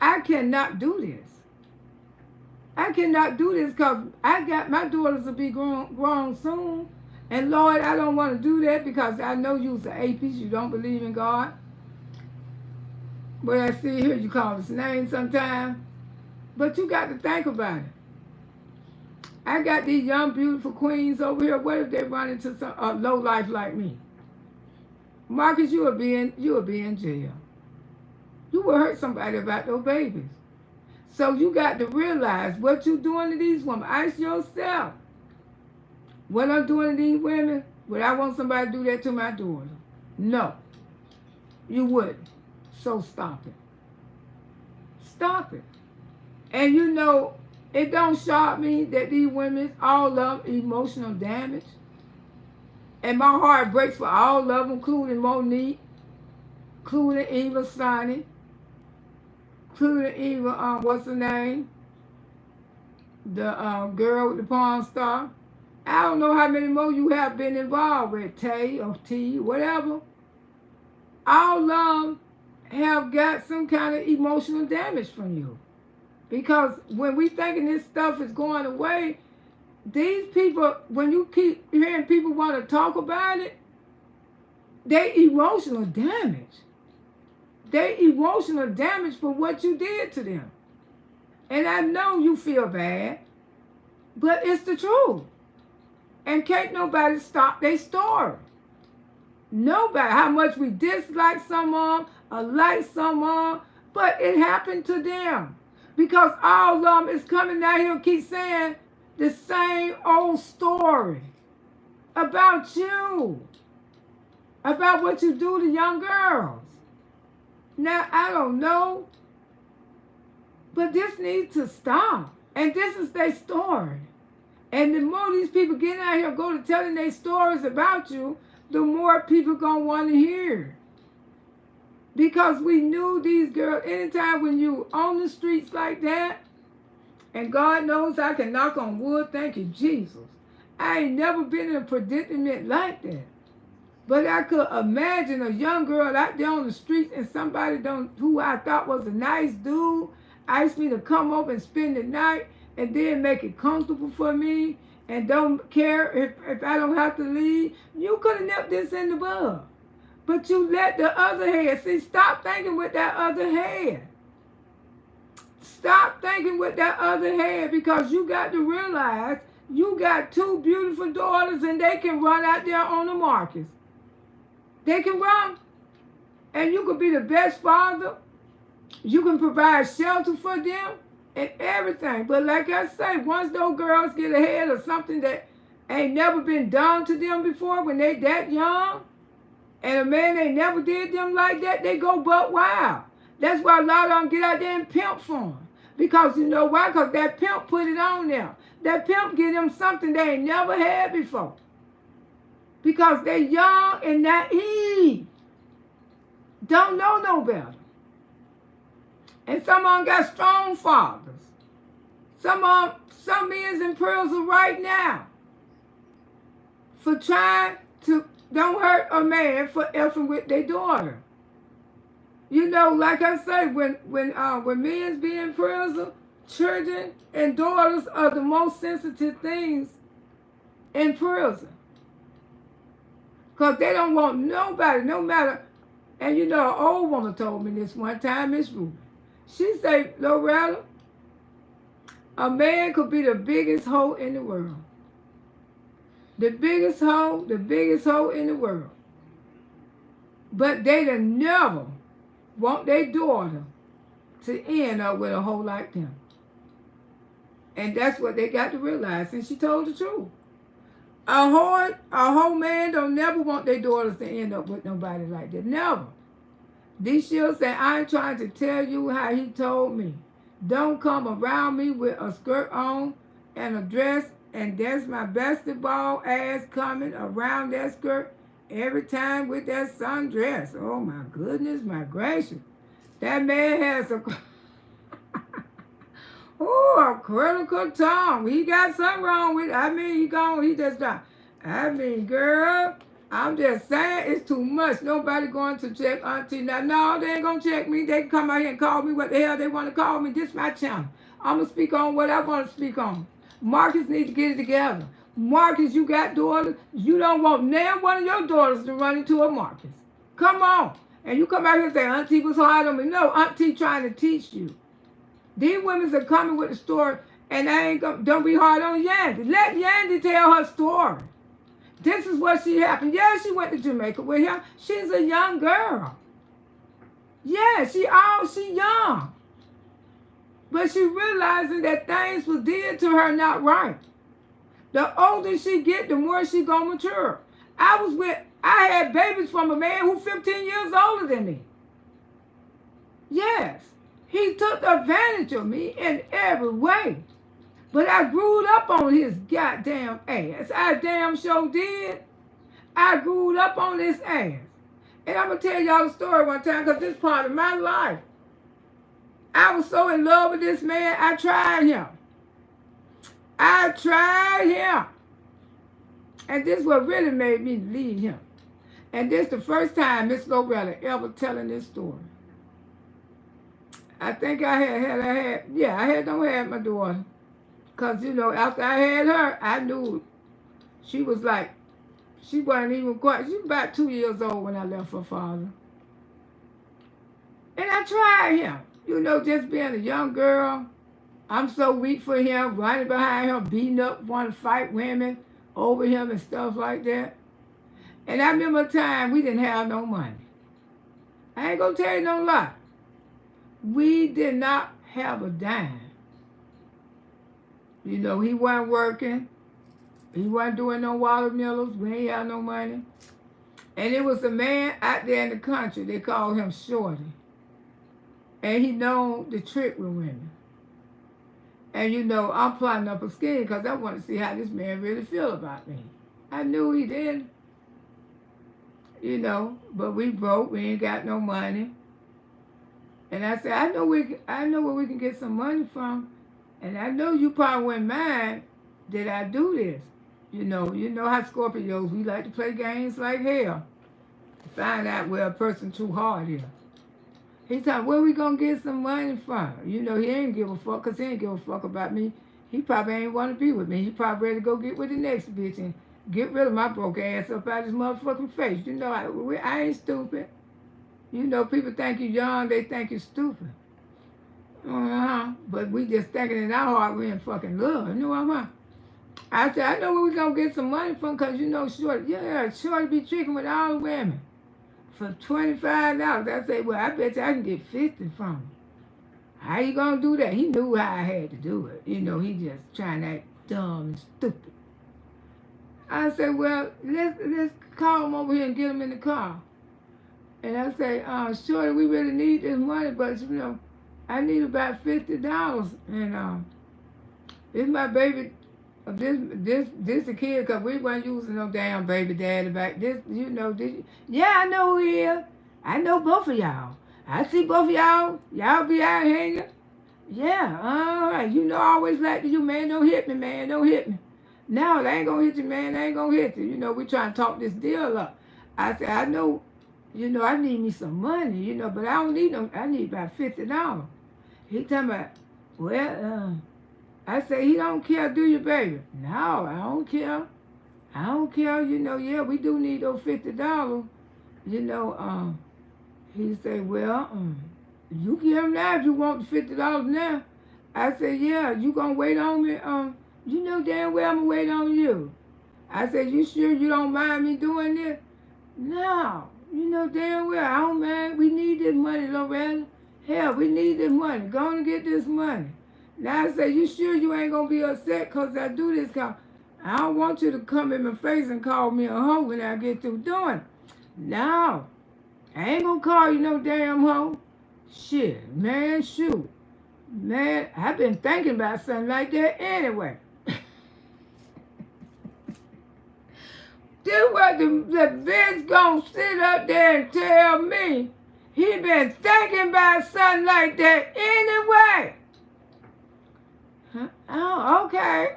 I cannot do this. I cannot do this because my daughters will be grown soon. And Lord, I don't want to do that because I know you're an atheist. You don't believe in God. But I see here you call his name sometimes. But you got to think about it. I got these young, beautiful queens over here. What if they run into some low life like me? Marcus, you will be in jail. You will hurt somebody about those babies. So you got to realize what you're doing to these women. Ask yourself, what I'm doing to these women, would I want somebody to do that to my daughter? No, you wouldn't. So stop it. Stop it. And it don't shock me that these women all love emotional damage. And my heart breaks for all of them, including Monique, including Eva Sonny, including Eva, what's her name? The girl with the porn star. I don't know how many more you have been involved with, Tay or T, whatever. All of them have got some kind of emotional damage from you. Because when we thinking this stuff is going away, these people, when you keep hearing people want to talk about it, they emotional damage. They emotional damage for what you did to them. And I know you feel bad, but it's the truth. And can't nobody stop their story. Nobody. How much we dislike someone or like someone, but it happened to them. Because all of them is coming out here and keep saying the same old story about you, about what you do to young girls. Now, I don't know, but this needs to stop. And this is their story. And the more these people get out here and go to telling their stories about you, the more people going to want to hear. Because we knew these girls, anytime when you on the streets like that, and God knows I can knock on wood, thank you, Jesus. I ain't never been in a predicament like that. But I could imagine a young girl out there on the streets and somebody who I thought was a nice dude asked me to come over and spend the night and then make it comfortable for me and don't care if I don't have to leave. You could have nipped this in the bud. But you let the other head. See, stop thinking with that other head. Stop thinking with that other head because you got to realize you got 2 beautiful daughters and they can run out there on the markets. They can run. And you could be the best father. You can provide shelter for them and everything. But like I say, once those girls get ahead of something that ain't never been done to them before when they that young, and a man ain't never did them like that, they go buck wild. That's why a lot of them get out there and pimp for them. Because you know why? Because that pimp put it on them. That pimp give them something they ain't never had before. Because they young and naive. Don't know no better. And some of them got strong fathers. Some men's in prison right now for trying to don't hurt a man for effing with their daughter. You know, like I say, when men's be in prison, children and daughters are the most sensitive things in prison. Because they don't want nobody, no matter. And you know, an old woman told me this one time, Miss Ruby. She said, Loretta, a man could be the biggest hoe in the world. The biggest hoe in the world. But they'd never want their daughter to end up with a hoe like them. And that's what they got to realize. And she told the truth. A whole man don't never want their daughters to end up with nobody like that. Never. These Shields said, I ain't trying to tell you how he told me. Don't come around me with a skirt on and a dress, and that's my basketball ass coming around that skirt every time with that sundress. Oh my goodness, my gracious. That man has a a critical tongue. He got something wrong with it. I mean, he just died. I mean, girl, I'm just saying it's too much. Nobody going to check Auntie now. No, they ain't going to check me. They can come out here and call me what the hell they want to call me. This is my channel. I'm going to speak on what I want to speak on. Marcus needs to get it together. Marcus, you got daughters. You don't want neither one of your daughters to run into a Marcus. Come on. And you come out here and say, Auntie was hard on me. No, Auntie trying to teach you. These women are coming with the story, and I ain't gonna, don't be hard on Yandy. Let Yandy tell her story. This is what she happened. Yeah, she went to Jamaica with him. She's a young girl. Yeah, she young. But she realizing that things was did to her not right. The older she get, the more she gonna mature. I had babies from a man who 15 years older than me. Yes. He took advantage of me in every way. But I grew up on his goddamn ass. I damn sure did. I grew up on this ass. And I'm going to tell y'all a story one time because this is part of my life. I was so in love with this man, I tried him. And this is what really made me leave him. And this is the first time Miss Loretta ever telling this story. I think I had my daughter. Because, after I had her, I knew she was like, she wasn't even quite, she was about 2 years old when I left her father. And I tried him, just being a young girl. I'm so weak for him, running behind him, beating up, wanting to fight women over him and stuff like that. And I remember a time we didn't have no money. I ain't going to tell you no lie. We did not have a dime. He wasn't working. He wasn't doing no watermelons. We ain't had no money. And it was a man out there in the country. They called him Shorty. And he known the trick with women. And I'm plotting up a scheme because I want to see how this man really feel about me. I knew he did. But we broke. We ain't got no money. And I said, I know where we can get some money from. And I know you probably wouldn't mind that I do this. You know how Scorpios, we like to play games like hell to find out where a person too hard is. He said, where we going to get some money from? He ain't give a fuck because he ain't give a fuck about me. He probably ain't want to be with me. He probably ready to go get with the next bitch and get rid of my broke ass up out his motherfucking face. I ain't stupid. People think you're young, they think you're stupid. But we just thinking in our heart we in fucking love. You know what I'm saying? I said, I know where we gonna get some money from because Shorty be tricking with all the women for $25. I said, well, I bet you I can get 50 from him. How you gonna do that? He knew how I had to do it. He just trying to act dumb and stupid. I said, well, let's call him over here and get him in the car. And I say, Shorty, we really need this money, but I need about $50. And it's my baby. This the kid, because we weren't using no damn baby daddy back. Yeah, I know who he is. I know both of y'all. I see both of y'all. Y'all be out hanging. Yeah, all right. I always like to you, man. Don't hit me, man. Don't hit me. No, they ain't gonna hit you, man. They ain't gonna hit you. We trying to talk this deal up. I said, I know, I need me some money, but I don't need no, I need about $50. He talking about, well, I say, he don't care, do you, baby? No, I don't care. I don't care, yeah, we do need those $50. He said, well, you give him now if you want the $50 now. I said, yeah, you gonna wait on me? You know damn well I'm gonna wait on you. I said, you sure you don't mind me doing this? No, You know damn well, oh man, we need this money, Loretta. Hell, we need this money. Go on and get this money. Now I say, you sure you ain't gonna be upset because I do this? Cause I don't want you to come in my face and call me a hoe when I get through doing it. No, I ain't gonna call you no damn hoe. Shit, man, shoot. Man, I've been thinking about something like that anyway. This what the bitch gonna sit up there and tell me he been thinking about something like that anyway. Huh? Oh, okay.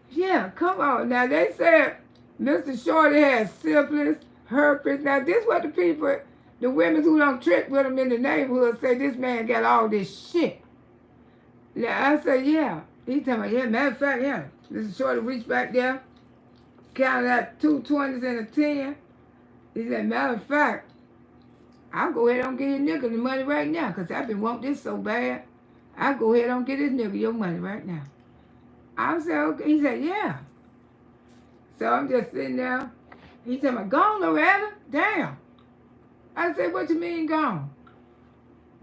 Yeah, come on. Now, they said Mr. Shorty has syphilis, herpes. Now, this what the people, the women who don't trick with him in the neighborhood say this man got all this shit. Now, I say, yeah. He tell me, yeah, matter of fact, yeah. Mr. Shorty reached back there, counted out 2 20s and a 10. He said, matter of fact, I'll go ahead and give you nigga the money right now because I've been wanting this so bad. I'll go ahead and get this nigga your money right now. I said, okay. He said, yeah. So I'm just sitting there. He said, gone, Loretta? Damn. I said, what you mean gone?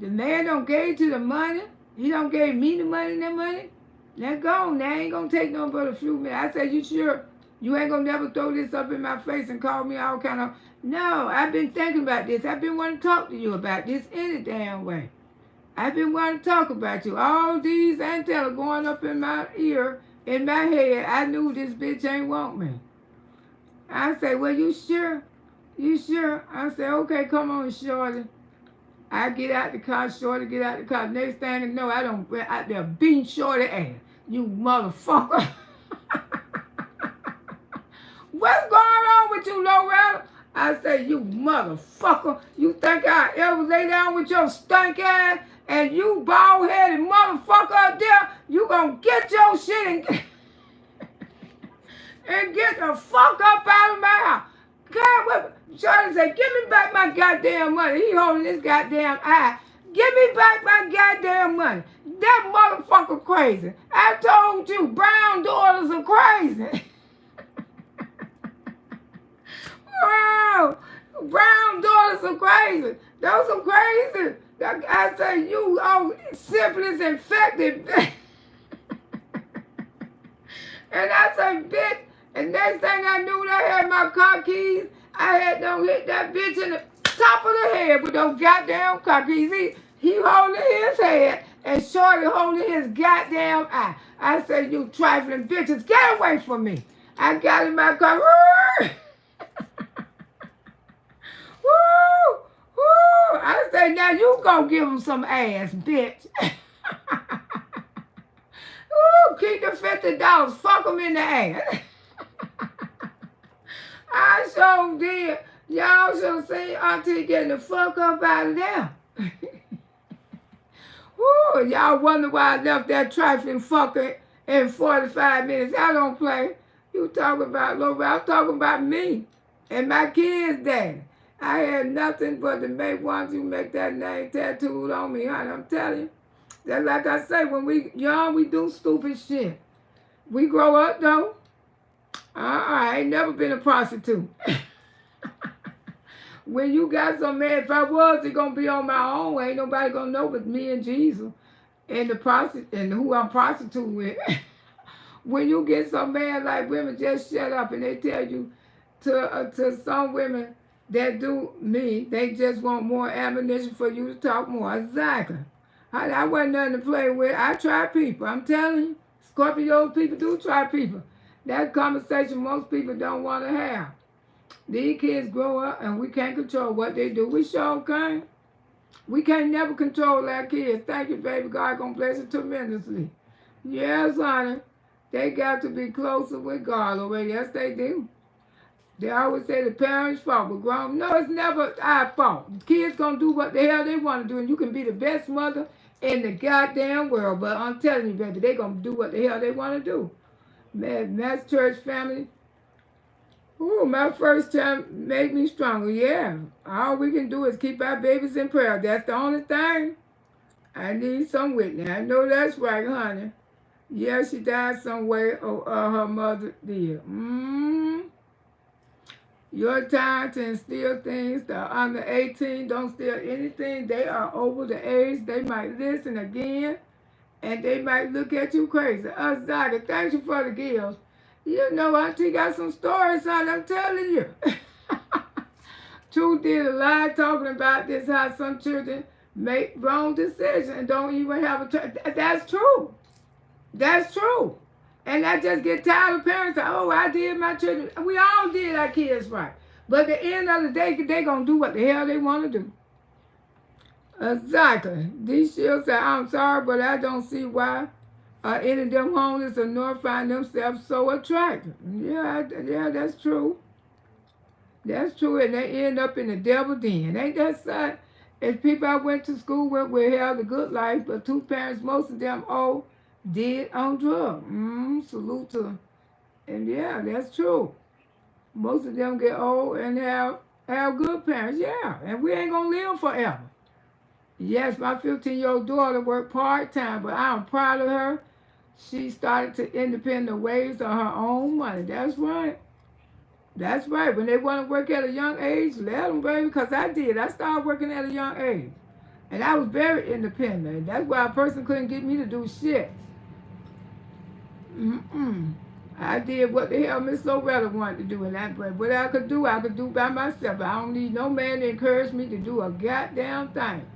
The man don't gave to the money. He don't gave me the money. Now gone. Now ain't gonna take no but a few minutes. I said, you sure you ain't gonna never throw this up in my face and call me all kind of... No, I've been thinking about this. I've been wanting to talk to you about this any damn way. I've been wanting to talk about you. All these antennas going up in my ear, in my head. I knew this bitch ain't want me. I said, well, you sure? You sure? I said, okay, come on, Shorty. I get out the car, Shorty get out the car. Next thing I know, I don't out there beating Shorty ass. You motherfucker. What's going on with you, Loretta? I say, you motherfucker. You think I ever lay down with your stank ass? And you bald-headed motherfucker up there, you gonna get your shit and get the fuck up out of my house. God, Shorty said, give me back my goddamn money. He holding this goddamn eye. Give me back my goddamn money. That motherfucker crazy. I told you, Brown daughters are crazy. Oh, Brown daughters are crazy. Those are crazy. I say, you syphilis infected. And I say, bitch. And next thing I knew, I had my car keys. I had them hit that bitch in the top of the head with those goddamn car keys. He holding his head and Shorty holding his goddamn eye. I said, you trifling bitches, get away from me. I got in my car. Woo! Woo! I said, now you gonna give him some ass, bitch. Ooh, keep the $50. Fuck him in the ass. I sure did. Y'all should have seen Auntie getting the fuck up out of there. Ooh, y'all wonder why I left that trifling fucker in 45 minutes. I don't play. You talking about Loretta. I'm talking about me and my kids' daddy. I had nothing but to make that name tattooed on me, honey. I'm telling you. That's like I say, when we young, we do stupid shit. We grow up, though. I ain't never been a prostitute. When you got some man, if I was, it's going to be on my own. Ain't nobody going to know but me and Jesus and and who I'm prostitute with. When you get some man like women, just shut up and they tell you to some women that do me, they just want more ammunition for you to talk more. Exactly. I wasn't nothing to play with. I try people. I'm telling you, Scorpio people do try people. That conversation most people don't want to have. These kids grow up and we can't control what they do. We sure can. We can't never control our kids. Thank you, baby. God gonna bless you tremendously. Yes, honey. They got to be closer with God already. Yes, they do. They always say the parents' fault, but grown. No, it's never our fault. Kids gonna do what the hell they want to do, and you can be the best mother in the goddamn world. But I'm telling you, baby, they gonna do what the hell they want to do. Man, that's church family. Ooh, my first time made me stronger. Yeah, all we can do is keep our babies in prayer. That's the only thing. I need some witness. I know that's right, honey. Yeah, she died some way, or her mother did. Your time to instill things. The under 18 don't steal anything. They are over the age. They might listen again, and they might look at you crazy. Zaga, thank you for the gifts. You know, Auntie got some stories on, I'm telling you. Truth did a lot talking about this, how some children make wrong decisions and don't even have a choice. That's true. That's true. And I just get tired of parents say, oh, I did my children. We all did our kids right. But at the end of the day, they're going to do what the hell they want to do. Exactly. These children say, I'm sorry, but I don't see why any of them homeless or nor find themselves so attractive. Yeah, that's true. That's true, and they end up in the devil den. Ain't that sad? It's people I went to school with held a good life, but two parents, most of them old, did on drugs. Salute to them. And yeah, that's true. Most of them get old and have good parents. Yeah, and we ain't gonna live forever. Yes, my 15-year-old daughter worked part-time, but I'm proud of her. She started to independent ways of her own money. That's right. That's right. When they want to work at a young age, let them, baby, because I did. I started working at a young age. And I was very independent. That's why a person couldn't get me to do shit. I did what the hell Miss Loretta wanted to do in that way. What I could do by myself. I don't need no man to encourage me to do a goddamn thing.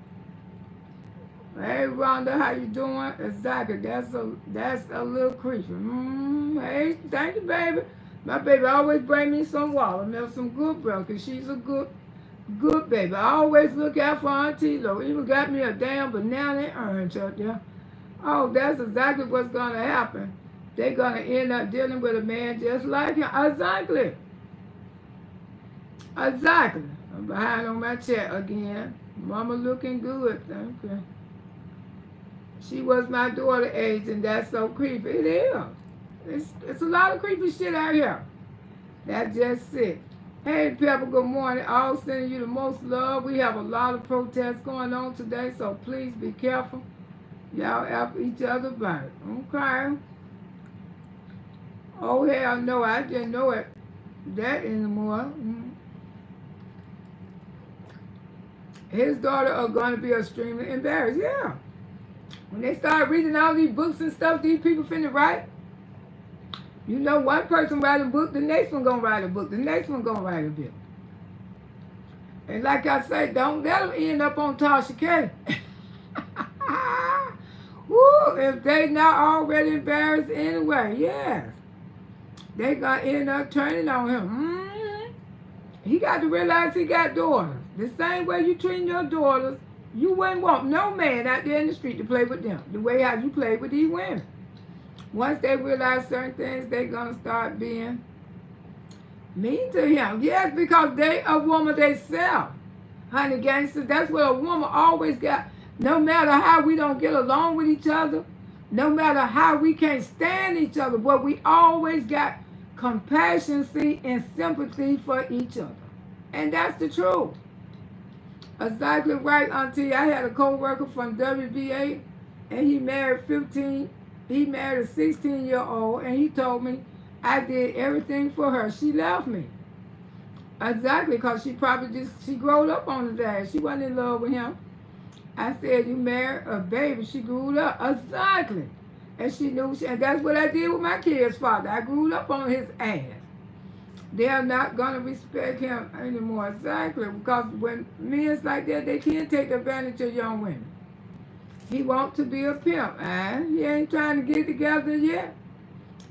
Hey, Rhonda, how you doing? Exactly. That's a little creature. Hey, thank you, baby. My baby always bring me some water, some good bread, because she's a good baby. I always look out for Auntie Lo. Even got me a damn banana and orange up there. Oh, that's exactly what's going to happen. They're going to end up dealing with a man just like him. Exactly. Exactly. I'm behind on my chat again. Mama looking good. Okay. She was my daughter age, and that's so creepy. It is. It's a lot of creepy shit out here. That's just it. Hey, Pepper, good morning. All sending you the most love. We have a lot of protests going on today, so please be careful. Y'all help each other about it. Okay. Oh, hell no, I didn't know it that anymore. His daughter are going to be extremely embarrassed. Yeah. When they start reading all these books and stuff these people finna write, you know, one person write a book, the next one gonna write a book, the next one gonna write a book. And like I say, don't let them end up on Tasha K. Woo, if they not already embarrassed anyway, yes. They gonna end up turning on him. He got to realize he got daughters. The same way you treating your daughters, you wouldn't want no man out there in the street to play with them, the way how you play with these women. Once they realize certain things, they're going to start being mean to him. Yes, because they a woman themselves. Honey gangsters, that's what a woman always got. No matter how we don't get along with each other, no matter how we can't stand each other, but we always got compassion and sympathy for each other. And that's the truth. Exactly right, Auntie. I had a co-worker from WBA, and he married a 16-year-old, and he told me I did everything for her. She left me. Exactly, because she grew up on his ass. She wasn't in love with him. I said, you married a baby. She grew up. Exactly. And she knew, and that's what I did with my kid's father. I grew up on his ass. They're not going to respect him anymore. Exactly. Because when men's like that, they can't take advantage of young women. He wants to be a pimp. He ain't trying to get together yet.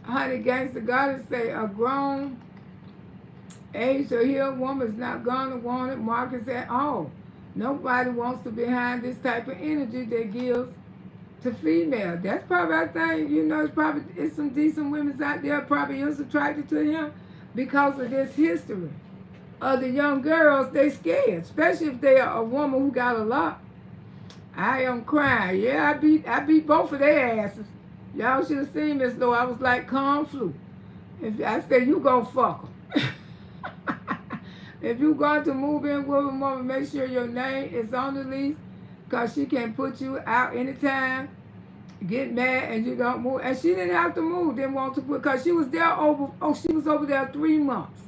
Honey gangster gotta say a grown age or here woman is not going to want it. Marcus at all. Nobody wants to be behind this type of energy that gives to female. That's probably, I think, you know, it's some decent women out there probably is attracted to him because of this history. The young girls, they scared, especially if they are a woman who got a lot. I am crying. Yeah, I beat both of their asses. Y'all should have seen this though. I was like Kung Flu. If I said you go fuck them. If you going to move in with a woman, make sure your name is on the lease, because she can put you out anytime, get mad, and you don't move. And she didn't have to move, didn't want to put, because she was there over there 3 months.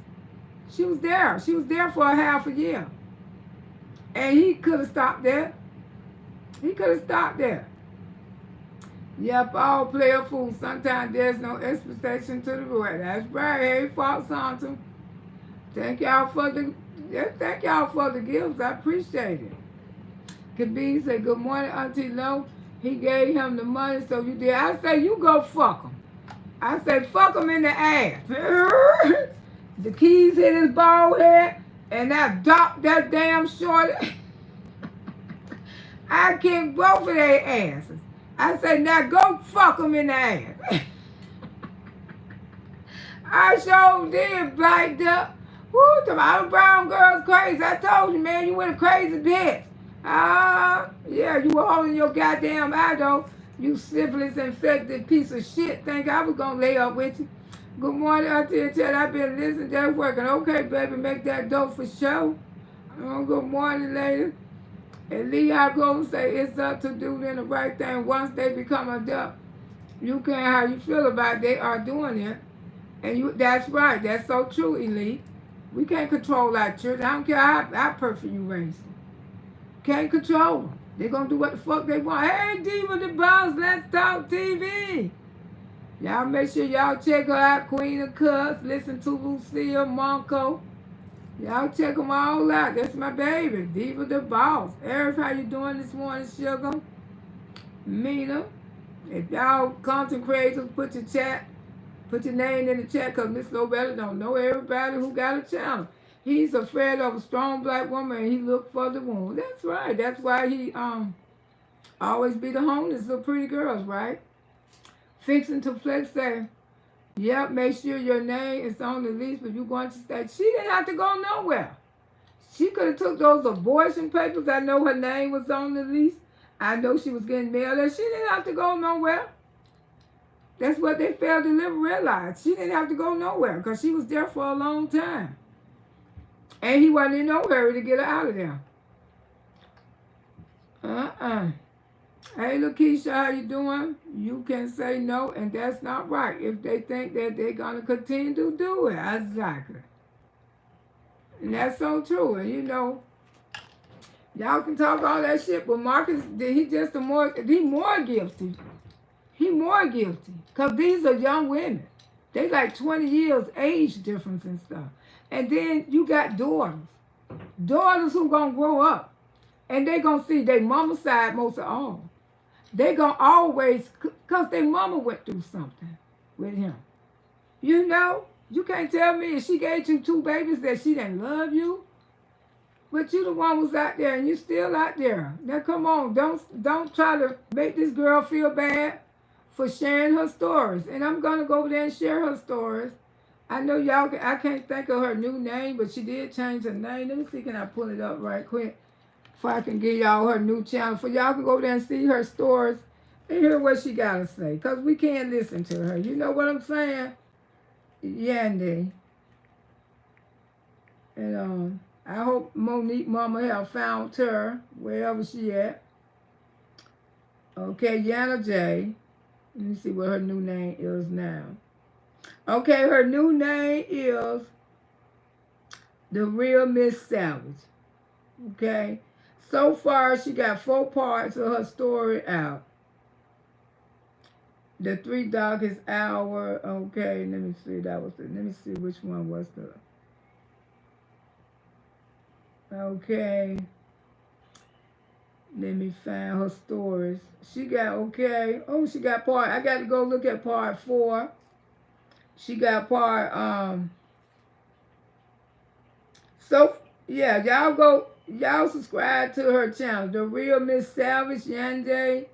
She was there. She was there for a half a year. And he could have stopped there. He could have stopped there. Yep, all play a fool. Sometimes there's no expectation to the reward. That's right. Hey, Fox Hunter. Thank y'all for the gifts. I appreciate it. Kabee said, good morning, Auntie Lo. He gave him the money, so you did. I say, you go fuck him. I say, fuck him in the ass. The keys hit his bald head, and I docked that damn shorty. I kicked both of their asses. I said, now go fuck him in the ass. I sure did, biked up. Woo, the Loretta Brown girl's crazy. I told you, man, you went a crazy bitch. Yeah, you were holding your goddamn eye, though. You syphilis-infected piece of shit. Think I was going to lay up with you. Good morning, Auntie and Ted. I've been listening. That's working. Okay, baby, make that dough for sure. Good morning, lady. And Leah goes say it's up to do then the right thing. Once they become adult, you can't how you feel about it. They are doing it. And you that's right. That's so true, Elite. We can't control our children. I don't care how perfect you raise them. Can't control them. They're going to do what the fuck they want. Hey, Diva the Boss, let's talk TV. Y'all make sure y'all check her out, Queen of Cuts. Listen to Lucia Monco. Y'all check them all out. That's my baby, Diva the Boss. Eric, how you doing this morning, sugar? Mina. If y'all content creators, put your name in the chat, because Miss Loretta don't know everybody who got a channel. He's afraid of a strong black woman, and he look for the woman. That's right. That's why he always be the homeless little pretty girls, right? Fixing to flex say, yep, make sure your name is on the list, but you're going to stay. She didn't have to go nowhere. She could have took those abortion papers. I know her name was on the list. I know she was getting mailed, and she didn't have to go nowhere. That's what they failed to realize. She didn't have to go nowhere because she was there for a long time. And he wasn't in no hurry to get her out of there. Hey, Lakeisha, how you doing? You can say no, and that's not right if they think that they're going to continue to do it. Exactly. And that's so true. And, you know, y'all can talk all that shit, but Marcus, he more guilty. He more guilty. Because these are young women. They like 20 years age difference and stuff. And then you got daughters. Daughters who going to grow up. And they going to see their mama's side most of all. They going to always, because their mama went through something with him. You know, you can't tell me if she gave you 2 babies that she didn't love you. But you the one was out there and you still out there. Now come on, don't try to make this girl feel bad for sharing her stories. And I'm going to go over there and share her stories. I know y'all, I can't think of her new name, but she did change her name. Let me see, can I pull it up right quick before I can give y'all her new channel. For y'all can go there and see her stories and hear what she got to say. Because we can't listen to her. You know what I'm saying? Yandy. And I hope Monique Mama have found her wherever she at. Okay, Yana J. Let me see what her new name is now. Okay, her new name is The Real Miss Savage. Okay. So far, she got 4 parts of her story out. The 3 Darkest Hour. Okay, let me see. Let me see which one was the. Okay. Let me find her stories. She got, okay. Oh, she got part. I got to go look at part 4. She got part, so, yeah, y'all subscribe to her channel, The Real Miss Savage, Yande.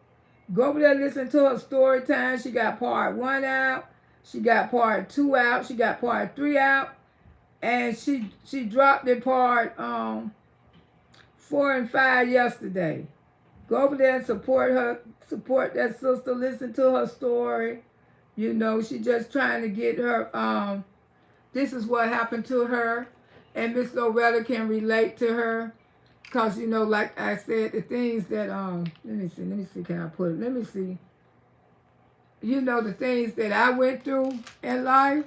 Go over there and listen to her story time. She got part 1 out. She got part 2 out. She got part 3 out. And she dropped the part 4 and 5 yesterday. Go over there and support her. Support that sister. Listen to her story. You know, she just trying to get her, this is what happened to her. And Miss Loretta can relate to her. Because, you know, like I said, the things that, let me see, can I put it? Let me see. You know, the things that I went through in life.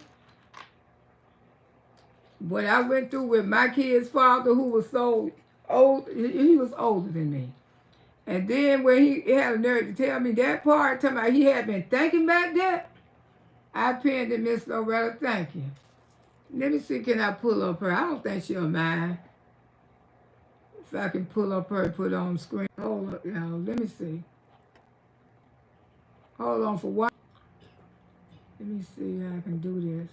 what I went through with my kid's father, who was so old, he was older than me. And then when he had a nerve to tell me that part, talking about he had been thinking about that, I pinned it, Miss Loretta, thank you. Let me see, can I pull up her? I don't think she'll mind. If I can pull up her and put it on the screen. Hold up, y'all. Let me see. Hold on for one. Let me see how I can do this.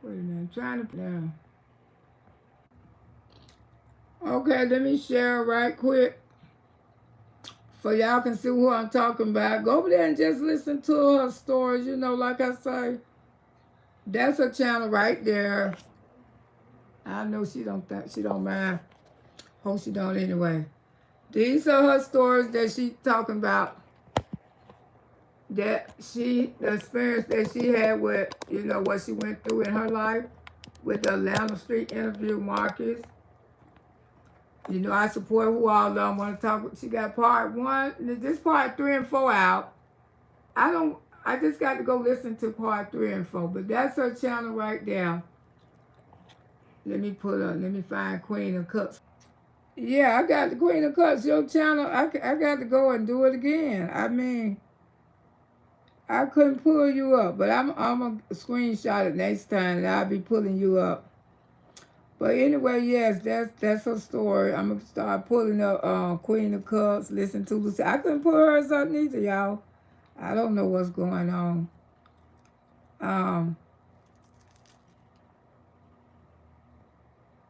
Wait a minute, I'm trying to put down. Okay, let me share right quick so y'all can see who I'm talking about. Go over there and just listen to her stories. You know, like I say, that's her channel right there. I know she don't mind. Hope she don't anyway. These are her stories that she talking about. That the experience that she had with, you know, what she went through in her life with the Atlanta Street interview Marcus. You know, I support who all don't want to talk. She got part 1, this part 3 and 4 out. I just got to go listen to part 3 and 4, but that's her channel right there. Let me find Queen of Cups. Yeah, I got the Queen of Cups, your channel. I got to go and do it again. I mean, I couldn't pull you up, but I'm going to screenshot it next time, and I'll be pulling you up. But anyway, yes, that's her story. I'm going to start pulling up Queen of Cups, listen to Lucy. I couldn't pull hers up neither, y'all. I don't know what's going on.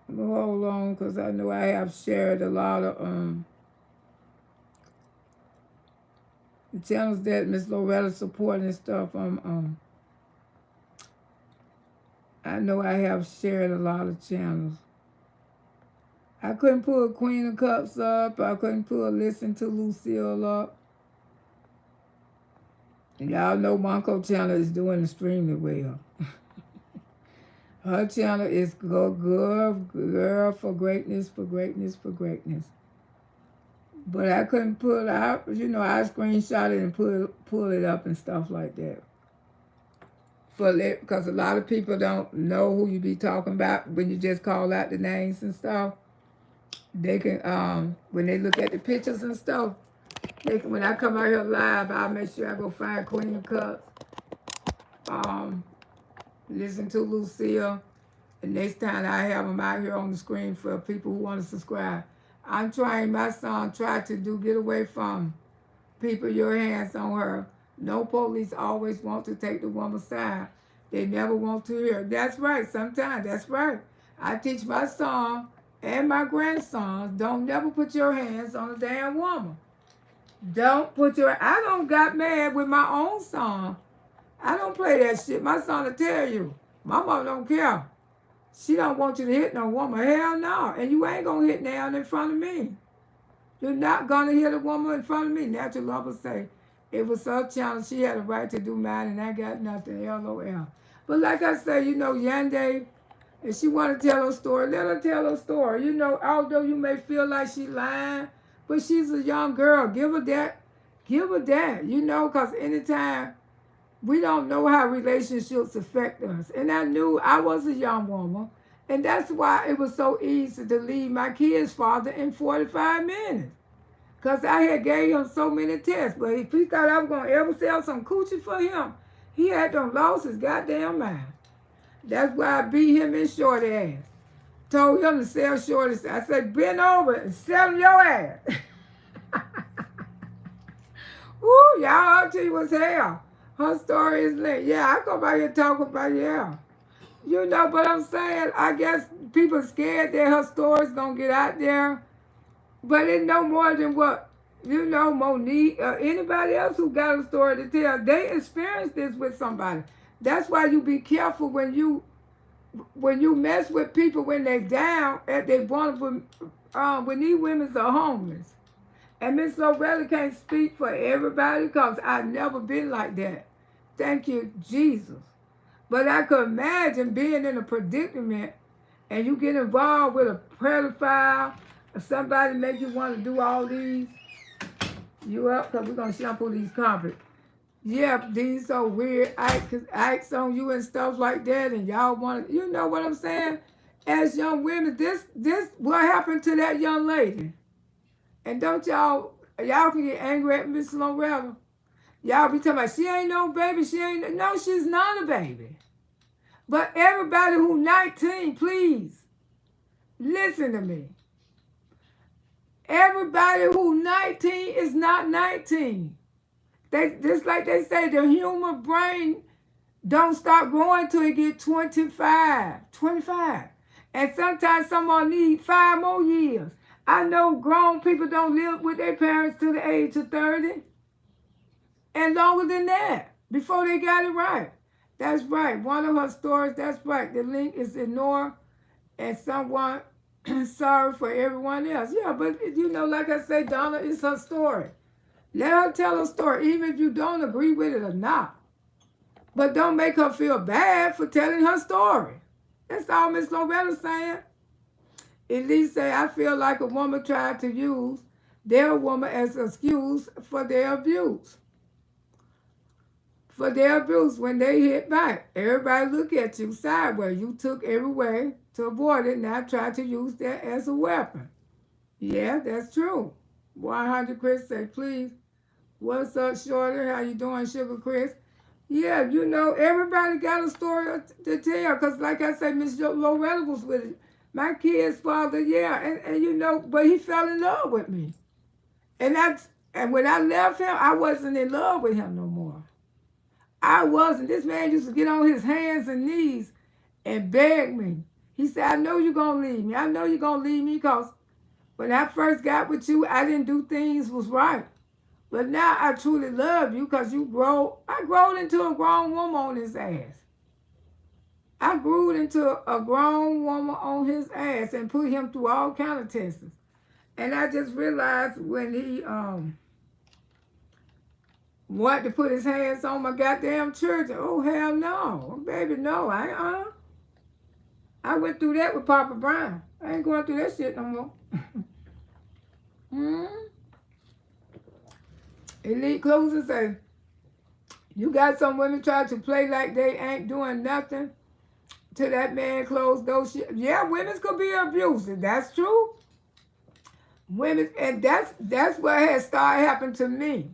Hold on, because I know I have shared a lot of the channels that Miss Loretta supporting and stuff. I know I have shared a lot of channels. I couldn't pull Queen of Cups up. I couldn't pull Listen to Lucille up. And y'all know Monko channel is doing extremely well. Her channel is girl for greatness, for greatness, for greatness. But I couldn't pull it out. You know, I screenshot it and pull it up and stuff like that. Because a lot of people don't know who you be talking about when you just call out the names and stuff. They can, when they look at the pictures and stuff, they can, when I come out here live, I'll make sure I go find Queen of Cups. Listen to Lucille. And next time I have them out here on the screen for people who want to subscribe. I'm trying, my son tried to get away from people, your hands on her. No police always want to take the woman's side. They never want to hear. That's right, sometimes, that's right. I teach my son and my grandsons, don't never put your hands on a damn woman. I don't got mad with my own son. I don't play that shit. My son will tell you. My mom don't care. She don't want you to hit no woman. Hell no. And you ain't going to hit down in front of me. You're not going to hit a woman in front of me. Natural Lover say, it was her challenge. She had a right to do mine, and I got nothing. LOL. But like I say, you know, Yande, if she want to tell her story, let her tell her story. You know, although you may feel like she lying, but she's a young girl. Give her that. Give her that. You know, because anytime, we don't know how relationships affect us. And I knew I was a young woman. And that's why it was so easy to leave my kid's father in 45 minutes. Because I had gave him so many tests. But if he thought I was going to ever sell some coochie for him, he had done lost his goddamn mind. That's why I beat him in shorty ass. Told him to sell shorty. I said, bend over and sell him your ass. Ooh, y'all auntie was hell. Her story is lit. Yeah, I go by here talking about, yeah. You know, but I'm saying, I guess people scared that her story's going to get out there. But it's no more than what, you know, Monique or anybody else who got a story to tell. They experienced this with somebody. That's why you be careful when you mess with people when they down at they vulnerable. When these women are homeless. And Miss Loretta can't speak for everybody because I've never been like that. Thank you, Jesus. But I could imagine being in a predicament and you get involved with a pedophile or somebody make you want to do all these. You up? Because we're going to shampoo these carpets. Yeah, these are weird acts on you and stuff like that, and y'all want, you know what I'm saying? As young women, this what happened to that young lady. And don't y'all can get angry at Miss Loretta. Y'all be talking about she ain't no baby, she ain't no, she's not a baby. But everybody who 19, please listen to me. Everybody who 19 is not 19. They just like they say, the human brain don't start growing till it get 25. 25. And sometimes someone need 5 more years. I know grown people don't live with their parents till the age of 30 and longer than that before they got it right. That's right. One of her stories, that's right. The link is in Nora and someone sorry for everyone else. Yeah, but you know, like I say, Donna, it's her story. Let her tell her story, even if you don't agree with it or not. But don't make her feel bad for telling her story. That's all Miss Loretta's saying. Elise say, I feel like a woman tried to use their woman as an excuse for their abuse. For their abuse when they hit back. Everybody look at you sideways. You took every way to avoid it. Now try to use that as a weapon. Yeah, that's true. 100 Chris say, please. What's up, Shorty? How you doing, Sugar Chris? Yeah, you know, everybody got a story to tell. Because like I said, Miss Loretta was with it. My kid's father, yeah. And you know, but he fell in love with me. And when I left him, I wasn't in love with him no more. I wasn't. This man used to get on his hands and knees and beg me. He said, I know you're going to leave me. I know you're going to leave me because when I first got with you, I didn't do things was right. But now I truly love you because I grew into a grown woman on his ass. I grew into a grown woman on his ass and put him through all kind of tests. And I just realized when he wanted to put his hands on my goddamn church, oh hell no, baby, no, I went through that with Papa Brown. I ain't going through that shit no more. Elite Closer say, you got some women try to play like they ain't doing nothing till that man close those shit. Yeah, women could be abusive. That's true. Women, and that's what has started happening to me.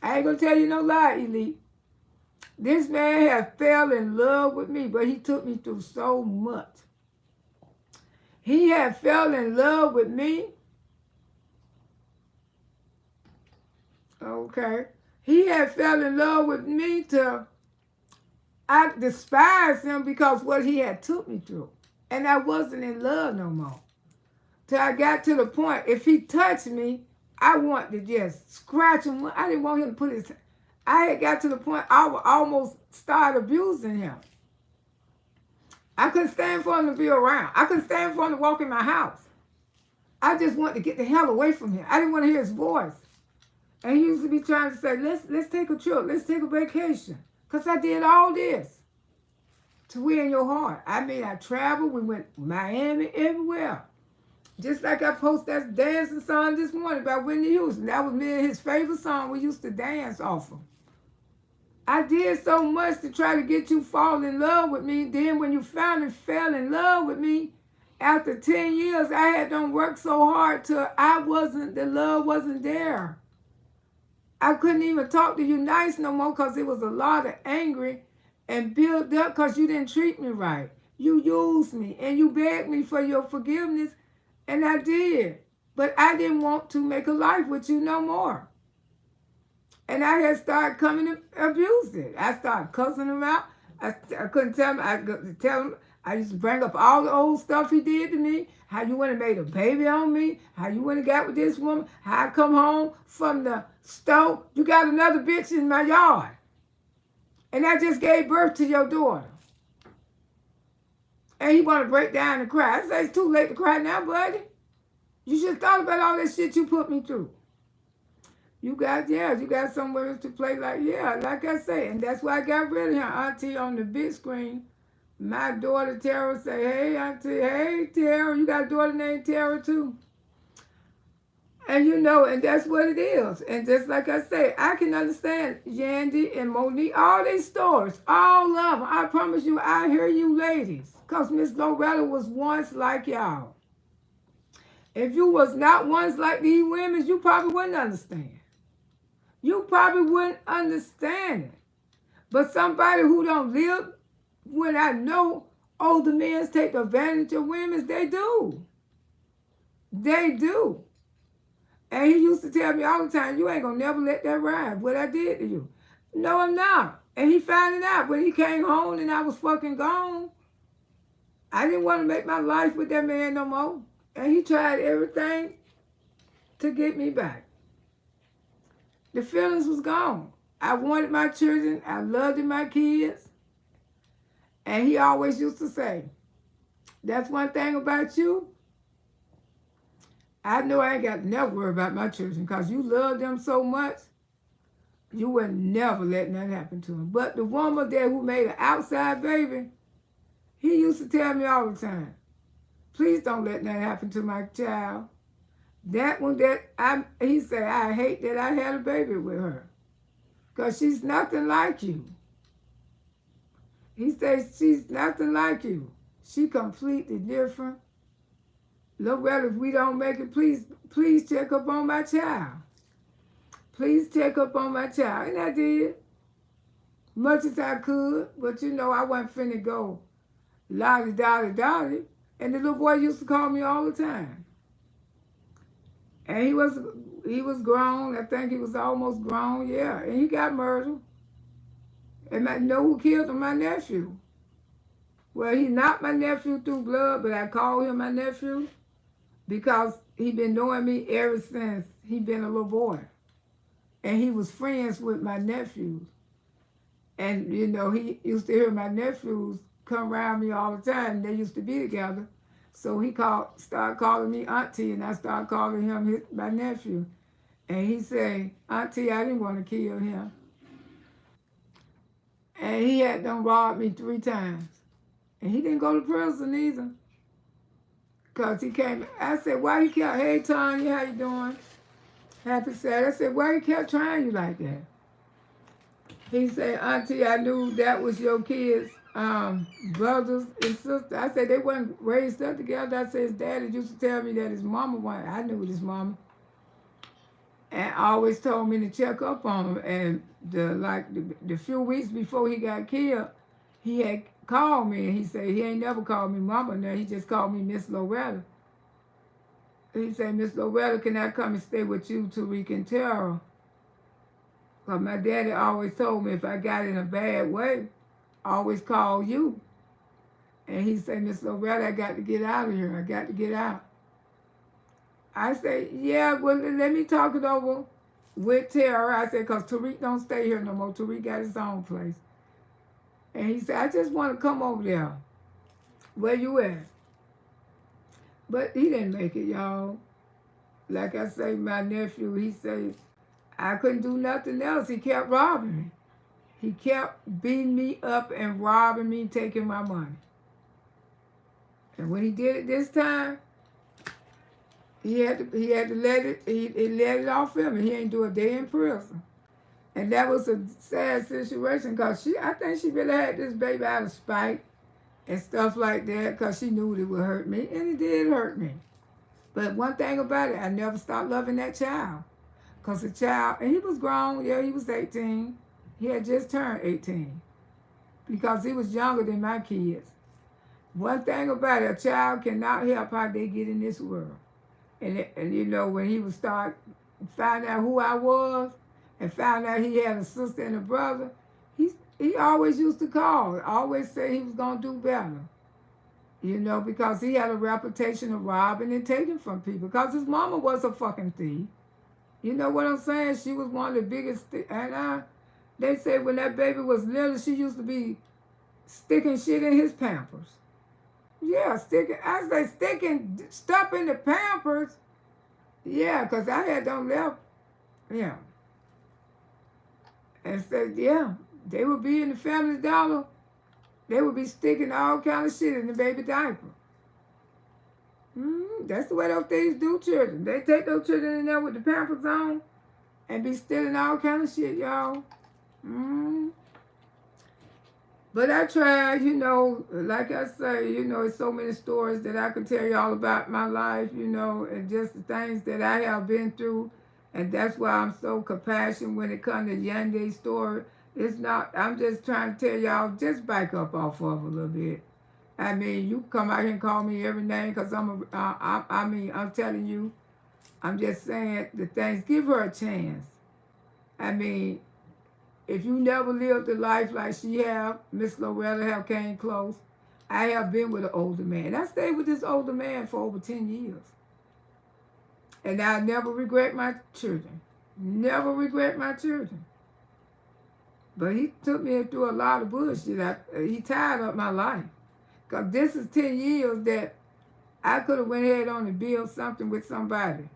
I ain't gonna tell you no lie, Elite. This man had fell in love with me, but he took me through so much. He had fell in love with me. Okay. He had fell in love with me till I despised him because what he had took me through. And I wasn't in love no more. Till I got to the point, if he touched me, I wanted to just scratch him. I didn't want him to put his... I had got to the point I would almost start abusing him. I couldn't stand for him to be around. I couldn't stand for him to walk in my house. I just wanted to get the hell away from him. I didn't want to hear his voice. And he used to be trying to say, let's take a trip. Let's take a vacation. Because I did all this to win your heart. I mean, I traveled. We went Miami, everywhere. Just like I posted that dancing song this morning by Whitney Houston. That was me and his favorite song we used to dance off of. I did so much to try to get you to fall in love with me. Then when you finally fell in love with me, after 10 years, I had done work so hard till the love wasn't there. I couldn't even talk to you nice no more because it was a lot of angry and built up because you didn't treat me right. You used me and you begged me for your forgiveness, and I did. But I didn't want to make a life with you no more. And I had started coming to abuse it. I started cussing him out. I couldn't tell him. I could tell him. I used to bring up all the old stuff he did to me. How you went and made a baby on me. How you went and got with this woman. How I come home from the stove. You got another bitch in my yard. And I just gave birth to your daughter. And he want to break down and cry. I say, it's too late to cry now, buddy. You should have thought about all that shit you put me through. You got some women to play like I say. And that's why I got rid of him. Auntie on the big screen. My daughter Tara say, hey, Auntie, hey, Tara, you got a daughter named Tara too? And you know, and that's what it is. And just like I say, I can understand Yandy and Monique, all these stories, all of them. I promise you, I hear you ladies. Because Miss Loretta was once like y'all. If you was not once like these women, you probably wouldn't understand. You probably wouldn't understand it. But somebody who don't live, when I know older men take advantage of women, they do. They do. And he used to tell me all the time, you ain't gonna never let that ride, what I did to you. No, I'm not. And he found it out when he came home and I was fucking gone. I didn't want to make my life with that man no more. And he tried everything to get me back. The feelings was gone. I wanted my children. I loved my kids. And he always used to say, that's one thing about you. I know I ain't got to never worry about my children because you love them so much, you would never let that happen to them. But the woman there who made an outside baby, he used to tell me all the time, please don't let that happen to my child. That one he said, I hate that I had a baby with her because she's nothing like you. He says, she's nothing like you. She completely different. Loretta, if we don't make it, please check up on my child. Please check up on my child. And I did. Much as I could. But you know, I wasn't finna go lolly dolly dolly. And the little boy used to call me all the time. And he was grown. I think he was almost grown, yeah. And he got murdered. And I know who killed him? My nephew. Well, he's not my nephew through blood, but I call him my nephew because he been knowing me ever since he been a little boy. And he was friends with my nephews. And, you know, he used to hear my nephews come around me all the time. They used to be together. So he started calling me auntie, and I started calling him my nephew. And he said, auntie, I didn't want to kill him. And he had done robbed me 3 times. And he didn't go to prison either. Because he came, I said, why he kept, hey, Tanya, how you doing? Happy Saturday. I said, why he kept trying you like that? He said, auntie, I knew that was your kids' brothers and sisters. I said, they weren't raised up together. I said, his daddy used to tell me that his mama wasn't. I knew his mama. And always told me to check up on him. And the few weeks before he got killed, he had called me and he said, he ain't never called me mama now. He just called me Miss Loretta. He said, Miss Loretta, can I come and stay with you till we can tell her? Because my daddy always told me if I got in a bad way, I always call you. And he said, Miss Loretta, I got to get out of here. I got to get out. I said, yeah, well, let me talk it over with Tara. I said, because Tariq don't stay here no more. Tariq got his own place. And he said, I just want to come over there. Where you at? But he didn't make it, y'all. Like I say, my nephew, he said, I couldn't do nothing else. He kept robbing me. He kept beating me up and robbing me, taking my money. And when he did it this time, he had to let it off him, and he ain't do a day in prison. And that was a sad situation because I think she really had this baby out of spite and stuff like that because she knew it would hurt me, and it did hurt me. But one thing about it, I never stopped loving that child. Because the child, and he was grown, yeah, he was 18. He had just turned 18. Because he was younger than my kids. One thing about it, a child cannot help how they get in this world. And you know, when he would start find out who I was and found out he had a sister and a brother, he always used to call, always say he was going to do better. You know, because he had a reputation of robbing and taking from people. Because his mama was a fucking thief. You know what I'm saying? She was one of the biggest, and they say when that baby was little, she used to be sticking shit in his Pampers. Yeah, sticking stuff in the Pampers. Yeah, because I had them left. Yeah. And said, yeah, they would be in the Family Dollar. They would be sticking all kind of shit in the baby diaper. That's the way those things do children. They take those children in there with the pampers on and be stealing all kind of shit, y'all. But I tried, like I say, it's so many stories that I could tell y'all about my life, and just the things that I have been through. And that's why I'm so compassionate when it comes to Yande's story. It's not, I'm just trying to tell y'all, just back up off of a little bit. I mean, you come out here and call me every name because I'm telling you, I'm just saying the things, give her a chance. I mean, if you never lived a life like she have, Miss Loretta have came close. I have been with an older man. I stayed with this older man for over 10 years. And I never regret my children. Never regret my children. But he took me through a lot of bullshit. He tied up my life. Because this is 10 years that I could have went ahead on and built something with somebody.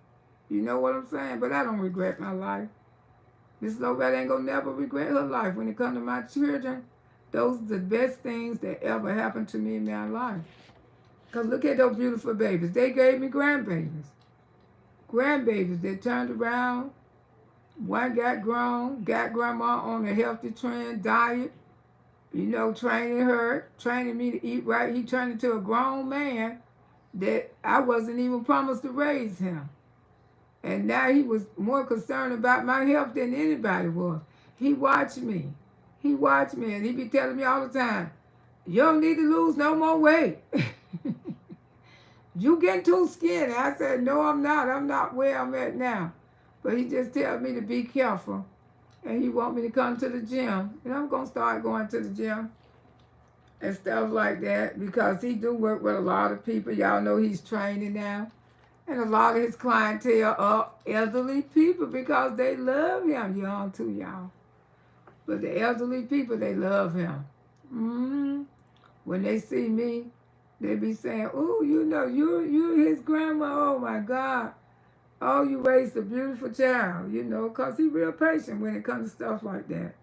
You know what I'm saying? But I don't regret my life. Miss Loretta ain't gonna never regret her life. When it comes to my children, those are the best things that ever happened to me in my life. Because look at those beautiful babies. They gave me grandbabies. Grandbabies that turned around. One got grown, got grandma on a healthy trend diet, training me to eat right. He turned into a grown man that I wasn't even promised to raise him. And now he was more concerned about my health than anybody was. He watched me. And he be telling me all the time, you don't need to lose no more weight. You getting too skinny. I said, no, I'm not. I'm not where I'm at now. But he just tells me to be careful. And he want me to come to the gym. And I'm going to start going to the gym and stuff like that because he do work with a lot of people. Y'all know he's training now. And a lot of his clientele are elderly people because they love him. Young too, y'all. But the elderly people, they love him. When they see me, they be saying, "Oh, you're his grandma. Oh my God. Oh, you raised a beautiful child." Because he's real patient when it comes to stuff like that.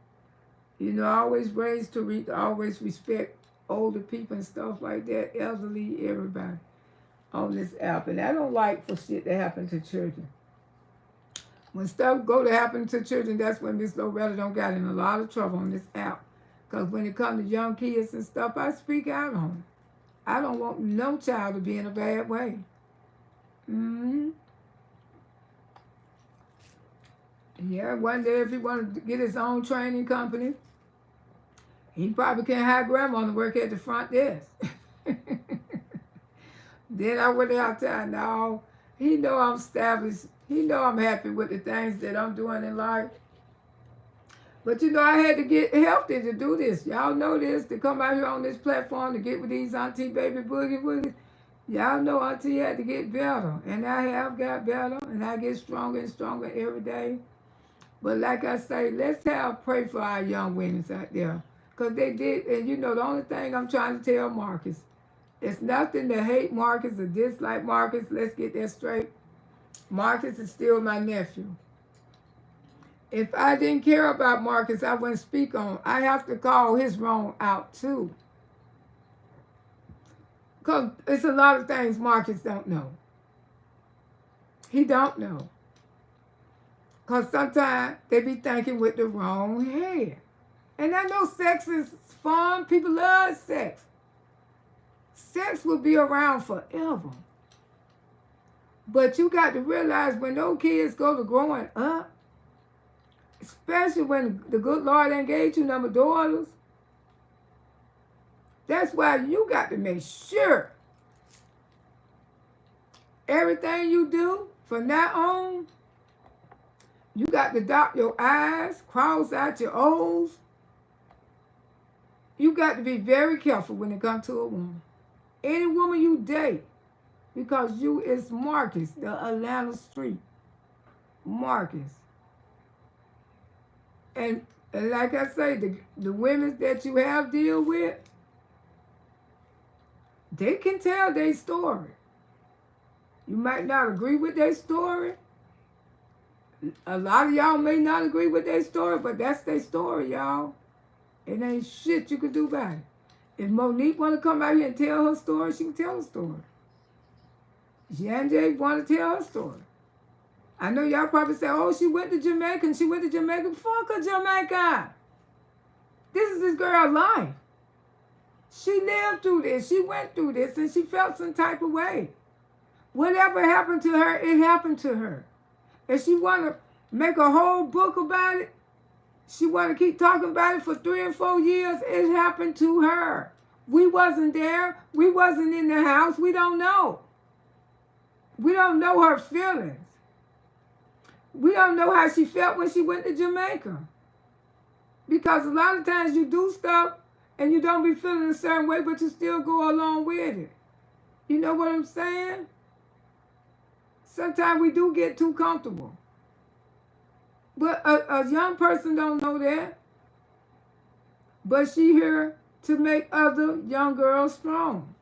Always raised to always respect older people and stuff like that. Elderly, everybody on this app. And I don't like for shit to happen to children. When stuff go to happen to children, that's when Miss Loretta don't got in a lot of trouble on this app. Because when it comes to young kids and stuff, I speak out on it. I don't want no child to be in a bad way. Yeah, one day if he wanted to get his own training company, he probably can't hire grandma to work at the front desk. Then I went out there. No, he know I'm established. He know I'm happy with the things that I'm doing in life. But I had to get healthy to do this. Y'all know this, to come out here on this platform to get with these auntie baby boogie. Y'all know auntie had to get better. And I have got better. And I get stronger and stronger every day. But like I say, let's pray for our young women out there. Because they did, and the only thing I'm trying to tell Marcus, it's nothing to hate Marcus or dislike Marcus. Let's get that straight. Marcus is still my nephew. If I didn't care about Marcus, I wouldn't speak on him. I have to call his wrong out too. Because it's a lot of things Marcus don't know. He don't know. Because sometimes they be thinking with the wrong head. And I know sex is fun. People love sex. Sex will be around forever. But you got to realize when those kids go to growing up, especially when the good Lord ain't gave you number daughters, that's why you got to make sure everything you do from now on, you got to dot your I's, cross out your O's. You got to be very careful when it comes to a woman. Any woman you date, because you is Marcus, the Atlanta Street. Marcus. And like I say, the women that you have deal with, they can tell their story. You might not agree with their story. A lot of y'all may not agree with their story, but that's their story, y'all. It ain't shit you can do about it. If Monique want to come out here and tell her story, she can tell her story. Jay want to tell her story. I know y'all probably say, oh, she went to Jamaica and she went to Jamaica. Fuck her, Jamaica. This is this girl's life. She lived through this. She went through this and she felt some type of way. Whatever happened to her, it happened to her. If she want to make a whole book about it, she want to keep talking about it for 3 and 4 years, it happened to her. We wasn't there. We wasn't in the house. We don't know. We don't know her feelings. We don't know how she felt when she went to Jamaica. Because a lot of times you do stuff and you don't be feeling a certain way, but you still go along with it. You know what I'm saying? Sometimes we do get too comfortable. But a young person don't know that. But she here to make other young girls strong.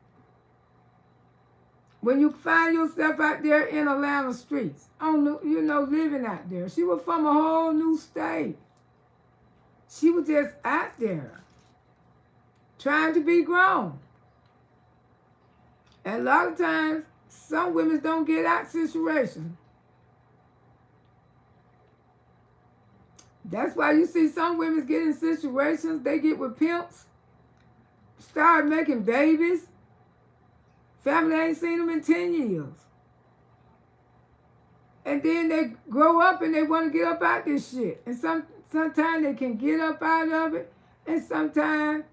When you find yourself out there in Atlanta streets, living out there. She was from a whole new state. She was just out there trying to be grown. And a lot of times, some women don't get out situations. That's why you see some women get in situations, they get with pimps, start making babies. Family ain't seen them in 10 years. And then they grow up and they want to get up out this shit. And sometimes they can get up out of it, and sometimes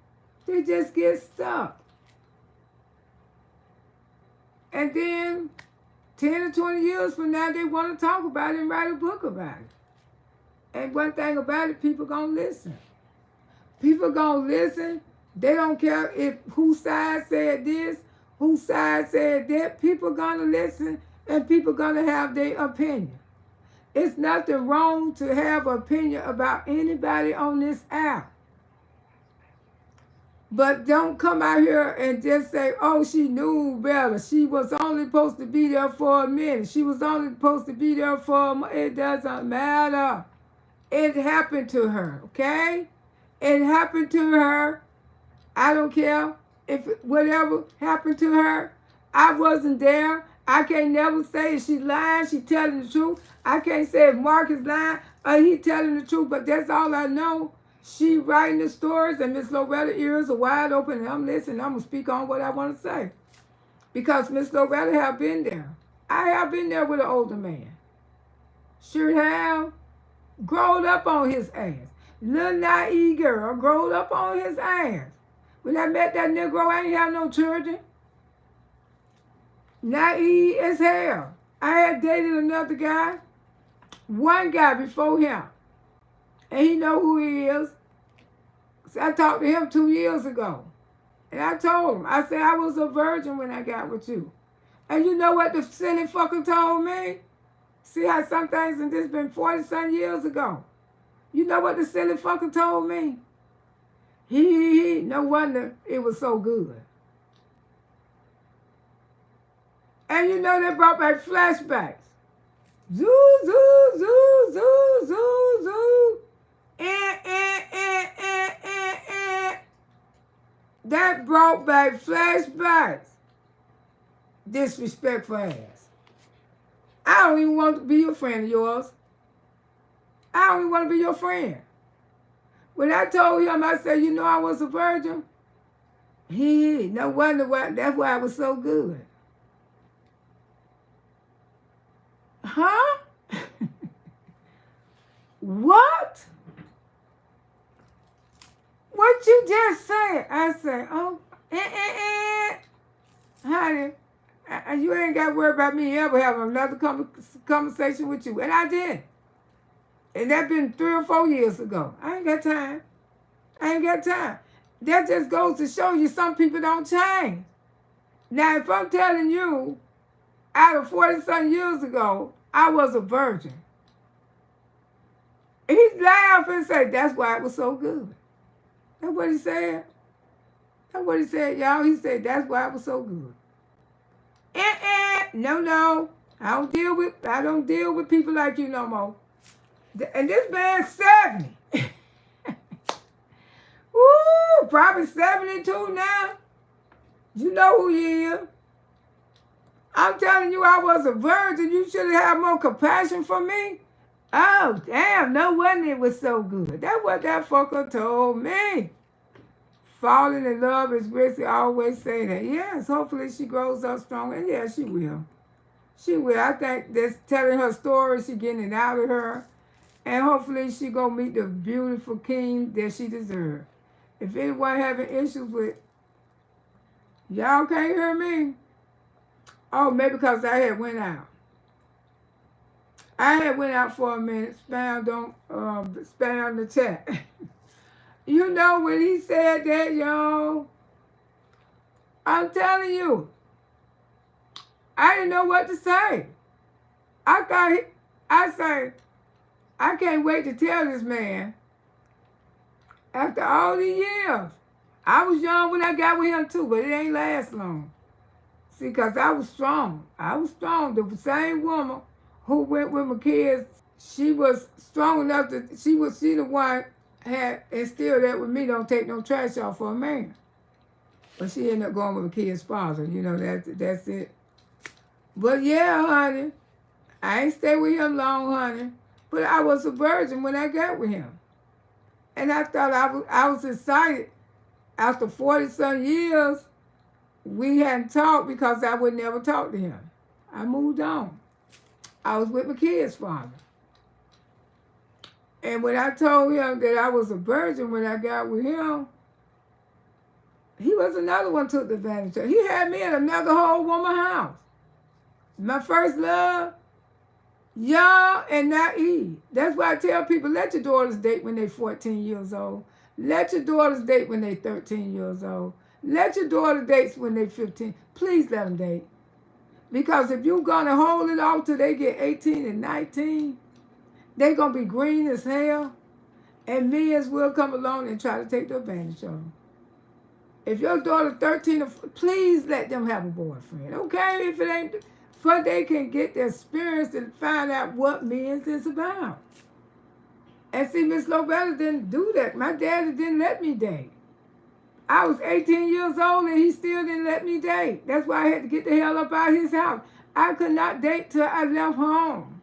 they just get stuck. And then 10 or 20 years from now, they want to talk about it and write a book about it. And one thing about it, people gonna listen. People gonna listen. They don't care if whose side said this, whose side said that. People gonna listen, and people gonna have their opinion. It's nothing wrong to have an opinion about anybody on this app. But don't come out here and just say, oh, she knew better. She was only supposed to be there for a minute. She was only supposed to be there for a month. It doesn't matter. It happened to her, okay? It happened to her. I don't care if whatever happened to her. I wasn't there. I can't never say if she lying, she telling the truth. I can't say if Mark is lying or he telling the truth, but that's all I know. She writing the stories, and Miss Loretta's ears are wide open, and I'm listening. I'm going to speak on what I want to say. Because Miss Loretta have been there. I have been there with an older man. Sure have. Growed up on his ass. Little naive girl growed up on his ass. When I met that Negro, I ain't have no children. Naive as hell. I had dated another guy. One guy before him. And he know who he is. So I talked to him 2 years ago. And I told him, I said, I was a virgin when I got with you. And you know what the silly fucker told me? See how some things, and this been 40-some years ago. You know what the silly fucker told me? No wonder it was so good. And you know, they brought back flashbacks. Zoo, zoo, zoo, zoo, zoo, zoo. That brought back flashbacks. Disrespectful ass. I don't even want to be a friend of yours. I don't even want to be your friend. When I told him, I said, you know I was a virgin. No wonder why, that's why I was so good. Huh? What? What you just said? I said, oh, honey, you ain't got to worry about me ever having another conversation with you. And I did. And that been 3 or 4 years ago. I ain't got time. I ain't got time. That just goes to show you some people don't change. Now, if I'm telling you, out of 40-some years ago, I was a virgin. He laughed and said, that's why it was so good. That's what he said. That's what he said, y'all. He said, that's why it was so good. No. I don't deal with people like you no more. And this man's 70. Woo, probably 72 now. You know who he is. I'm telling you, I was a virgin. You should have had more compassion for me. Oh, damn. No wonder it was so good. That's what that fucker told me. Falling in love is risky. I always say that. Yes, hopefully she grows up strong. And yeah, she will. She will. I think that's telling her story. She getting it out of her. And hopefully she gonna meet the beautiful king that she deserves. If anyone having issues with, y'all can't hear me. Oh, maybe because I had went out. I had went out for a minute. Spam the chat. You know when he said that, y'all. I'm telling you, I didn't know what to say. I say, I can't wait to tell this man. After all these years, I was young when I got with him too, but it ain't last long. See, because I was strong. I was strong. The same woman who went with my kids, she was strong enough to, she the one had instilled that with me, don't take no trash off for a man. But she ended up going with my kid's father. You know, that's it. But yeah, honey, I ain't stay with him long, honey. But I was a virgin when I got with him. And I thought I was excited. After 40-some years, we hadn't talked because I would never talk to him. I moved on. I was with my kid's father. And when I told him that I was a virgin when I got with him, he was another one took advantage of. He had me in another whole woman house. My first love, young and naive. That's why I tell people, let your daughters date when they're 14 years old. Let your daughters date when they're 13 years old. Let your daughter date when they're 15. Please let them date. Because if you're going to hold it off till they get 18 and 19, they're going to be green as hell. And men will come along and try to take the advantage of them. If your daughter 13, please let them have a boyfriend, okay? If it ain't, for they can get the experience to find out what men's is about. And see, Miss Loretta didn't do that. My daddy didn't let me date. I was 18 years old and he still didn't let me date. That's why I had to get the hell up out of his house. I could not date till I left home.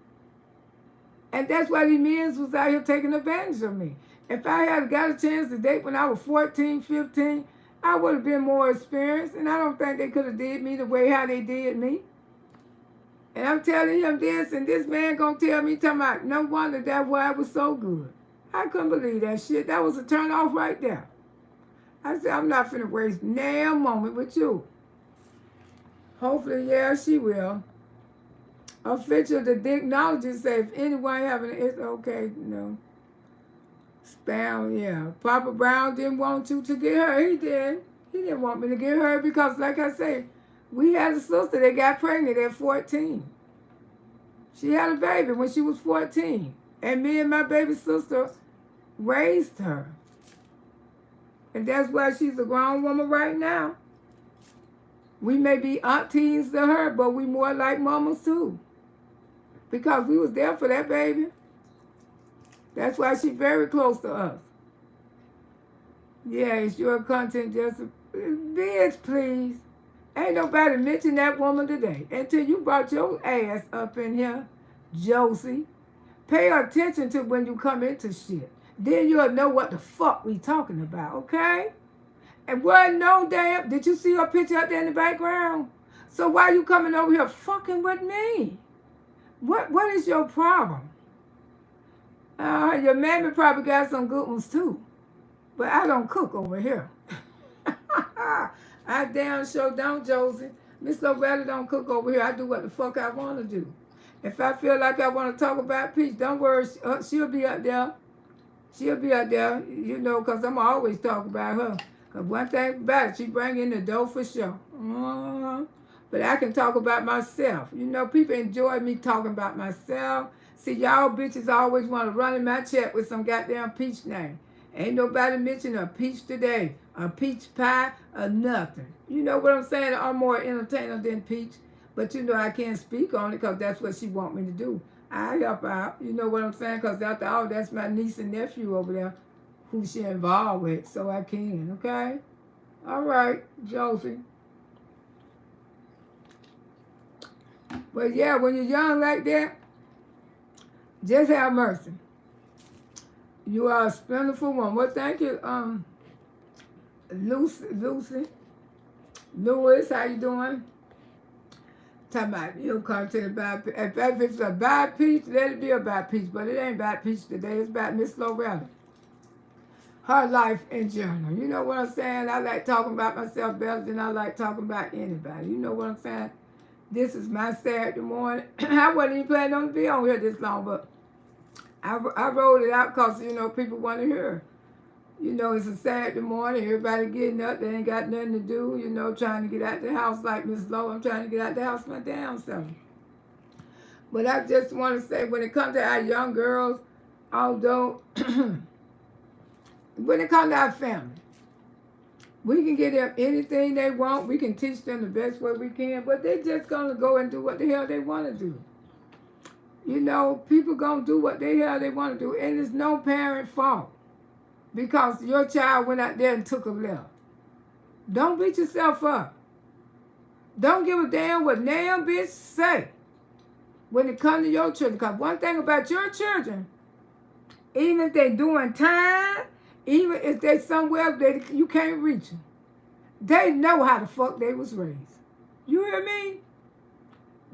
And that's why these men was out here taking advantage of me. If I had got a chance to date when I was 14, 15, I would have been more experienced. And I don't think they could have did me the way how they did me. And I'm telling him this, and this man gonna tell me, talking about, no wonder that why it was so good. I couldn't believe that shit. That was a turn off right there. I said, I'm not finna waste no moment with you. Hopefully, yeah, she will. Official, the technology say, if anyone having it's okay, no. Spam, yeah. Papa Brown didn't want you to get her. He did. He didn't want me to get her because, like I say, we had a sister that got pregnant at 14. She had a baby when she was 14. And me and my baby sister raised her. And that's why she's a grown woman right now. We may be aunties to her, but we more like mamas too. Because we was there for that baby. That's why she's very close to us. Yeah, it's your content just bitch, please. Ain't nobody mention that woman today until you brought your ass up in here, Josie. Pay attention to when you come into shit. Then you'll know what the fuck we talking about, okay? And wasn't no damn, did you see her picture up there in the background? So why you coming over here fucking with me? What is your problem? Your mammy probably got some good ones too. But I don't cook over here. I damn sure don't, Josie. Miss Loretta don't cook over here. I do what the fuck I want to do. If I feel like I want to talk about Peach, don't worry. She'll be up there. She'll be up there, you know, because I'm always talking about her. Because one thing about it, she bring in the dough for sure. But I can talk about myself. You know, people enjoy me talking about myself. See, y'all bitches always want to run in my chat with some goddamn Peach name. Ain't nobody mentioning a peach today, a peach pie, or nothing. You know what I'm saying? I'm more entertainer than Peach. But you know I can't speak on it because that's what she want me to do. I help out. You know what I'm saying? Because after all, that's my niece and nephew over there who she involved with. So I can, okay? All right, Josie. But yeah, when you're young like that, just have mercy. You are a splendidful one. Well, thank you, Lucy, Lewis. How you doing? Talking about you'll come to the bad peach. If it's a bad peach, let it be a bad peach. But it ain't bad peach today. It's about Miss Loretta. Her life in general. You know what I'm saying? I like talking about myself better than I like talking about anybody. You know what I'm saying? This is my Saturday morning. I wasn't even planning on to be on here this long, but I rolled it out because, you know, people want to hear. You know, it's a Saturday morning. Everybody getting up. They ain't got nothing to do. You know, trying to get out the house like Miss Lowe. I'm trying to get out the house my damn self. But I just want to say, when it comes to our young girls, although, when it comes to our family, we can get them anything they want. We can teach them the best way we can. But they just going to go and do what the hell they want to do. You know, people going to do what the hell they want to do. And it's no parent fault. Because your child went out there and took a left. Don't beat yourself up. Don't give a damn what damn bitch say when it comes to your children. Because one thing about your children, even if they doing time, even if they somewhere that you can't reach them, they know how the fuck they was raised. You hear me?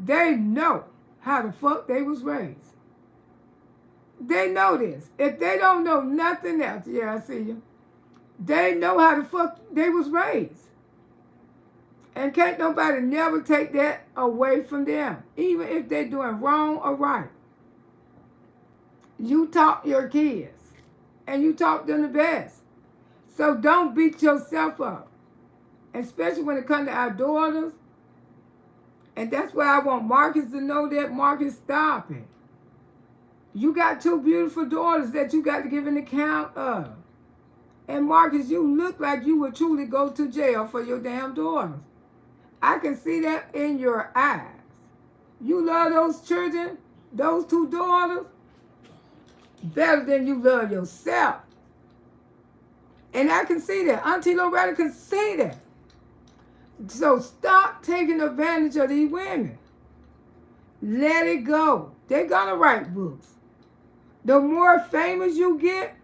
They know how the fuck they was raised. They know this. If they don't know nothing else, yeah, I see you. They know how the fuck they was raised. And can't nobody never take that away from them, even if they're doing wrong or right. You taught your kids, and you taught them the best. So don't beat yourself up, especially when it comes to our daughters. And that's why I want Marcus to know that. Marcus, stop it. You got two beautiful daughters that you got to give an account of. And Marcus, you look like you would truly go to jail for your damn daughters. I can see that in your eyes. You love those children, those two daughters, better than you love yourself. And I can see that. Auntie Loretta can see that. So stop taking advantage of these women. Let it go. They're going to write books. The more famous you get,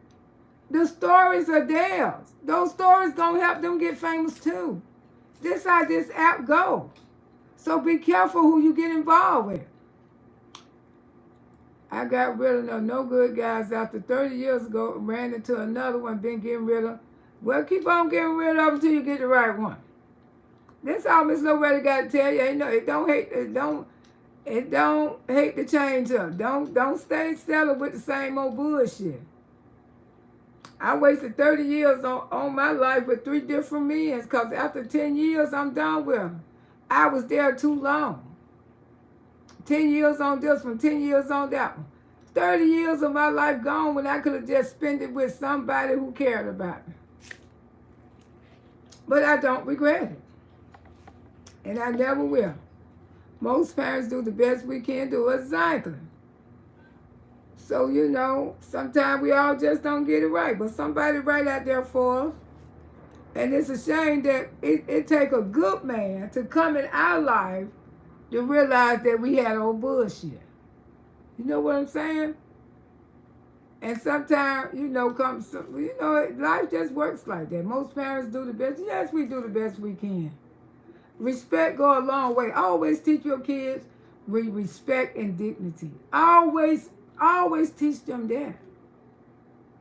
the stories are theirs. Those stories gonna help them get famous too. This how this app go. So be careful who you get involved with. I got rid of the no good guys after 30 years ago, ran into another one, been getting rid of. Well, keep on getting rid of them until you get the right one. That's all Miss Loretta got to tell you. Ain't no, it don't hate to change up. Don't stay settled with the same old bullshit. I wasted 30 years on my life with 3 different men because after 10 years, I'm done with them. I was there too long. 10 years on this one, 10 years on that one. 30 years of my life gone when I could have just spent it with somebody who cared about me. But I don't regret it. And I never will. Most parents do the best we can do, exactly. So, you know, sometimes we all just don't get it right. But somebody right out there for us. And it's a shame that it take a good man to come in our life to realize that we had old bullshit. You know what I'm saying? And sometimes, you know, life just works like that. Most parents do the best. Yes, we do the best we can. Respect go a long way. Always teach your kids respect and dignity. Always teach them that.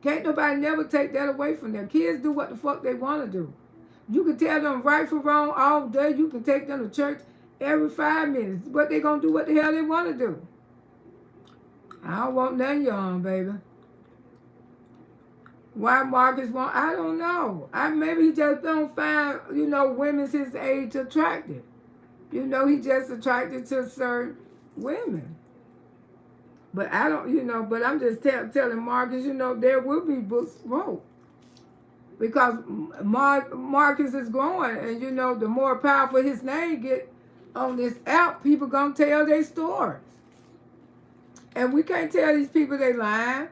Can't nobody never take that away from them. Kids do what the fuck they want to do. You can tell them right from wrong all day. You can take them to church every 5 minutes. But they gonna do what the hell they want to do. I don't want none young, baby. Why Marcus won't, I don't know. Maybe he just don't find, you know, women his age attractive. You know, he just attracted to certain women. But I don't, you know, but I'm just telling Marcus, you know, there will be books wrote. Because Marcus is growing, and, you know, the more powerful his name get on this app, people going to tell their stories. And we can't tell these people they lying.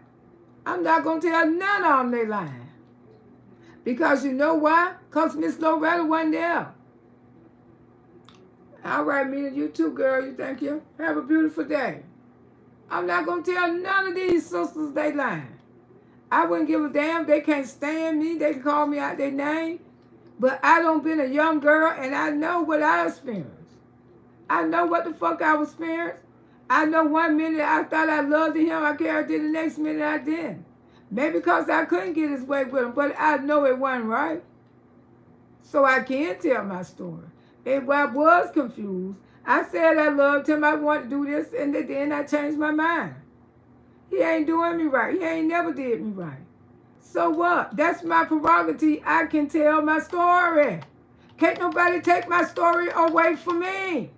I'm not going to tell none of them they lying. Because you know why? Because Miss Loretta wasn't there. All right, Mina, you too, girl. You thank you. Have a beautiful day. I'm not going to tell none of these sisters they lying. I wouldn't give a damn. They can't stand me. They can call me out their name. But I don't been a young girl, and I know what I experienced. I know what the fuck I was experienced. I know 1 minute I thought I loved him. I carried it the next minute I didn't. Maybe because I couldn't get his way with him, but I know it wasn't right. So I can tell my story. And I was confused. I said I loved him. I wanted to do this, and then I changed my mind. He ain't doing me right. He ain't never did me right. So what? That's my prerogative. I can tell my story. Can't nobody take my story away from me.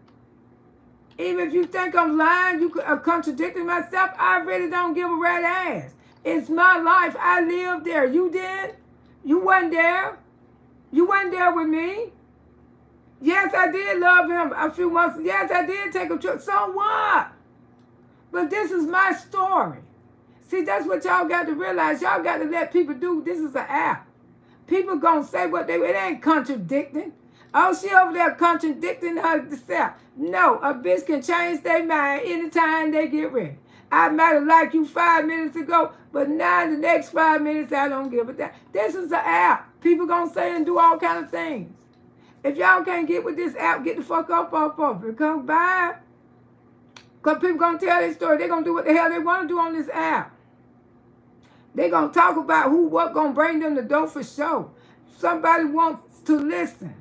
Even if you think I'm lying, you contradicting myself, I really don't give a rat ass. It's my life. I lived there. You did? You wasn't there. You wasn't there with me. Yes, I did love him a few months. Yes, I did take a trip. So what? But this is my story. See, that's what y'all got to realize. Y'all got to let people do. This is an app. People gonna say what they, it ain't contradicting. Oh, she over there contradicting herself. No, a bitch can change their mind anytime they get ready. I might have liked you 5 minutes ago, but now the next 5 minutes I don't give a damn. This is an app. People gonna say and do all kind of things. If y'all can't get with this app, get the fuck up off of it. Come by. Because people gonna tell their story. They're gonna do what the hell they want to do on this app. They're going to talk about who, what going to bring them the dough for sure. Somebody wants to listen.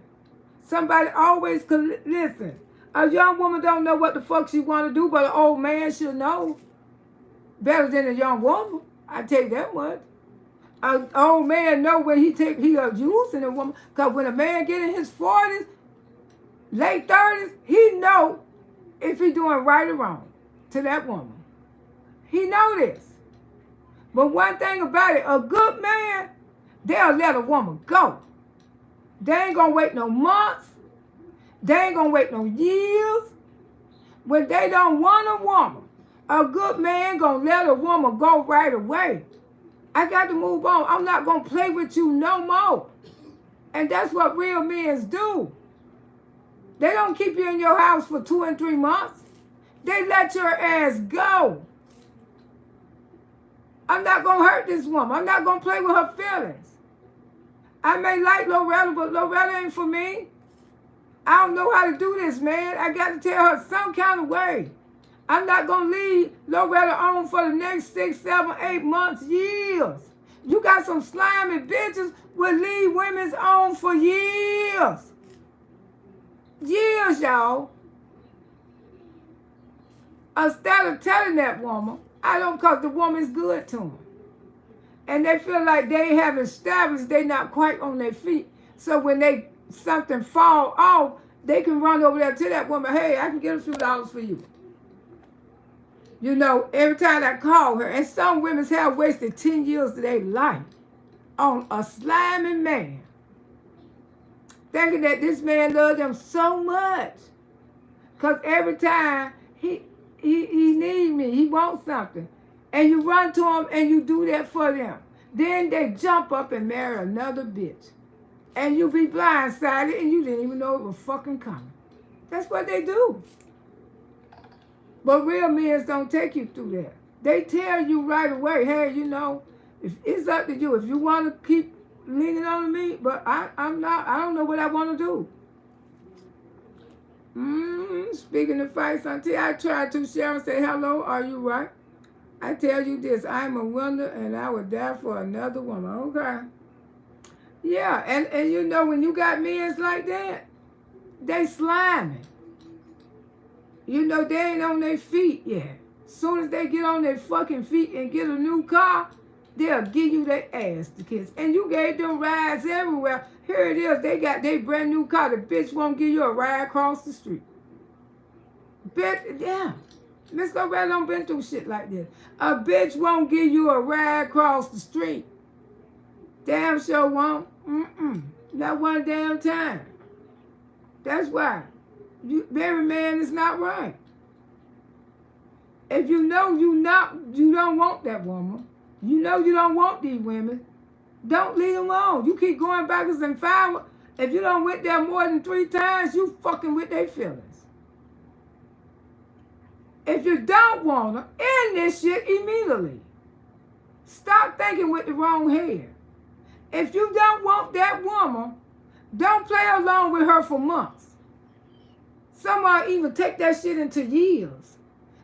Somebody always can listen. A young woman don't know what the fuck she want to do, but an old man should know. Better than a young woman. I tell you that much. An old man know when he using a woman. Because when a man get in his 40s, late 30s, he know if he doing right or wrong to that woman. He know this. But one thing about it, a good man, they'll let a woman go. They ain't gonna wait no months. They ain't gonna wait no years. When they don't want a woman, a good man gonna let a woman go right away. I got to move on. I'm not gonna play with you no more. And that's what real men do. They don't keep you in your house for 2 and 3 months. They let your ass go. I'm not going to hurt this woman. I'm not going to play with her feelings. I may like Loretta, but Loretta ain't for me. I don't know how to do this, man. I got to tell her some kind of way. I'm not going to leave Loretta on for the next 6, 7, 8 months, years. You got some slimy bitches will leave women's on for years. Years, y'all. Instead of telling that woman, I don't, because the woman's good to them. And they feel like they have established they're not quite on their feet. So when something fall off, they can run over there to that woman, hey, I can get a few dollars for you. You know, every time I call her, and some women have wasted 10 years of their life on a slimy man. Thinking that this man loved them so much. Because every time he needs me. He wants something. And you run to him and you do that for them. Then they jump up and marry another bitch. And you be blindsided and you didn't even know it was fucking coming. That's what they do. But real men don't take you through that. They tell you right away, hey, you know, if it's up to you. If you want to keep leaning on me, but I don't know what I want to do. Speaking of fights, until I try to share and say, hello, are you right? I tell you this, I'm a wonder and I would die for another woman. Okay. Yeah, and you know, when you got men like that, they slimy. You know, they ain't on their feet yet. Soon as they get on their fucking feet and get a new car, they'll give you their ass to kiss. And you gave them rides everywhere. Here it is, they got their brand new car. The bitch won't give you a ride across the street. Bitch, yeah. Miss Loretta don't been through shit like this. A bitch won't give you a ride across the street. Damn sure won't. Not one damn time. That's why. Married man is not right. If you know you don't want that woman, you know you don't want these women, don't leave them alone. You keep going backwards and forwards. If you don't went there more than 3 times, you fucking with their feelings. If you don't want her, end this shit immediately. Stop thinking with the wrong head. If you don't want that woman, don't play along with her for months. Some might even take that shit into years.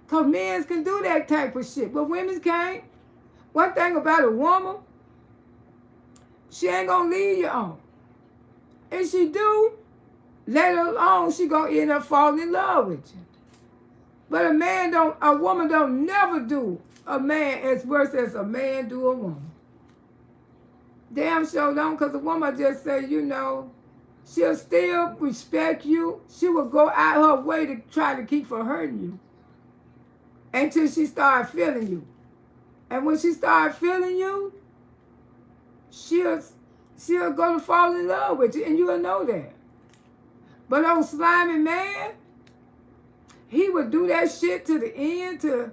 Because men can do that type of shit, but women can't. One thing about a woman, she ain't gonna leave you on. If she do, let her alone, she gonna end up falling in love with you. But a woman don't never do a man as worse as a man do a woman. Damn sure don't, because a woman just say, you know, she'll still respect you. She will go out her way to try to keep from hurting you until she starts feeling you. And when she starts feeling you, she'll go to fall in love with you, and you'll know that. But old slimy man, he would do that shit to the end till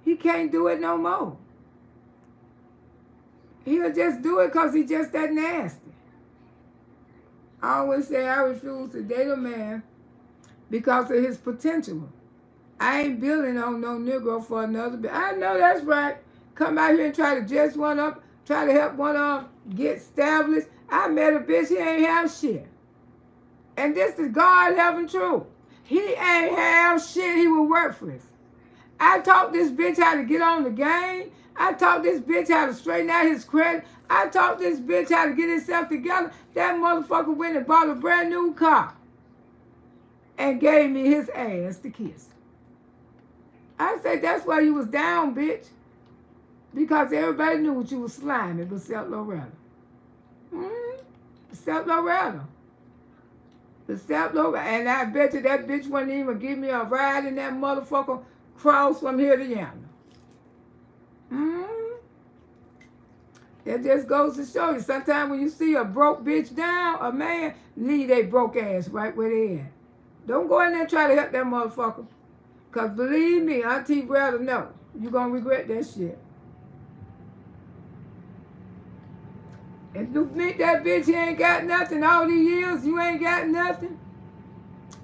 he can't do it no more. He'll just do it because he's just that nasty. I always say I refuse to date a man because of his potential. I ain't building on no Negro for another bitch. I know that's right. Come out here and try to dress one up, try to help one of them get established. I met a bitch, he ain't have shit. And this is God having truth. He ain't have shit, he was worthless. I taught this bitch how to get on the game. I taught this bitch how to straighten out his credit. I taught this bitch how to get himself together. That motherfucker went and bought a brand new car and gave me his ass to kiss. I said, that's why you was down, bitch. Because everybody knew what you was slimy except Loretta. Except Loretta. Except Loretta. And I bet you that bitch wouldn't even give me a ride in that motherfucker cross from here to yonder. That just goes to show you. Sometimes when you see a broke bitch down, a man, leave they broke ass right where they at. Don't go in there and try to help that motherfucker. Because believe me, Auntie rather know. You're going to regret that shit. If you think that bitch he ain't got nothing all these years, you ain't got nothing,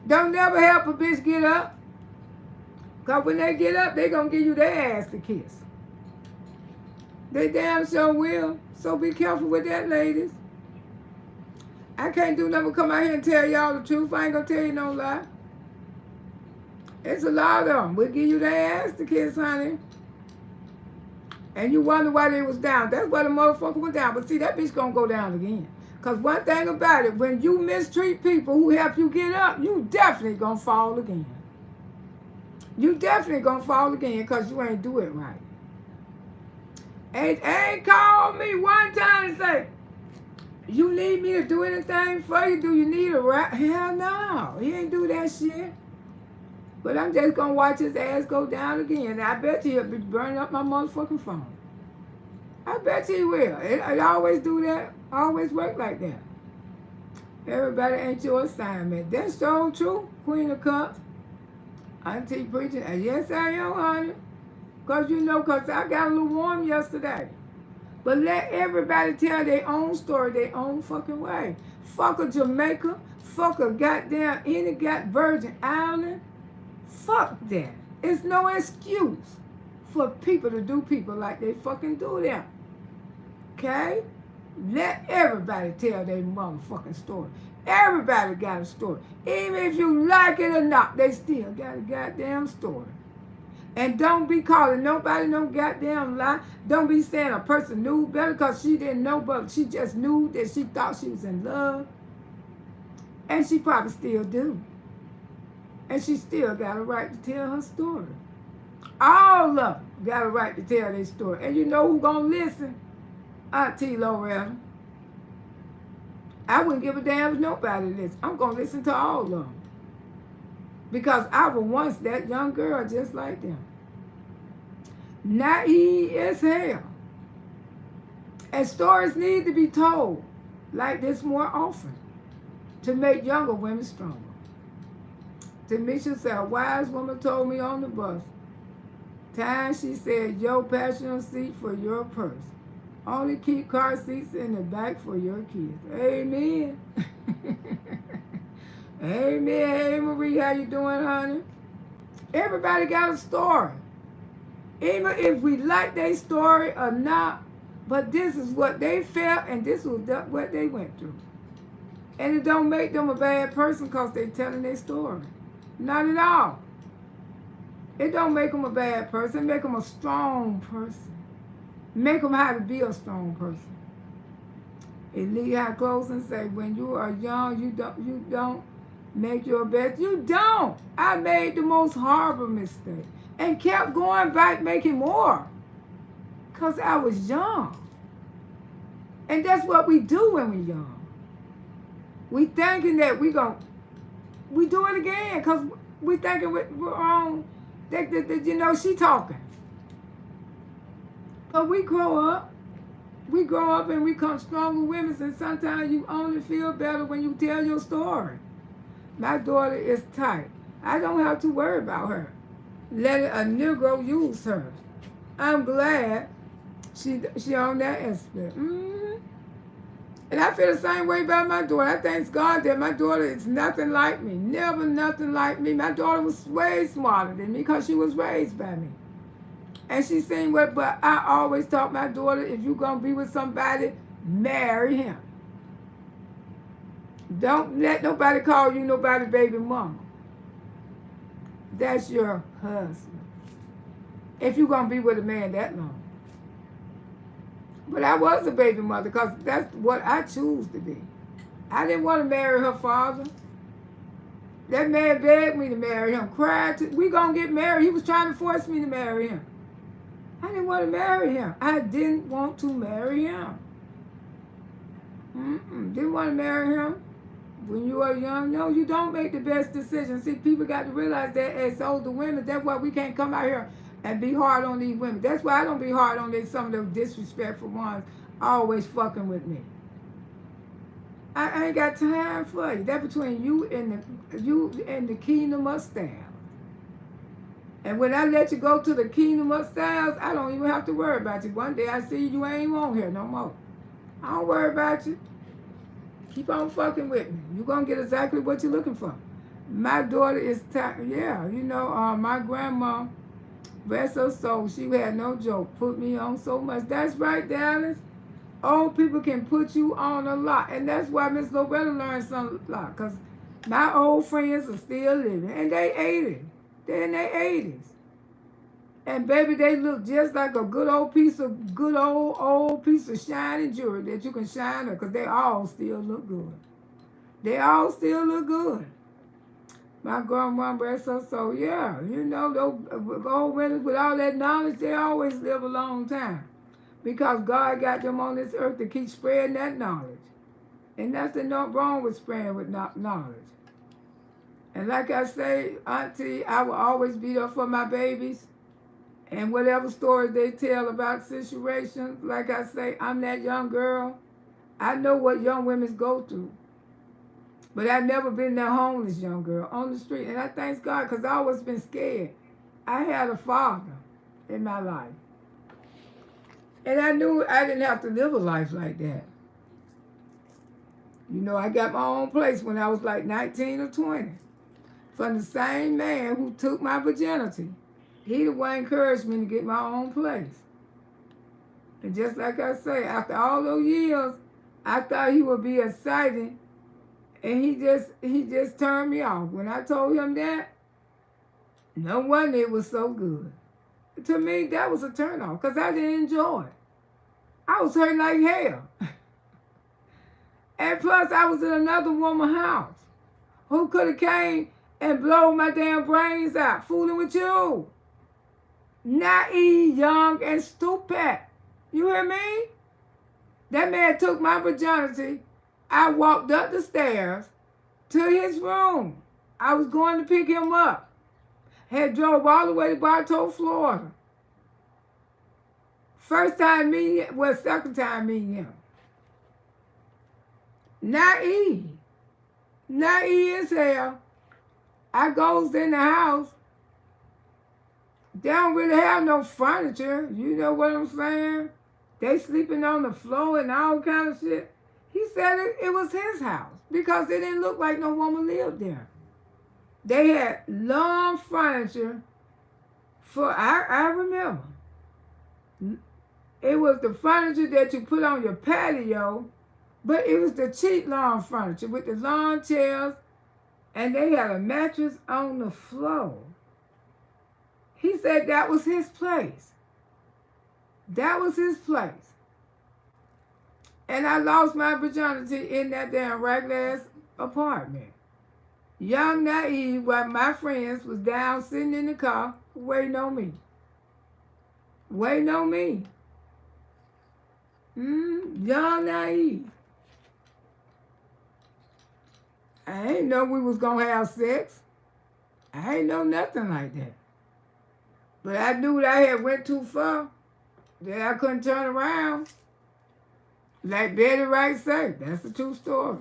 don't never help a bitch get up. Because when they get up, they going to give you their ass to kiss. They damn sure will. So be careful with that, ladies. I can't do nothing but come out here and tell y'all the truth. I ain't going to tell you no lie. It's a lot of them. We'll give you their ass to kiss, honey. And you wonder why they was down. That's why the motherfucker was down. But see, that bitch gonna go down again. Because one thing about it, when you mistreat people who help you get up, you definitely gonna fall again. You definitely gonna fall again because you ain't do it right. Ain't called me one time and say, you need me to do anything for you? Do you need a ride? Hell no. He ain't do that shit. But I'm just going to watch his ass go down again. I bet you he'll be burning up my motherfucking phone. I bet you he will. It always do that. Always work like that. Everybody ain't your assignment. That's so true, Queen of Cups. Auntie preaching. And yes, I am, honey. Because you know, because I got a little warm yesterday. But let everybody tell their own story, their own fucking way. Fuck a Jamaica. Fuck a goddamn any Virgin Island. Fuck that. It's no excuse for people to do people like they fucking do them. Okay? Let everybody tell their motherfucking story. Everybody got a story. Even if you like it or not, they still got a goddamn story. And don't be calling nobody no goddamn lie. Don't be saying a person knew better because she didn't know, but she just knew that she thought she was in love. And she probably still do. And she still got a right to tell her story. All of them got a right to tell their story. And you know who gonna listen? Auntie Loretta. I wouldn't give a damn if nobody listens. I'm gonna listen to all of them. Because I was once that young girl just like them. Naive as hell. And stories need to be told like this more often to make younger women stronger. Tamisha said, a wise woman told me on the bus. Time she said, your passenger seat for your purse. Only keep car seats in the back for your kids. Amen. Amen. Hey, Marie, how you doing, honey? Everybody got a story. Even if we like their story or not, but this is what they felt and this was what they went through. And it don't make them a bad person because they're telling their story. Not at all. It don't make them a bad person. It make them a strong person. Make them how to be a strong person. Elia close and say, when you are young, you don't make your best. You don't. I made the most horrible mistake and kept going back making more because I was young. And that's what we do when we're young. We thinking that we do it again because we thinking we're on, that you know, she talking. But we grow up and we become stronger women, and sometimes you only feel better when you tell your story. My daughter is tight. I don't have to worry about her. Letting a Negro use her. I'm glad she on that aspect. And I feel the same way about my daughter. I thank God that my daughter is nothing like me. Never nothing like me. My daughter was way smarter than me because she was raised by me. And she seen what, but I always taught my daughter, if you're going to be with somebody, marry him. Don't let nobody call you nobody's baby mama. That's your husband. If you're going to be with a man that long. But I was a baby mother because that's what I choose to be. I didn't want to marry her father. That man begged me to marry him, cried. We going to get married. He was trying to force me to marry him. I didn't want to marry him. I didn't want to marry him. Didn't want to marry him. When you are young, no, you don't make the best decision. See, people got to realize that as older women, that's why we can't come out here and be hard on these women. That's why I don't be hard on some of those disrespectful ones always fucking with me. I ain't got time for you. That's between you and the kingdom of style. And when I let you go to the kingdom of styles, I don't even have to worry about you. One day I see you ain't on here no more. I don't worry about you. Keep on fucking with me. You're going to get exactly what you're looking for. My daughter is, my grandma, rest her soul, she had no joke, put me on so much. That's right, Dallas. Old people can put you on a lot. And that's why Miss Loretta learned some lot. Because my old friends are still living. And they 80. They're in their 80s. And baby, they look just like a good old piece of shining jewelry that you can shine her because they all still look good. They all still look good. My grandma, rest her soul, yeah, those old women with all that knowledge, they always live a long time because God got them on this earth to keep spreading that knowledge. And nothing wrong with spreading with knowledge. And like I say, Auntie, I will always be there for my babies. And whatever stories they tell about situations, like I say, I'm that young girl. I know what young women go through. But I've never been that homeless young girl on the street. And I thank God because I always been scared. I had a father in my life. And I knew I didn't have to live a life like that. I got my own place when I was like 19 or 20. From the same man who took my virginity. He the one encouraged me to get my own place. And just like I say, after all those years, I thought he would be exciting. And he just turned me off. When I told him that, no wonder it was so good. To me, that was a turn off because I didn't enjoy it. I was hurt like hell. And plus, I was in another woman's house who could have came and blown my damn brains out, fooling with you. Naive, young, and stupid. You hear me? That man took my virginity. I walked up the stairs to his room. I was going to pick him up. Had drove all the way to Bartow, Florida. First time meeting him, well, second time meeting him. Naive. Naive as hell. I goes in the house. They don't really have no furniture. You know what I'm saying? They sleeping on the floor and all kind of shit. He said it was his house because it didn't look like no woman lived there. They had long furniture for, I remember. It was the furniture that you put on your patio, but it was the cheap lawn furniture with the lawn chairs, and they had a mattress on the floor. He said that was his place. That was his place. And I lost my virginity in that damn regular ass apartment. Young, naive, while my friends was down sitting in the car waiting on me. Waiting on me. Young, naive. I ain't know we was gonna have sex. I ain't know nothing like that. But I knew that I had went too far, that I couldn't turn around. Like Betty Wright said, that's a true story.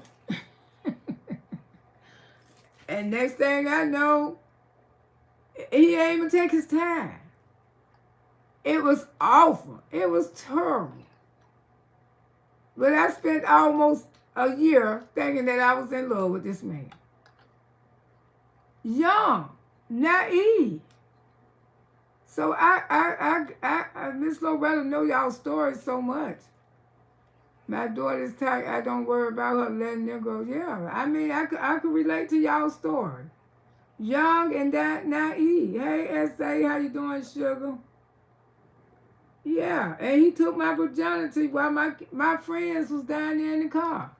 And next thing I know, he ain't even take his time. It was awful. It was terrible. But I spent almost a year thinking that I was in love with this man. Young, naive. So I Miss Loretta know y'all stories so much. My daughter's tight. I don't worry about her letting them go. Yeah, I mean, I could relate to y'all's story. Young and that naive. Hey, S.A., how you doing, sugar? Yeah, and he took my virginity while my friends was down there in the car.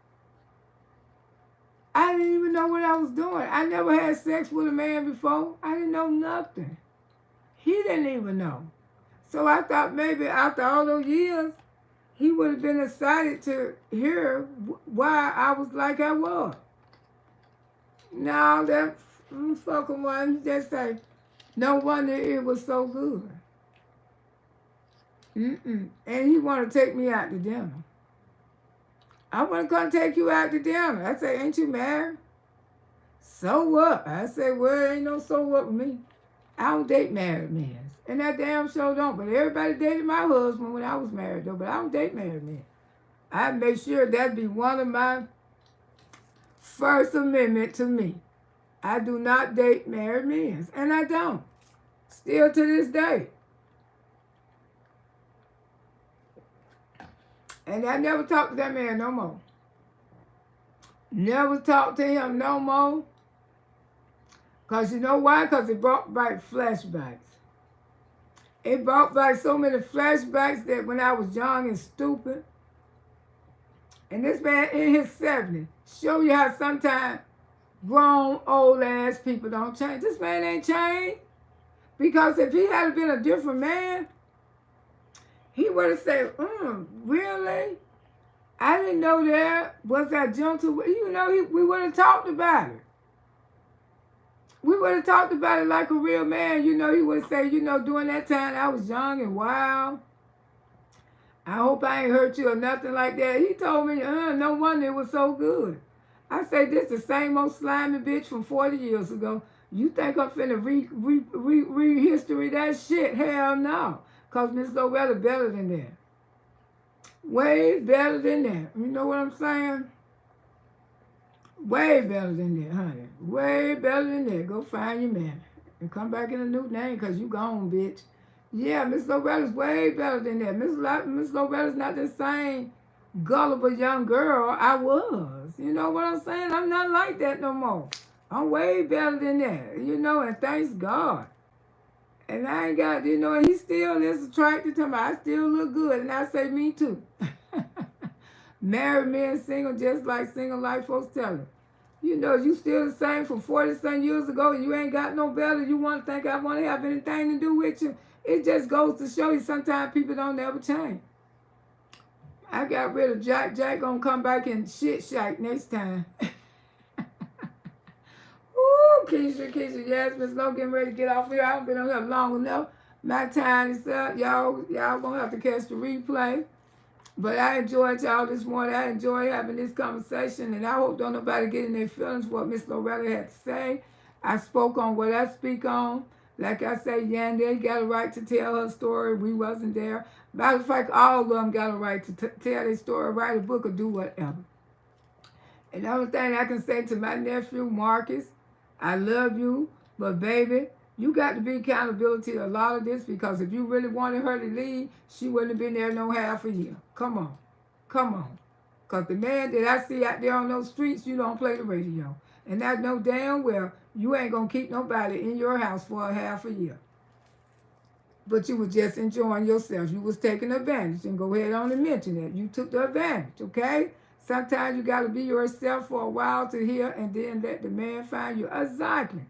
I didn't even know what I was doing. I never had sex with a man before. I didn't know nothing. He didn't even know. So I thought maybe after all those years, he would have been excited to hear why I was like I was. No, that fucking one just say, no wonder it was so good. And he want to take me out to dinner. I want to come take you out to dinner. I say, ain't you married? So what? I say, well, ain't no so what with me. I don't date married men. And that damn show don't. But everybody dated my husband when I was married, though. But I don't date married men. I make sure that'd be one of my First Amendment to me. I do not date married men. And I don't. Still to this day. And I never talked to that man no more. Never talked to him no more. Because you know why? Because it brought back flashbacks. It brought back so many flashbacks that when I was young and stupid. And this man in his 70s. Show you how sometimes grown, old ass people don't change. This man ain't changed. Because if he had been a different man, he would have said, really? I didn't know that. Was that gentle? You know, we would have talked about it. We would have talked about it like a real man. You know, he would say, you know, during that time I was young and wild. I hope I ain't hurt you or nothing like that. He told me, no wonder it was so good. I said, this the same old slimy bitch from 40 years ago. You think I'm finna re-history that shit? Hell no. Because Miss Loretta better than that. Way better than that. You know what I'm saying? Way better than that, honey. Way better than that. Go find your man. And come back in a new name because you gone, bitch. Yeah, Miss Loretta's way better than that. Miss Loretta's not the same gullible young girl I was. You know what I'm saying? I'm not like that no more. I'm way better than that. You know, and thanks God. And I ain't got, you know, and he still is attracted to me. I still look good. And I say, me too. Married men single, just like single life folks tell it. You know, you still the same from 40-some years ago. You ain't got no better. You want to think I want to have anything to do with you. It just goes to show you sometimes people don't ever change. I got rid of Jack. Jack gonna come back and shit shack next time. Ooh, Keisha, yes, Miss Lowe getting ready to get off here. I haven't been on here long enough. My time is up. Y'all gonna have to catch the replay. But I enjoyed y'all this morning. I enjoyed having this conversation, and I hope don't nobody get in their feelings what Miss Loretta had to say. I spoke on what I speak on. Like I say, Yandere got a right to tell her story. We wasn't there. Matter of fact, all of them got a right to tell their story, write a book, or do whatever. And the only thing I can say to my nephew, Marcus, I love you, but baby, you got to be accountability to a lot of this because if you really wanted her to leave, she wouldn't have been there no half a year. Come on. Come on. Because the man that I see out there on those streets, you don't play the radio. And I know damn well you ain't going to keep nobody in your house for a half a year. But you was just enjoying yourself. You was taking advantage. And go ahead on and mention it. You took the advantage, okay? Sometimes you got to be yourself for a while to hear and then let the man find you. Exactly.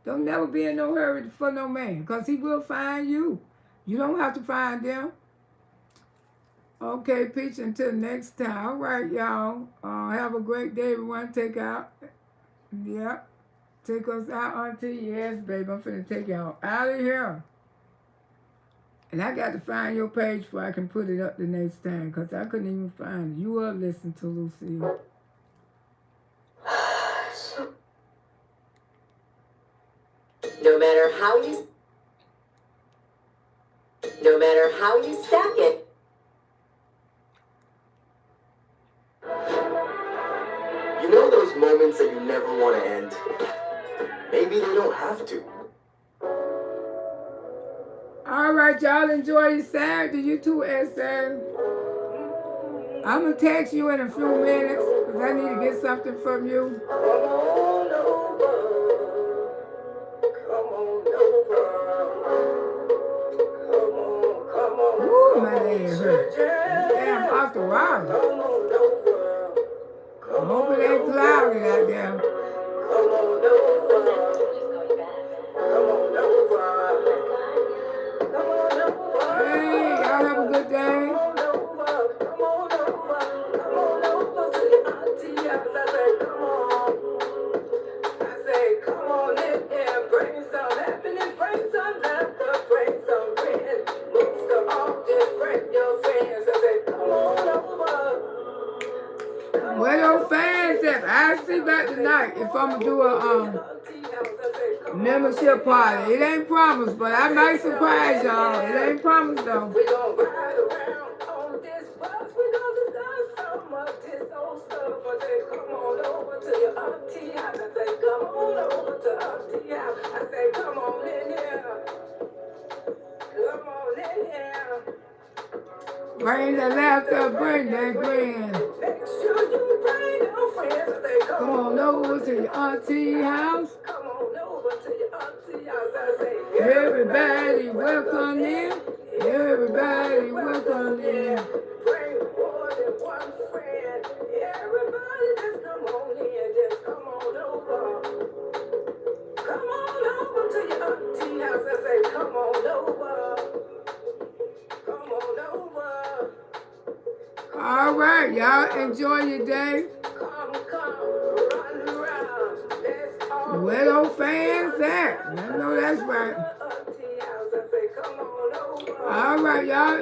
Don't never be in no hurry for no man because he will find you. You don't have to find them. Okay, Peach, until next time. All right, y'all. Have a great day, everyone. Take out. Yeah. Take us out, Auntie. Yes, babe. I'm finna take y'all out of here. And I got to find your page before I can put it up the next time because I couldn't even find it. You will listen to Lucille. No matter how you stack it. You know those moments that you never want to end? Maybe they don't have to. All right, y'all enjoy your Saturday. You too, SM. I'm going to text you in a few minutes because I need to get something from you. Come on over. Come on over. Come on. Woo, my leg hurt. Damn, off the water. Come on over. I hope it ain't cloudy out there. Come on over. Come on over. Come on over. Hey, y'all have a good day. Come on over. Come on over. Come on over to your auntie house. I say, come on. I say, come on in here. Bring some happiness. Bring some laughter. Bring some friends. Most of all, just bring your friends. I say, come on over. Where those fans at? I'll see back tonight if I'm going to do a membership party. It ain't promised, but I might surprise y'all. It ain't promised, though. We gon' ride around on this bus. We gon' discuss some of this old stuff. I say, come on over to your auntie house. I say, come on over to auntie house. I say, come on in here. Come on in here. Bring the laughter, bring that grin. Make sure you bring your friends. I say, Come on over to your auntie house. Come on over to your auntie house. I say, Everybody welcome in. Everybody welcome in. bring more than one friend. Everybody just come on in. Just come on over. Come on over to your auntie house. I say, come on over. Come on over. All right, y'all enjoy your day. Come, run around. Let's all Where those fans at? I know that's right. auntie house. I say, come on over. All right, y'all